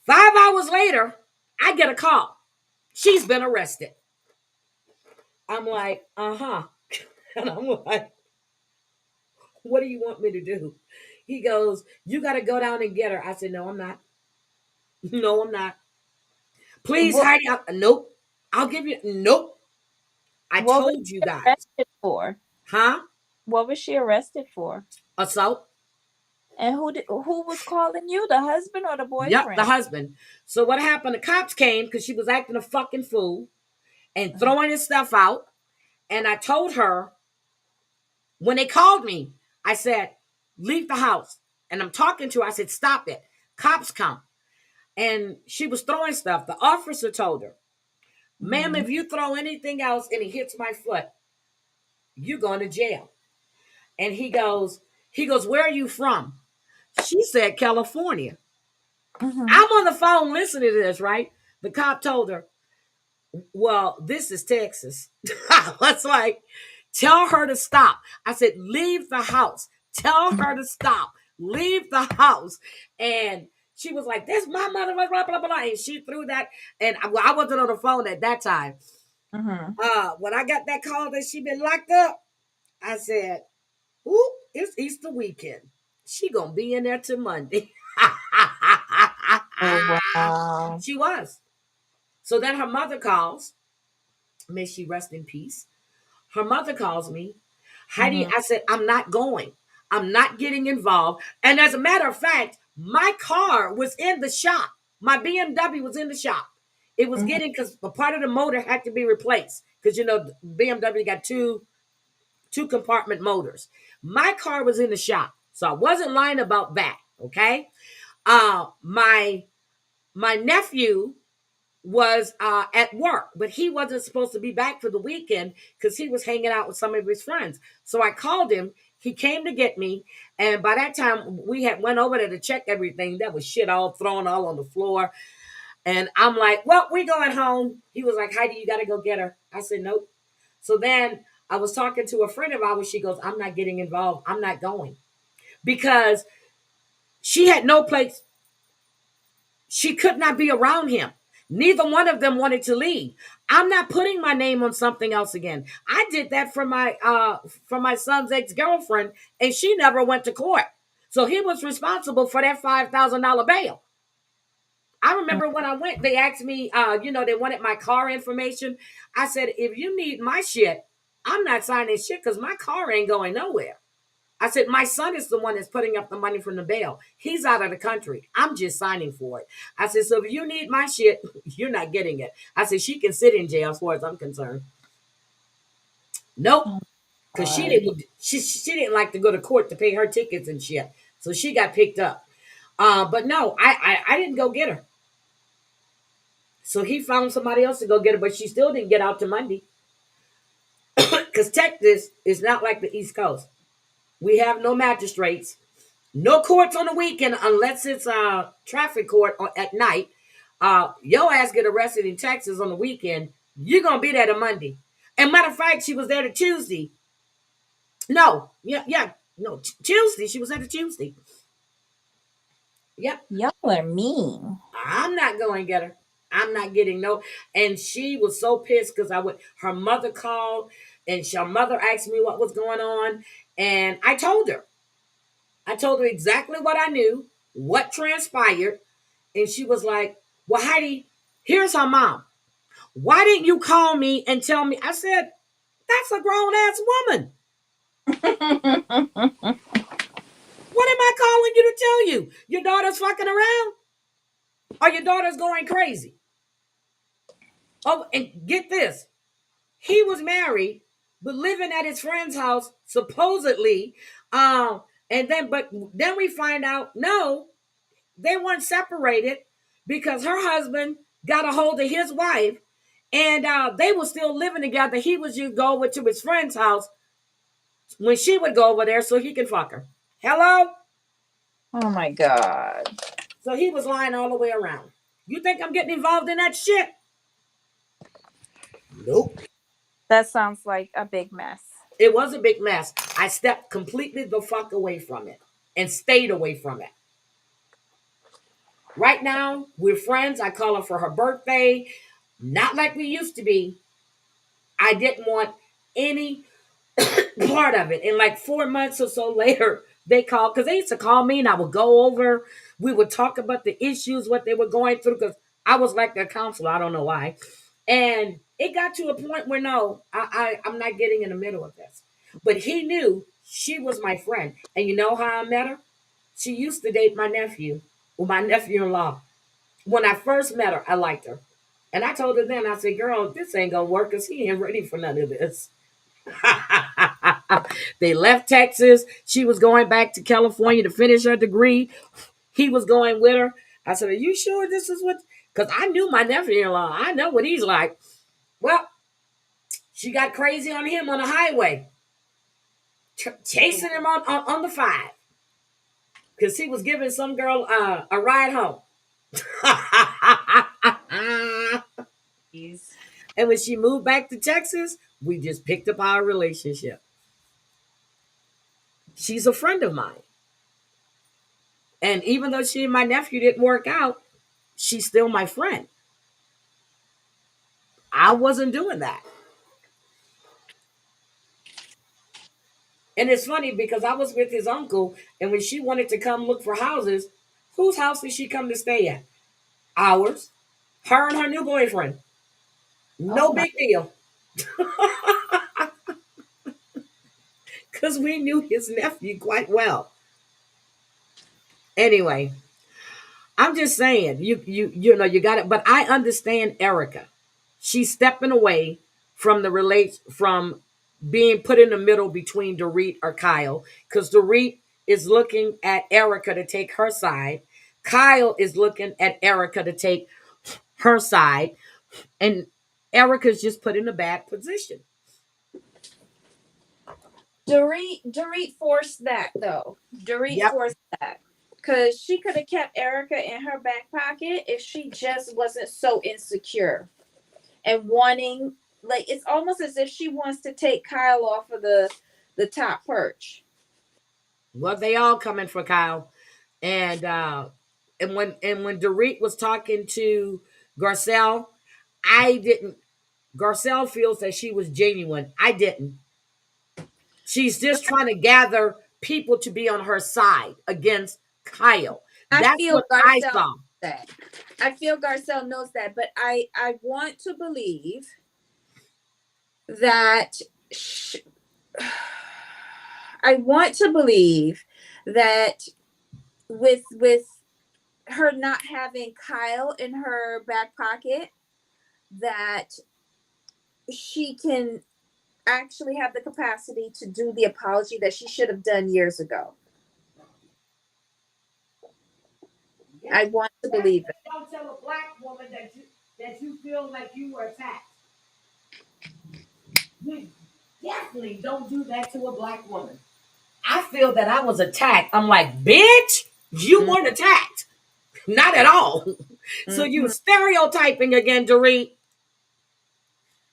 5 hours later, I get a call. She's been arrested. I'm like, uh-huh. And I'm like, what do you want me to do? He goes, you got to go down and get her. I said, no, I'm not. No, I'm not. Please, What Heidi. Nope. I'll give you. Nope. I what was told you she guys. arrested for? Huh? What was she arrested for? Assault? And who was calling you? The husband or the Yep, the boyfriend? husband. So what happened? The cops came because she was acting a fucking fool and Mhm. throwing his stuff out. And I told her when they called me, I said, leave the house. And I'm talking to her. I said, stop it. Cops come. And she was throwing stuff. The officer told her, ma'am, Mhm. if you throw anything else and it hits my foot, you're going to jail. And he goes, where are you from? She said, California. Mhm. I'm on the phone listening to this, right? The cop told her, well, this is Texas. I was like, tell her to stop. I said, leave the house. Tell her to stop. Leave the house. And she was like, that's my mother, blah, blah, blah, blah. And she threw that. And I wasn't on the phone at that time. Mhm. When I got that call that she been locked up, I said, ooh, it's Easter weekend. She gonna be in there till Monday. Oh wow. She was. So then her mother calls. May she rest in peace. Her mother calls me. Heidi, Mhm. I said, I'm not going. I'm not getting involved. And as a matter of fact, my car was in the shop. My BMW was in the shop. It was Mhm. getting, because a part of the motor had to be replaced. Because, BMW got two compartment motors. My car was in the shop, so I wasn't lying about that. Okay. My nephew was at work, but he wasn't supposed to be back for the weekend because he was hanging out with some of his friends. So I called him. He came to get me, and by that time we had went over there to check everything. There was shit all thrown all on the floor, and I'm like, "Well, we going home." He was like, "Heidi, you got to go get her." I said, "Nope." So then I was talking to a friend of ours. She goes, "I'm not getting involved. I'm not going," because she had no place. She could not be around him. Neither one of them wanted to leave. I'm not putting my name on something else again. I did that for my son's ex-girlfriend, and she never went to court. So he was responsible for that $5,000 bail. I remember when I went, they asked me, they wanted my car information. I said, if you need my shit, I'm not signing shit because my car ain't going nowhere. I said, my son is the one that's putting up the money from the bail. He's out of the country. I'm just signing for it. I said, so if you need my shit, you're not getting it. I said, she can sit in jail as far as I'm concerned. Nope. Oh, Because God. she didn't like to go to court to pay her tickets and shit. So she got picked up. But no, I didn't go get her. So he found somebody else to go get her, but she still didn't get out to Monday. Because Texas is not like the East Coast. We have no magistrates. No courts on the weekend unless it's a traffic court at night. Your ass get arrested in Texas on the weekend. You're gonna be there to Monday. And matter of fact, she was there to Tuesday. No, no, Tuesday. She was there to Tuesday. Yep. Y'all are mean. I'm not going to get her. I'm not getting no. And she was so pissed because I would. Her mother called, and her mother asked me what was going on, and I told her. I told her exactly what I knew, what transpired, and she was like, "Well, Heidi, here's her mom. Why didn't you call me and tell me?" I said, "That's a grown ass woman. What am I calling you to tell you? Your daughter's fucking around, or your daughter's going crazy?" Oh, and get this. He was married, but living at his friend's house, supposedly. But then we find out no, they weren't separated because her husband got a hold of his wife, and they were still living together. He was just go over to his friend's house when she would go over there so he could fuck her. Hello? Oh my God. So he was lying all the way around. You think I'm getting involved in that shit? Nope. That sounds like a big mess. It was a big mess. I stepped completely the fuck away from it and stayed away from it. Right now, we're friends. I call her for her birthday. Not like we used to be. I didn't want any part of it. And like 4 months or so later, they called because they used to call me and I would go over. We would talk about the issues, what they were going through, because I was like their counselor. I don't know why. And it got to a point where no, I'm not getting in the middle of this. But he knew she was my friend. And you know how I met her? She used to date my nephew, or my nephew-in-law. When I first met her, I liked her. And I told her then, I said, girl, this ain't gonna work because he ain't ready for none of this. They left Texas. She was going back to California to finish her degree. He was going with her. I said, are you sure this is what? Because I knew my nephew-in-law. I know what he's like. Well, she got crazy on him on the highway, chasing him on the 5 because he was giving some girl a ride home. Jeez. And when she moved back to Texas, we just picked up our relationship. She's a friend of mine. And even though she and my nephew didn't work out, she's still my friend. I wasn't doing that. And it's funny because I was with his uncle, and when she wanted to come look for houses, whose house did she come to stay at? Ours. Her and her new boyfriend. Oh No my. big deal. Because we knew his nephew quite well. Anyway, I'm just saying, you got it. But I understand Erica. She's stepping away from the relate from being put in the middle between Dorit or Kyle, because Dorit is looking at Erica to take her side. Kyle is looking at Erica to take her side, and Erica's just put in a bad position. Dorit forced that though. Dorit Yep. forced that because she could have kept Erica in her back pocket if she just wasn't so insecure and wanting. Like it's almost as if she wants to take Kyle off of the top perch. Well, they all coming for Kyle, and when Dorit was talking to Garcelle, I didn't. Garcelle feels that she was genuine. I didn't. She's just trying to gather people to be on her side against Kyle. I That's feel what I Garcelle saw. knows that. I feel Garcelle knows that, but I want to believe that sh I want to believe that with her not having Kyle in her back pocket, that she can actually have the capacity to do the apology that she should have done years ago. Yeah. I want to believe it. Don't tell a black woman that you feel like you were attacked. You definitely don't do that to a black woman. I feel that I was attacked. I'm like, bitch, you weren't attacked. Not at all. So you Mm-hmm. stereotyping again, Dorit.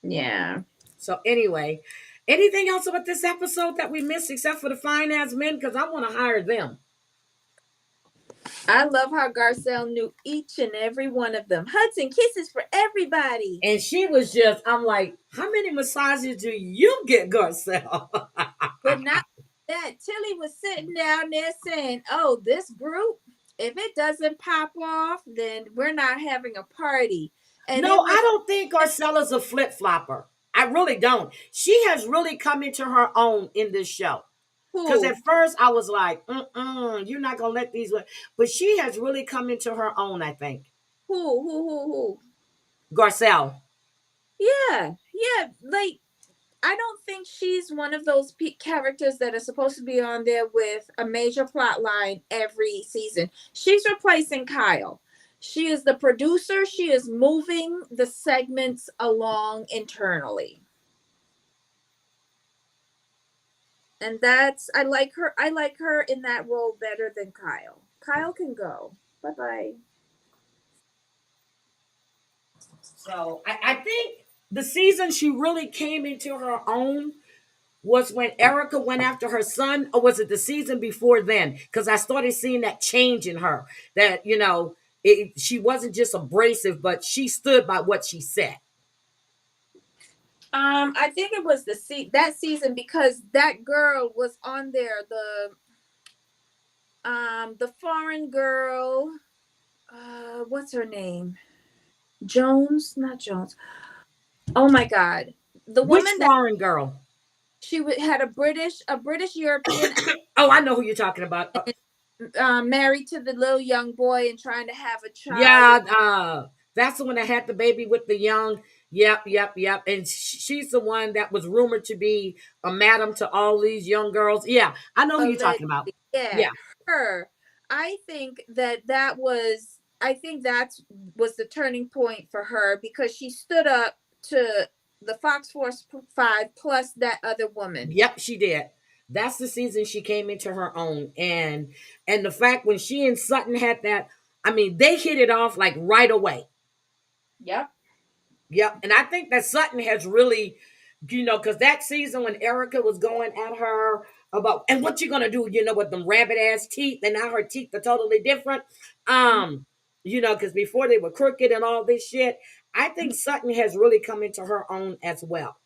Yeah. So anyway, anything else about this episode that we missed except for the fine ass men? Because I want to hire them. I love how Garcelle knew each and every one of them. Hugs and kisses for everybody. And she was just, I'm like, how many massages do you get, Garcelle? But not that. Tilly was sitting down there saying, oh, this group, if it doesn't pop off, then we're not having a party. And No, it I was don't think Garcella's a flip flopper. I really don't. She has really come into her own in this show. Because at who? first I was like, you're not going to let these. But she has really come into her own, I think. Who? Garcelle. Yeah. Yeah. Like, I don't think she's one of those characters that are supposed to be on there with a major plot line every season. She's replacing Kyle. She is the producer. She is moving the segments along internally. And that's I like her in that role better than Kyle. Kyle can go. Bye-bye. So I think the season she really came into her own was when Erica went after her son, or was it the season before then? Because I started seeing that change in her. That she wasn't just abrasive, but she stood by what she said. I think it was that season because that girl was on there. The foreign girl. What's her name? Jones, not Jones. Oh my God, the Which woman that foreign girl? had a British European Oh, I know who you're talking about. accent, married to the little young boy and trying to have a child Yeah, with. that's the one that had the baby with the young. Yep. And she's the one that was rumored to be a madam to all these young girls. Yeah, I know who you're talking about. Allegedly. Yeah, Yeah, her. I think that was the turning point for her because she stood up to the Fox Force 5 plus that other woman. yep, she did. That's the season she came into her own, and the fact when she and Sutton had that, I mean, they hit it off like right away. Yep. Yep. And I think that Sutton has really, because that season when Erica was going at her about, and what you gonna do, with them rabbit ass teeth, and now her teeth are totally different. Because before they were crooked and all this shit. I think Sutton has really come into her own as well.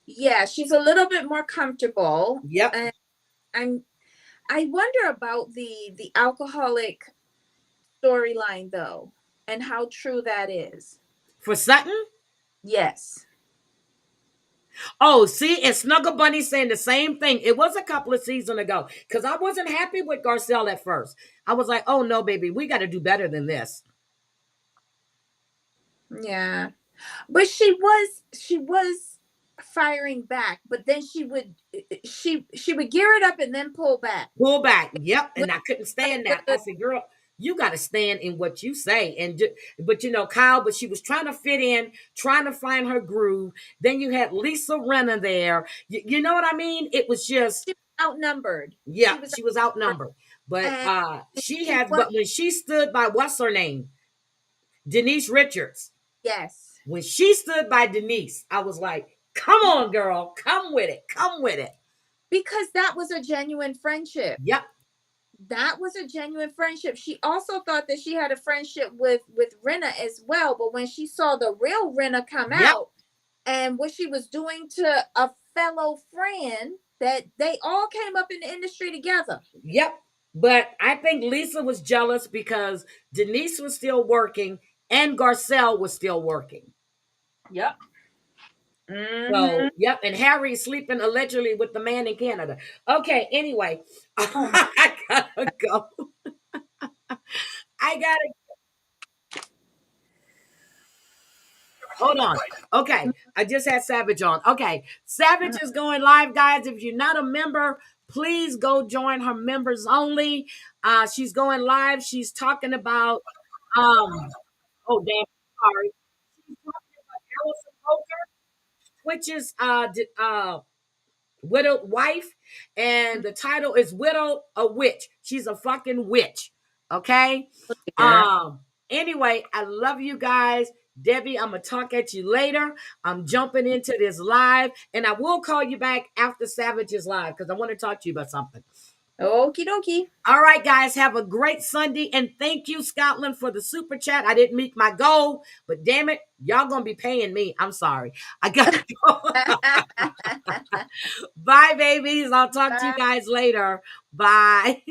Yeah, she's a little bit more comfortable. Yep. And I'm I wonder about the alcoholic storyline though, and how true that is. For Sutton. Yes. Oh, see, and Snuggle Bunny saying the same thing. It was a couple of seasons ago because I wasn't happy with Garcelle at first. I was like, oh no, baby, we got to do better than this. Yeah. But she was firing back, but then she would gear it up and then pull back. Pull back. Yep. With, And I couldn't stand with that. I the said, girl, you got to stand in what you say. But Kyle, but she was trying to fit in, trying to find her groove. Then you had Lisa Renner there. You know what I mean? It was just, she was outnumbered. yeah, She was she was outnumbered, outnumbered. But and she was but when she stood by, what's her name? Denise Richards. yes, When she stood by Denise, I was like, come on, girl, come with it. Come with it. because that was a genuine friendship. Yep. That was a genuine friendship. She also thought that she had a friendship with Rena as well, but when she saw the real Rena come Yep. out and what she was doing to a fellow friend, that they all came up in the industry together. Yep. But I think Lisa was jealous because Denise was still working and Garcelle was still working. Yep. Mm-hmm. So, yep. And Harry is sleeping allegedly with the man in Canada. Okay. Anyway, Oh my. I gotta go. I gotta hold on. Okay. I just had Savage on. Okay. Savage is going live, guys. If you're not a member, please go join her members only. She's going live. She's talking about oh damn, sorry. She's talking about Allison Poker, Twitch's widowed wife, and the title is Widow a Witch. She's a fucking witch. Okay. Yeah. Anyway, I love you guys. Debbie, I'm gonna talk at you later. I'm jumping into this live, and I will call you back after Savage is live because I want to talk to you about something. Okie dokie. All right, guys, have a great Sunday. And thank you, Scotland, for the super chat. I didn't meet my goal, but damn it, y'all going to be paying me. I'm sorry. I got to go. Bye, babies. I'll talk to you guys later. Bye.